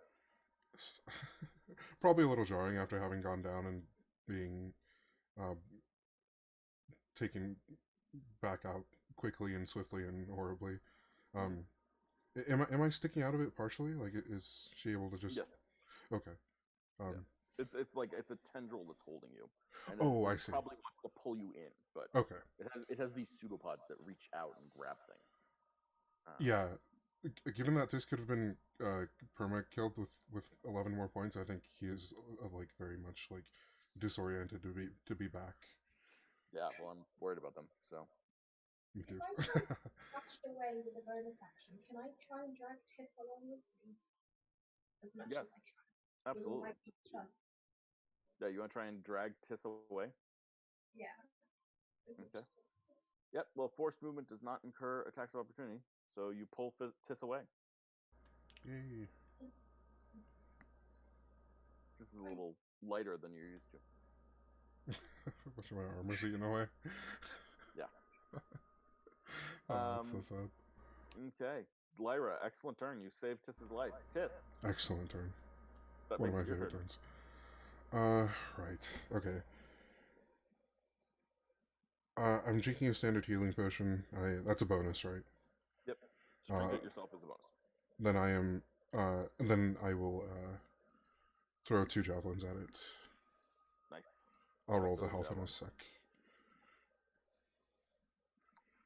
Probably a little jarring after having gone down and being taken back out quickly and swiftly and horribly. Am I sticking out of it partially? Like, is she able to just? Yes. Okay. It's a tendril that's holding you. And I see. Probably wants to pull you in, but okay. It has these pseudopods that reach out and grab things. Yeah. Given that this could have been perma killed with 11 more points, I think he is very much disoriented to be back. Yeah, well, I'm worried about them. So. Me too. If I dashed away with a bonus action, can I try and drag Tis along with me as much as I can? Absolutely. Yeah, you want to try and drag Tis away? Yeah. Okay. Yep. Well, forced movement does not incur attacks of opportunity, so you pull Tis away. Yay. This is a little lighter than you're used to. Much of my armor's eaten away. Yeah. That's so sad. Okay. Lyra, excellent turn. You saved Tiss's life. Tis. Excellent turn. That one of my favorite turns. Right. Okay. I'm drinking a standard healing potion. That's a bonus, right? Yep. So drink it yourself as a bonus. Then I am. Then I will throw 2 javelins at it. Nice. I'll roll the health in a sec.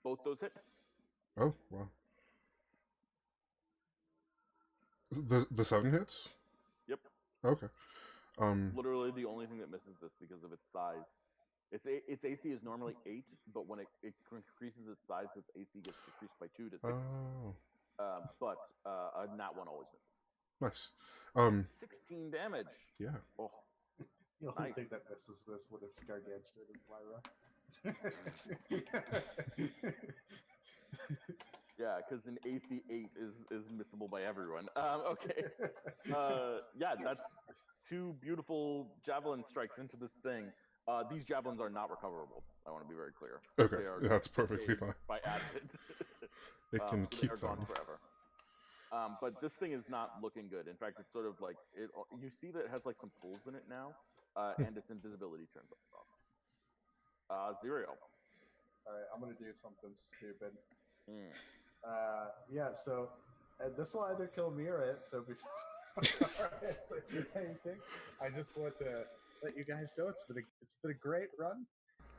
Both those hit. Oh wow. The 7 hits. Yep. Okay. Literally the only thing that misses this because of its size. Its AC is normally 8, but when it increases its size, its AC gets decreased by 2 to 6. Oh. But a nat 1 always misses. Nice. 16 damage. Yeah. Oh. The only thing that misses this when it's gargantuan is Lyra. Yeah, because an AC 8 is missable by everyone. Okay. Yeah, that's 2 beautiful javelin strikes into this thing. These javelins are not recoverable. I want to be very clear. Okay, They are that's perfectly decayed fine. by acid. It can so keep they are gone them. forever. But this thing is not looking good. In fact, it's sort of like it. You see that it has like some pulls in it now, and its invisibility turns off. Zero. All right, I'm gonna do something stupid. Mm. Yeah, so this will either kill me or it. So before so anything, I just want to let you guys know it's been a great run,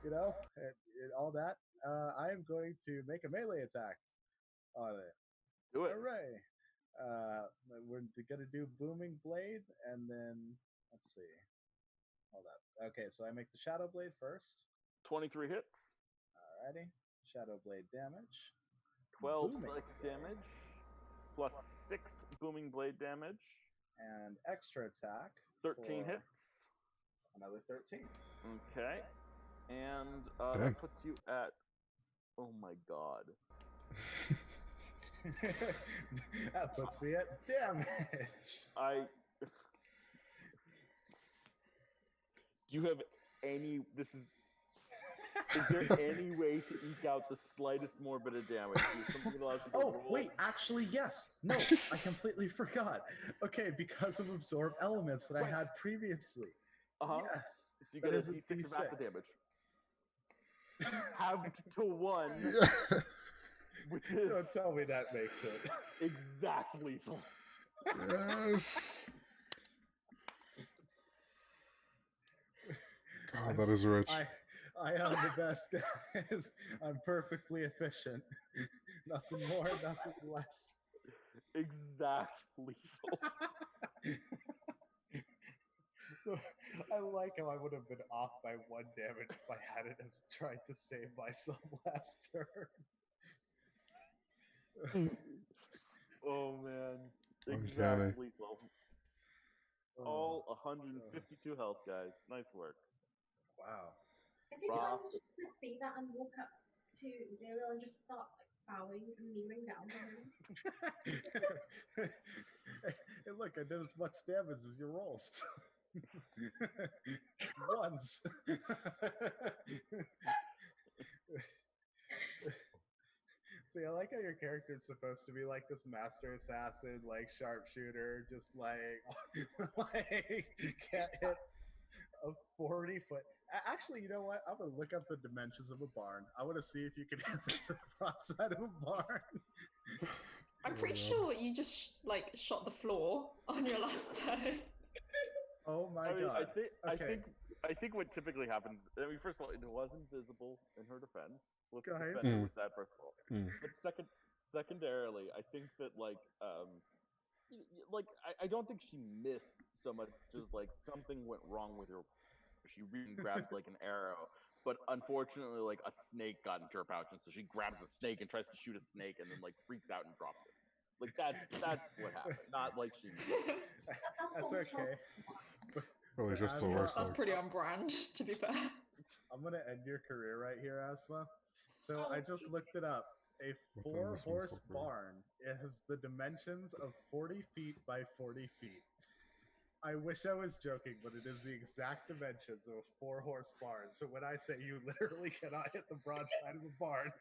you know, and all that. I am going to make a melee attack on it. Do it. Hooray! We're gonna do booming blade, and then let's see. Hold up. Okay, so I make the shadow blade first. 23 hits. Alrighty, shadow blade damage. 12 Booming psychic blade. damage, plus 6 booming blade damage. And extra attack. 13 for hits. Another 13. Okay. And Dang. that puts you at. Oh my god. That puts me at damage. Do you have any. This is. Is there any way to eke out the slightest more bit of damage? Something that allows you to Oh, roll? wait, actually, yes. No, I completely forgot. Okay, because of absorb elements that I had previously. Uh-huh. Yes. So you that get a is d6 of acid D6. damage. Halved to 1. Which is Don't tell me that makes it. exactly full. Yes. God, that is rich. I am the best, guys. I'm perfectly efficient. Nothing more, nothing less. Exactly full. I like how I would have been off by 1 damage if I hadn't as tried to save myself last turn. Oh man. Uncanny. Exactly full. All 152 health, guys. Nice work. Wow. I think Raw. I was just gonna say that and walk up to Zero and just start like bowing and kneeling down to him. Hey, look, I did as much damage as your rolls. Once. See, I like how your character is supposed to be like this master assassin, like sharpshooter, just like, like can't hit a 40-foot. Actually, you know what? I'm gonna look up the dimensions of a barn. I want to see if you can hit this outside of a barn. I'm pretty sure you just like shot the floor on your last turn. Oh my I mean, god! I think what typically happens. I mean, first of all, it was invisible in her defense. So let's Guys. defend her with that first of all. Mm. But secondarily, I think that like I don't think she missed so much as like something went wrong with her. She really grabbed like an arrow, but unfortunately, like a snake got into her pouch, and so she grabs a snake and tries to shoot a snake, and then like freaks out and drops it. Like that's what happened. Not like she missed. That's okay. Probably just the worst. That's Like, pretty on brand, to be fair. I'm gonna end your career right here, Asma. So I just looked it up. A What the hell is 4-horse mental career? barn. It has the dimensions of 40 feet by 40 feet. I wish I was joking, but it is the exact dimensions of a 4-horse barn. So when I say you literally cannot hit the broadside of a barn,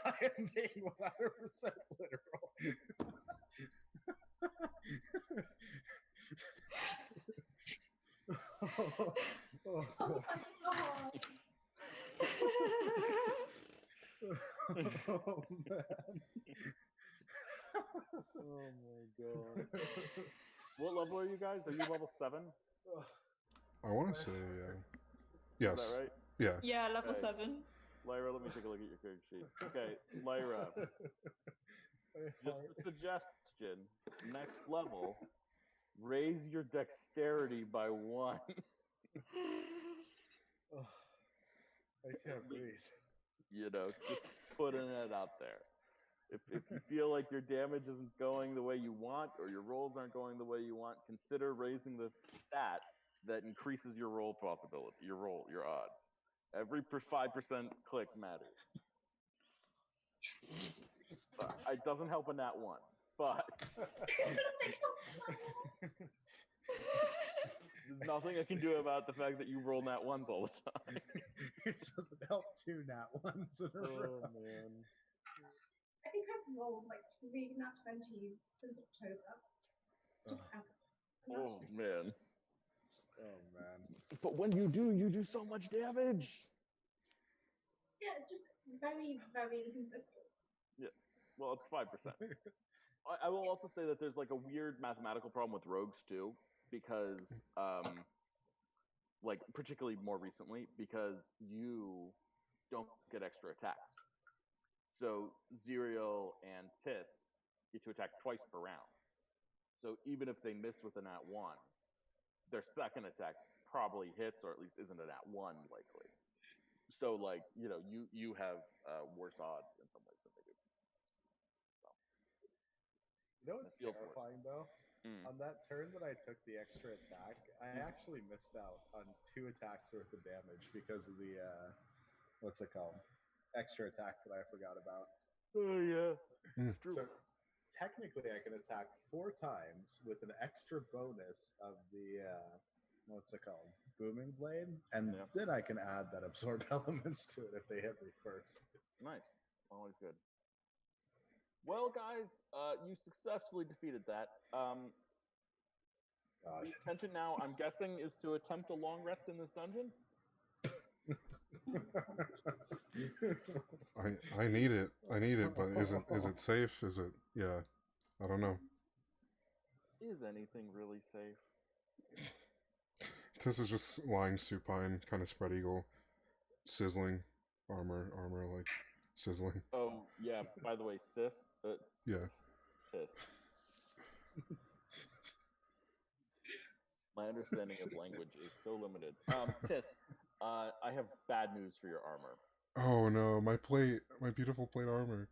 I am being 100% literal. Oh my god. Oh man. Oh my god. What level are you guys? Are you level 7? I want to say, yes. Is that right? Yeah. Yeah, level Okay. 7. Lyra, let me take a look at your character sheet. Okay, Lyra. Just a suggestion. Next level, raise your dexterity by 1. I can't breathe. You know, just putting it out there. If you feel like your damage isn't going the way you want, or your rolls aren't going the way you want, consider raising the stat that increases your roll possibility, your odds. Every 5% click matters. It doesn't help a nat 1, but there's nothing I can do about the fact that you roll nat 1s all the time. It doesn't help 2 nat 1s in a row. Oh, man. I think I've rolled like 3 nat 20s since October. Just ever. And that's Oh, just- man. Oh man. But when you do so much damage. Yeah, it's just very, very inconsistent. Well, it's 5%. I will also say that there's like a weird mathematical problem with rogues too, because like particularly more recently, because you don't get extra attacks. So Zerial and Tis get to attack twice per round. So even if they miss with a nat 1, their second attack probably hits, or at least isn't a nat 1 likely. So like, you know, you have worse odds in some ways than they do. You know what's That feels worse. terrifying though? On that turn that I took the extra attack, I actually missed out on 2 attacks worth of damage because of the what's it called? Extra attack that I forgot about. Oh yeah. It's true. So technically I can attack 4 times with an extra bonus of the what's it called? Booming blade, and then I can add that absorb elements to it if they hit me first. Nice. Always good. Well, guys, you successfully defeated that. The intention now, I'm guessing, is to attempt a long rest in this dungeon? I need it. I need it, but is it safe? Is it? Yeah, I don't know. Is anything really safe? Tis is just lying supine, kind of spread eagle, sizzling, armor like sizzling. Oh, yeah, by the way, sis? Yeah. Tis. My understanding of language is so limited. Tis, I have bad news for your armor. Oh no, my beautiful plate armor.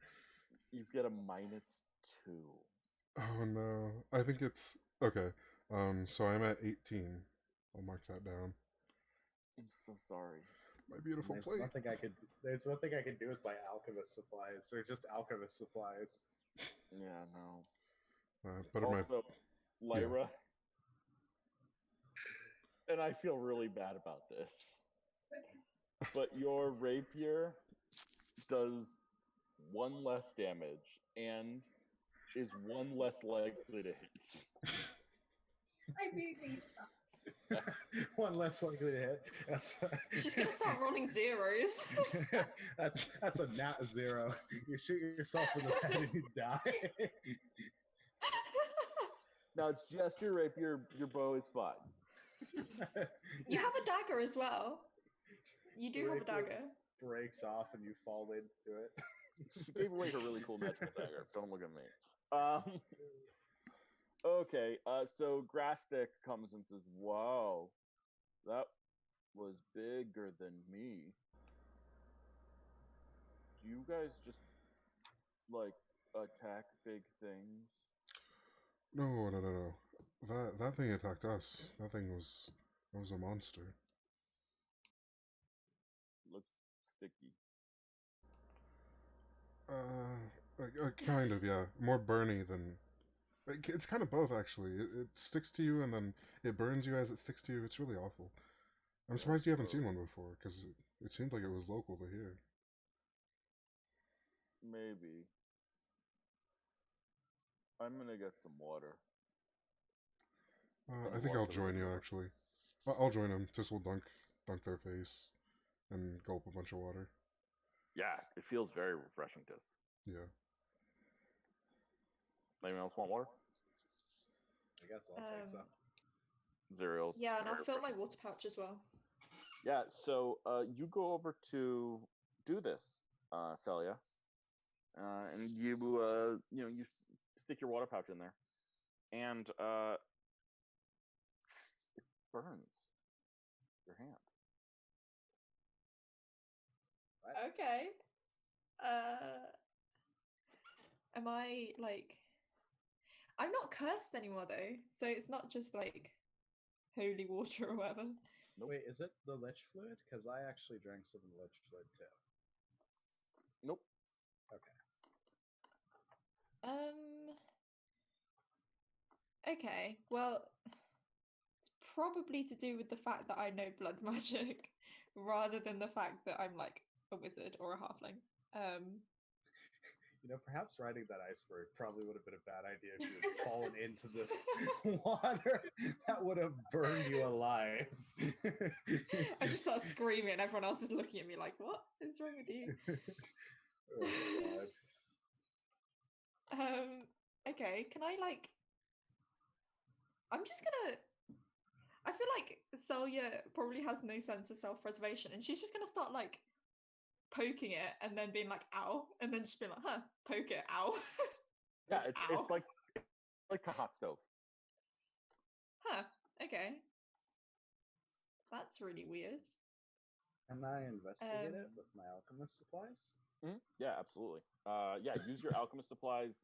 You get a -2. Oh no, I think it's okay. So I'm at 18. I'll mark that down. I'm so sorry. My beautiful plate. There's nothing I can do with my alchemist supplies. They're just alchemist supplies. Yeah, no. But also, Lyra, and I feel really bad about this, but your rapier does 1 less damage and is 1 less likely to hit. I really need that. 1 less likely to hit. She's gonna start rolling zeros. that's a nat 0. You shoot yourself in the head and you die. Now it's just your rapier. Your bow is fine. You have a dagger as well. You do have a dagger. Breaks off and you fall into it. She gave away her really cool magical dagger. Don't look at me. Okay, so Grasstick comes and says, "Wow, that was bigger than me. Do you guys just like attack big things?" no. That thing attacked us. That was a monster. Looks sticky. Kind of, yeah. More burny than. It's kind of both, actually. It sticks to you and then it burns you as it sticks to you. It's really awful. I'm surprised you haven't seen one before, because it seemed like it was local to here. Maybe. I'm gonna get some water. I think I'll join you, actually. I'll join them. Tis will dunk their face and gulp a bunch of water. Yeah, it feels very refreshing, Tis. Yeah. Anyone else want water? I guess I'll take some. Zerial. Yeah, and I'll fill my water pouch as well. Yeah, so you go over to do this, Celia, and you you stick your water pouch in there, and it burns your hand. Okay. Am I like? I'm not cursed anymore though, so it's not just like holy water or whatever. Nope. Wait, is it the lich fluid? Because I actually drank some of the lich fluid too. Nope. Okay. Okay. Well, it's probably to do with the fact that I know blood magic, rather than the fact that I'm like a wizard or a halfling. Perhaps riding that iceberg probably would have been a bad idea if you had fallen into the water. That would have burned you alive. I just start screaming, and everyone else is looking at me like, "What is wrong with you?" Oh, God. Okay, can I like? I'm just gonna. I feel like Celia probably has no sense of self-preservation, and she's just gonna start like poking it, and then being like, "Ow," and then just being like, "Huh, poke it, ow." Yeah, Ow. it's like to hot stove. Huh. Okay. That's really weird. Can I investigate it with my alchemist supplies? Yeah, absolutely. Yeah, use your alchemist supplies.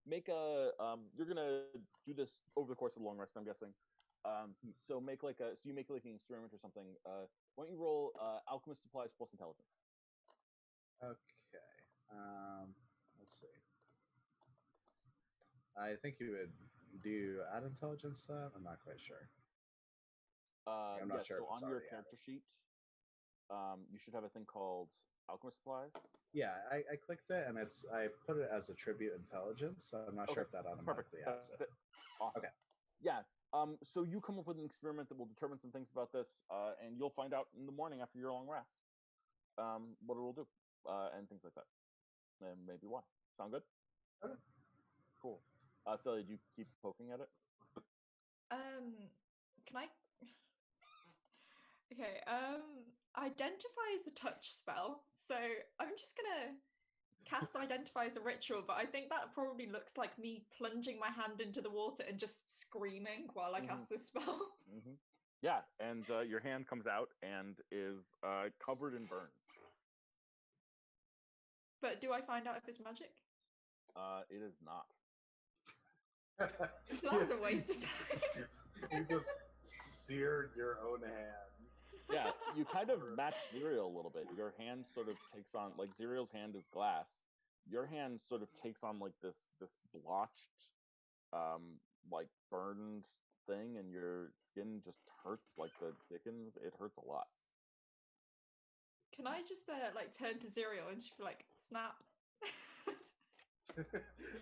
Make a. You're gonna do this over the course of the long rest, I'm guessing. So make like a. So you make like an experiment or something. Why don't you roll alchemist supplies plus intelligence? Okay. Let's see. I think you would do add intelligence. I'm not quite sure. I'm not sure So if it's on your already character sheet, you should have a thing called alchemist supplies. Yeah, I clicked it and I put it as a tribute intelligence. So I'm not sure if that automatically adds it. Awesome. Okay. Yeah. So you come up with an experiment that will determine some things about this, and you'll find out in the morning after your long rest what it will do, and things like that, and maybe why. Sound good? Okay. Cool. Celia, do you keep poking at it? Can I? Okay. Identify is a touch spell, so I'm just gonna cast Identify as a ritual, but I think that probably looks like me plunging my hand into the water and just screaming while I cast this spell. Yeah, and your hand comes out and is covered in burns. But do I find out if it's magic? It is not. That was a waste of time. You just seared your own hand. Yeah, you kind of match Zerial a little bit. Your hand sort of takes on, like Zerial's hand is glass. Your hand sort of takes on like this blotched, like burned thing, and your skin just hurts like the dickens. It hurts a lot. Can I just like turn to Zerial and she'd be like, snap?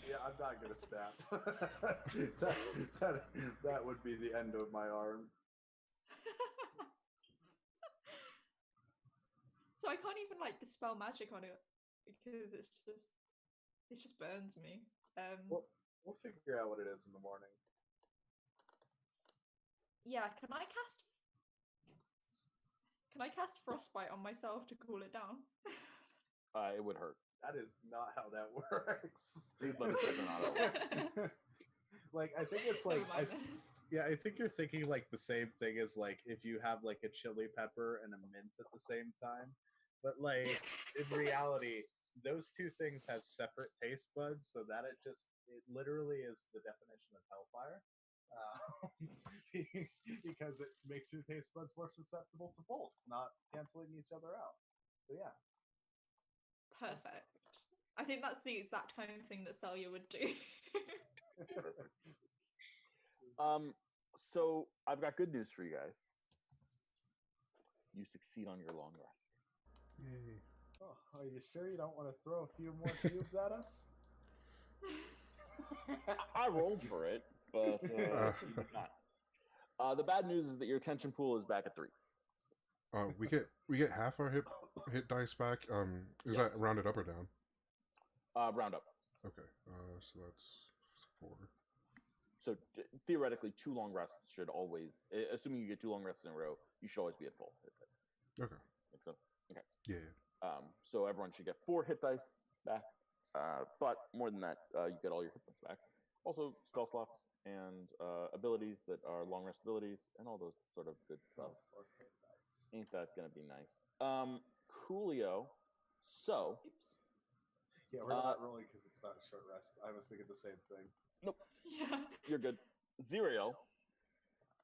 Yeah, I'm not gonna snap. that would be the end of my arm. So I can't even like dispel magic on it because it just burns me. We'll figure out what it is in the morning. Yeah, can I cast frostbite on myself to cool it down? It would hurt. That is not how that works. But it's definitely not how it works. Like, I think it's like, I think you're thinking like the same thing as like if you have like a chili pepper and a mint at the same time. But like in reality, those two things have separate taste buds, so that it literally is the definition of hellfire. Because it makes your taste buds more susceptible to both, not canceling each other out. So yeah. Perfect. I think that's the exact kind of thing that Celia would do. So I've got good news for you guys. You succeed on your long rest. Yay. Oh, are you sure you don't want to throw a few more cubes at us? I rolled for it, but you did not. The bad news is that your attention pool is back at 3. We get half our hit dice back. Is that rounded up or down? Round up. Okay. So that's 4. So theoretically, 2 long rests should always, assuming you get 2 long rests in a row, you should always be at full hit dice. Okay. Makes sense. Okay. Yeah. So everyone should get 4 hit dice back. But more than that, you get all your hit points back. Also, spell slots and abilities that are long rest abilities and all those sort of good stuff. Ain't that gonna be nice? Coolio. So. Yeah, we're not rolling because it's not a short rest. I was thinking the same thing. Nope. Yeah. You're good. Zerial.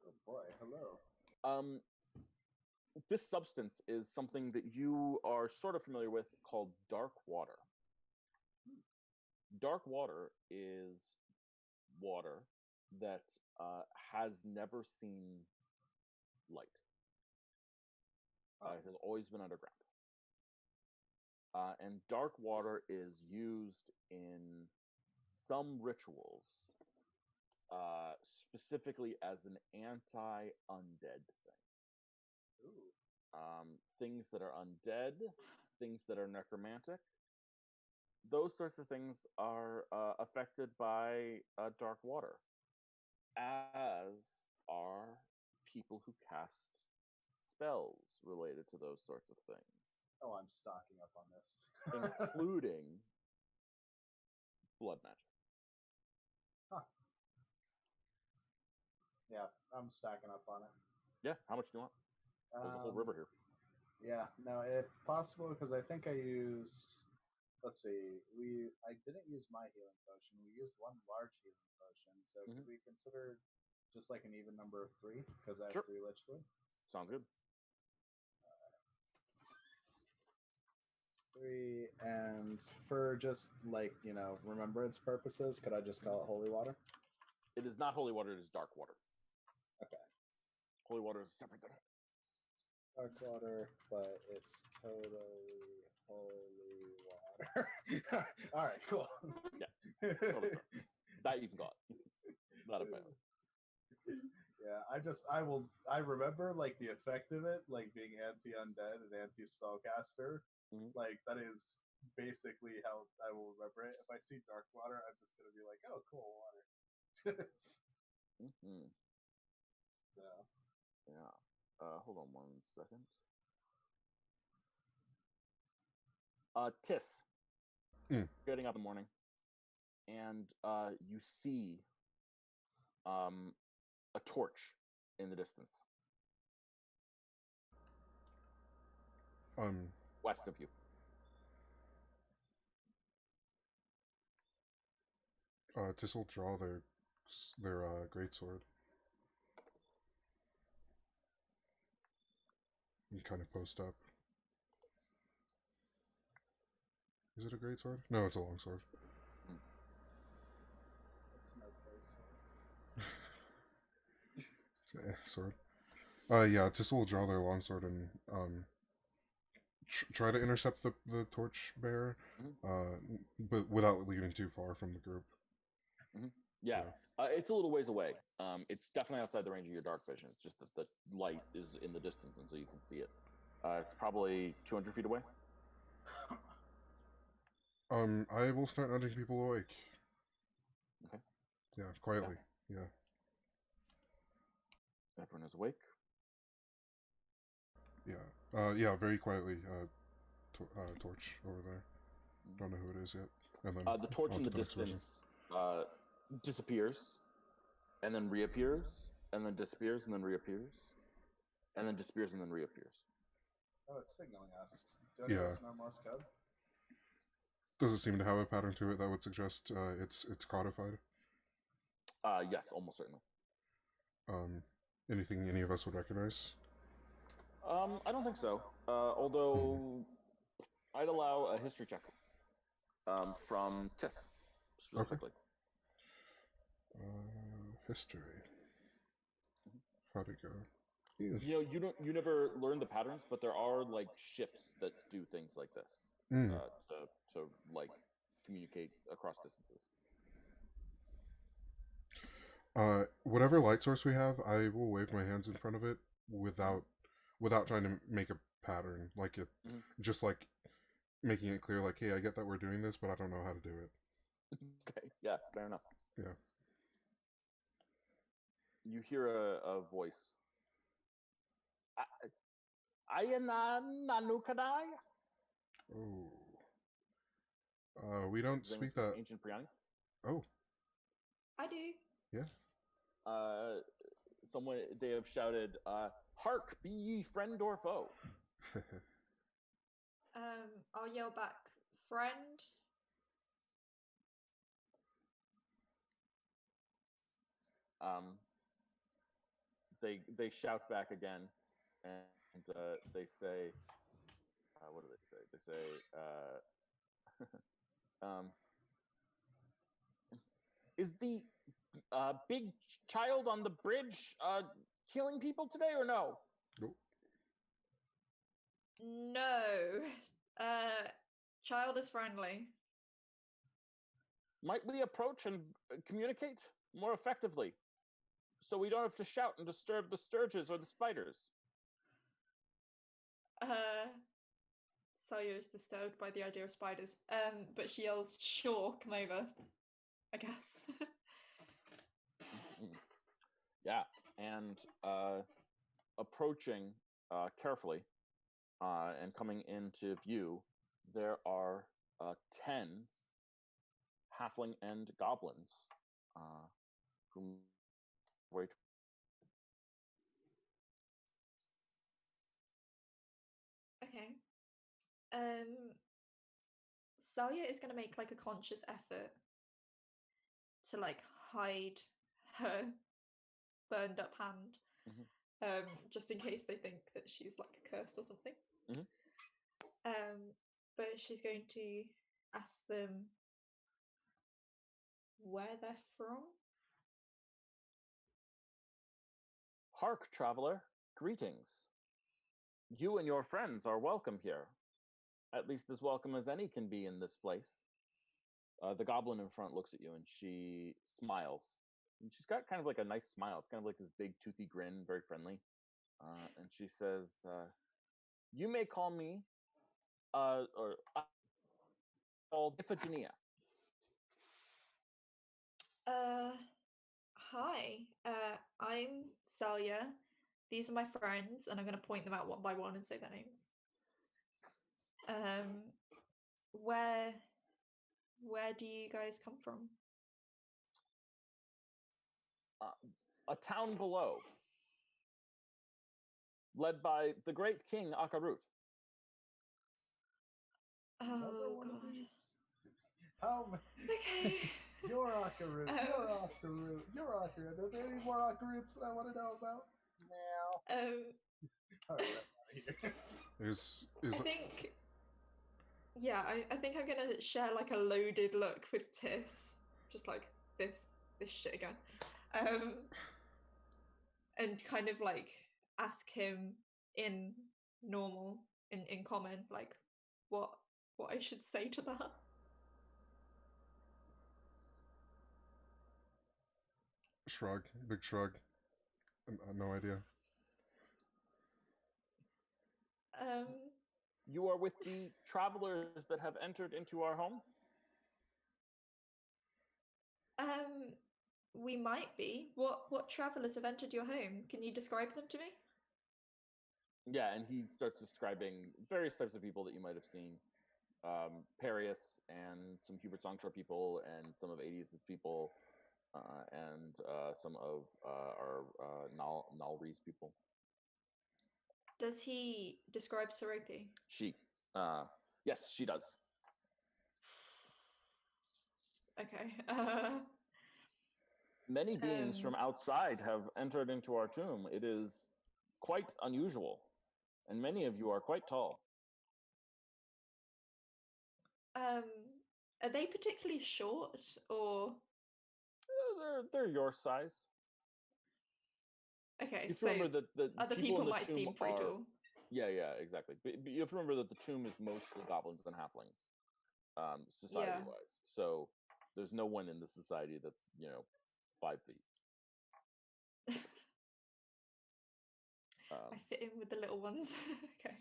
Oh boy, hello. this substance is something that you are sort of familiar with called dark water. Dark water is water that has never seen light. It has always been underground. And dark water is used in some rituals, specifically as an anti-undead thing. Ooh. Things that are undead, things that are necromantic, those sorts of things are affected by dark water, as are people who cast spells related to those sorts of things, Oh, I'm stocking up on this. including blood magic. Huh. Yeah, I'm stacking up on it. Yeah, how much do you want? There's a whole river here. Yeah, no, if possible, because I think I used. Let's see, I didn't use my healing potion. We used one large healing potion. So could we consider just like an even number of 3? Because I have 3 Lich Fluid. Sounds good. 3, and for just like remembrance purposes, could I just call it holy water? It is not holy water. It is dark water. Okay. Holy water is a separate thing. Dark water, but it's totally holy water. All right, cool. Yeah, totally. That you can call it. Not a bad. Yeah, I remember like the effect of it, like being anti-undead and anti-spellcaster. Like that is basically how I will remember it. If I see dark water, I'm just gonna be like, oh, cool water. So. Yeah. Hold on 1 second. Tis. Getting up in the morning, and you see a torch in the distance. West of you. Tis will draw their greatsword. And kind of post up. Is it a greatsword? No, it's a longsword. It's an okay It's sword. sword. Yeah, Tis will draw their longsword and try to intercept the torch bearer, but without leaving too far from the group. Yeah. It's a little ways away. It's definitely outside the range of your dark vision. It's just that the light is in the distance, and so you can see it. It's probably 200 feet away. I will start nudging people awake. Okay. Yeah, quietly. Yeah. Everyone is awake. Yeah. Yeah, very quietly. Torch over there. Don't know who it is yet. And then the torch in the distance disappears, and then reappears, and then disappears, and then reappears, and then disappears, and then reappears. Oh, it's signaling us. Do any of us know Morse code? Does it seem to have a pattern to it that would suggest it's codified? Yes, almost certainly. Anything any of us would recognize? I don't think so. Although I'd allow a history check from Tiff specifically. Okay. History. How'd it go? You never learn the patterns, but there are like ships that do things like this to like communicate across distances. Whatever light source we have, I will wave my hands in front of it without trying to make a pattern, like it, just like making it clear, like, hey, I get that we're doing this, but I don't know how to do it. Okay, yeah, fair enough. Yeah. You hear a voice. Ayana Nanukadai? Oh. We don't speak that. Ancient Priani? Oh. I do. Yeah. Someone, they have shouted, hark, be ye friend or foe. I'll yell back, friend. They shout back again, and And they say, what do they say? They say, is the big child on the bridge killing people today or no? Nope. No. Child is friendly. Might we approach and communicate more effectively so we don't have to shout and disturb the sturges or the spiders? Saya is disturbed by the idea of spiders, but she yells, "Sure, come over," I guess. Yeah, and approaching carefully and coming into view, there are 10 halfling and goblins who wait. Okay. Salia is going to make like a conscious effort to like hide her burned up hand, just in case they think that she's like cursed or something. But she's going to ask them where they're from. Hark, traveler, greetings. You and your friends are welcome here. At least as welcome as any can be in this place. The goblin in front looks at you and she smiles. And she's got kind of like a nice smile. It's kind of like this big toothy grin, very friendly. And she says, you may call me, called Iphigenia. Hi. I'm Salia. These are my friends, and I'm going to point them out one by one and say their names. Where do you guys come from? A town below, led by the great king Akarut. Oh god. How many? Okay. You're Akarut. You're Akarut. You're Akarut. Are there any more Akaruts that I want to know about? Now. All right, out of here. I think. Yeah, I think I'm gonna share like a loaded look with Tis, just like this shit again, and kind of like ask him in normal, in common, like what I should say to that. Shrug, big shrug. No idea. You are with the travelers that have entered into our home? We might be. What travelers have entered your home? Can you describe them to me? Yeah, and he starts describing various types of people that you might have seen. Parius and some Hubert Songshore people and some of 80s' people and some of our Nalri's people. Does he describe Soropi? She. Yes, she does. Okay. Many beings from outside have entered into our tomb. It is quite unusual, and many of you are quite tall. Are they particularly short, or they're your size? Okay, you have to remember that other people might seem pretty tall. Yeah, exactly. But you have to remember that the tomb is mostly goblins and halflings, society-wise. Yeah. So there's no one in the society that's 5 feet. I fit in with the little ones. Okay.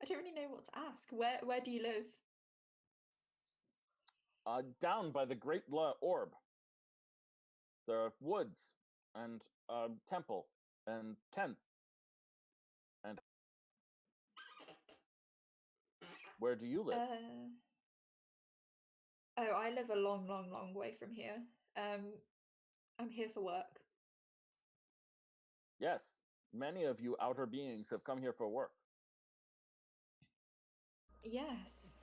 I don't really know what to ask. Where do you live? Down by the Great Orb. There are woods and temple and tents. And where do you live? I live a long, long, long way from here. I'm here for work. Yes, many of you outer beings have come here for work. Yes.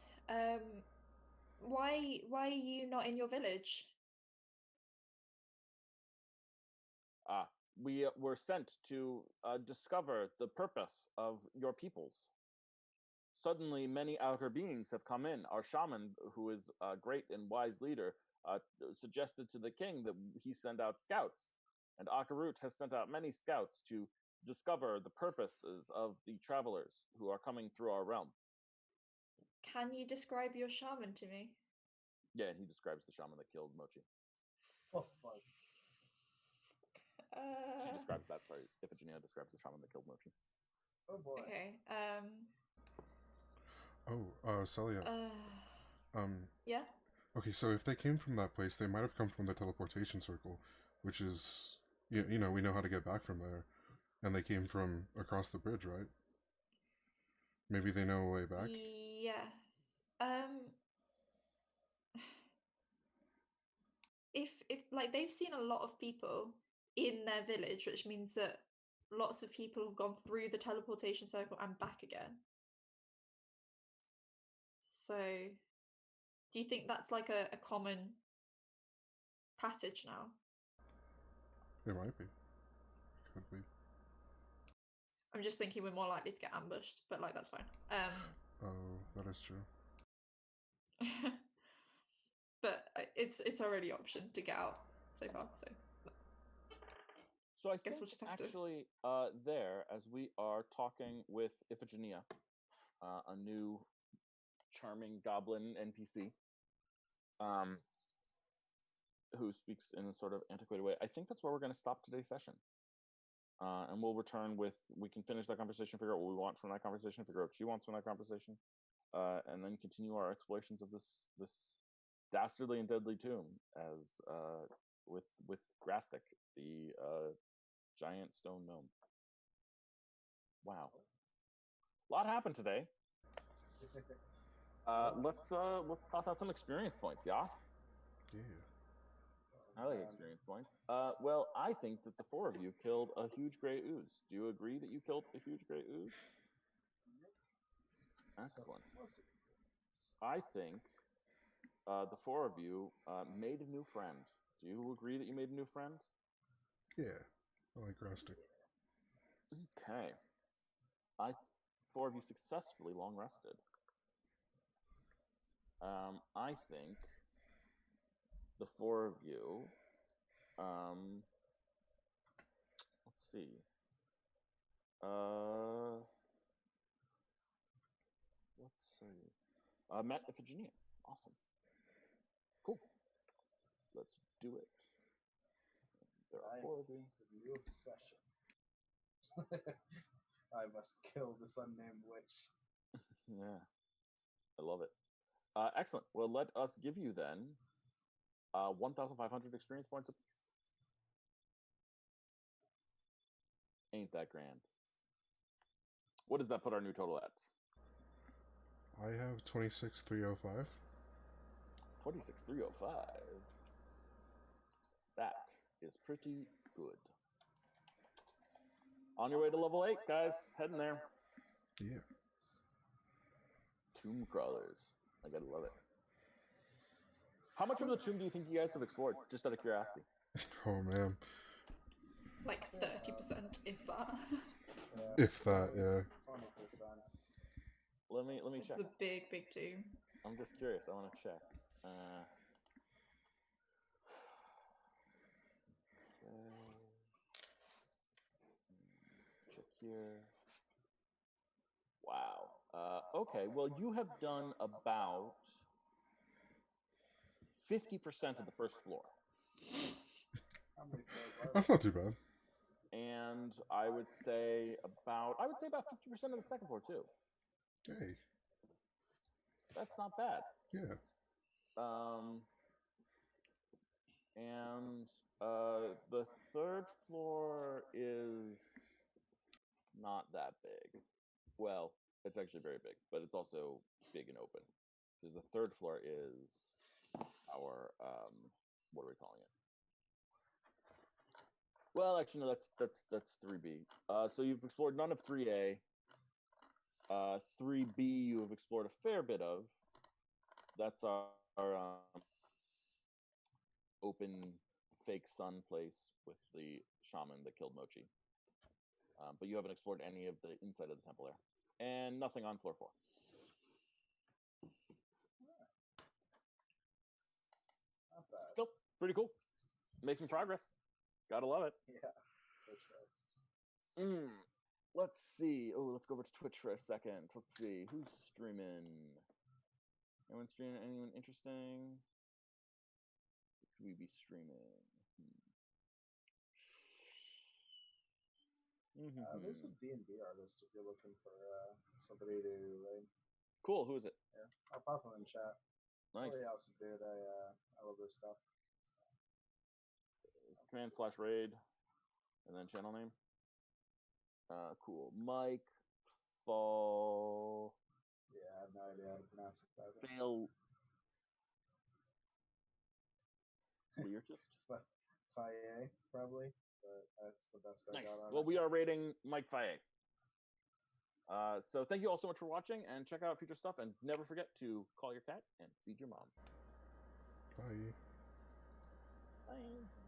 Why are you not in your village? we were sent to discover the purpose of your peoples. Suddenly, many outer beings have come in. Our shaman, who is a great and wise leader, suggested to the king that he send out scouts. And Akarut has sent out many scouts to discover the purposes of the travelers who are coming through our realm. Can you describe your shaman to me? Yeah, and he describes the shaman that killed Mochi. Oh fuck. She describes that, sorry. Iphigenia describes the shaman that killed Mochi. Oh boy. Okay. Celia. Yeah. Okay, so if they came from that place, they might have come from the teleportation circle, which is, you know, we know how to get back from there. And they came from across the bridge, right? Maybe they know a way back? Yes. If like they've seen a lot of people in their village, which means that lots of people have gone through the teleportation circle and back again. So, do you think that's like a common passage now? It might be. Could be. I'm just thinking we're more likely to get ambushed, but like that's fine. Oh, that is true. But it's our only option to get out so far. So I Guess think we'll just have actually there, as we are talking with Iphigenia, a new charming goblin NPC, who speaks in a sort of antiquated way, I think that's where we're going to stop today's session. And we'll return with, we can finish that conversation, figure out what we want from that conversation, figure out what she wants from that conversation, and then continue our explorations of this dastardly and deadly tomb as with Grastic, the giant stone gnome. Wow, a lot happened today. Let's toss out some experience points, yeah. Yeah. I like experience points. Well, I think that the four of you killed a huge gray ooze. Do you agree that you killed a huge gray ooze? Excellent. I think the four of you made a new friend. Do you agree that you made a new friend? Yeah. I like Rustic. Okay. Four of you successfully long rested. I think the four of you, let's see. Let's see. Met Iphigenia. Awesome. Cool. Let's do it. There are four of you. New obsession. I must kill this unnamed witch. Yeah. I love it. Excellent. Well, let us give you then 1,500 experience points apiece. Ain't that grand? What does that put our new total at? I have 26,305. 26,305. That is pretty good. On your way to level 8, guys. Heading there. Yeah. Tomb crawlers. I gotta love it. How much of the tomb do you think you guys have explored? Just out of curiosity. Oh man. Like 30%, if that. Yeah. If that, yeah. 20%. Let me It's check. the big tomb. I'm just curious. I want to check. Okay. Let's check here. Wow. Okay. Well, you have done about 50% of the first floor. How many floors are That's not too bad. And I would say about 50% of the second floor too. Hey. That's not bad. Yeah. And the third floor is not that big. Well, it's actually very big, but it's also big and open. Because the third floor is our what are we calling it? Well, actually, no. That's 3B. So you've explored none of 3A. 3B you have explored a fair bit of. That's our open fake sun place with the shaman that killed Mochi. But you haven't explored any of the inside of the temple there. And nothing on floor 4. Not bad. Still pretty cool. Making progress. Gotta love it. Yeah, for sure. Let's see. Oh, let's go over to Twitch for a second. Let's see. Who's streaming? Anyone streaming? Anyone interesting? What could we be streaming? There's a D&D artist if you're looking for somebody to raid. Cool. Who is it? Yeah, I'll pop him in chat. Nice. Really awesome dude. I love this stuff. Command/raid, and then channel name. Cool. Mike Fall. Yeah, I have no idea how to pronounce it. Fail. Weirdest. Faye, probably, but that's the best I Nice. got on Well, it. we are rating Mike Faye. So thank you all so much for watching, and check out future stuff, and never forget to call your cat and feed your mom. Bye. Bye.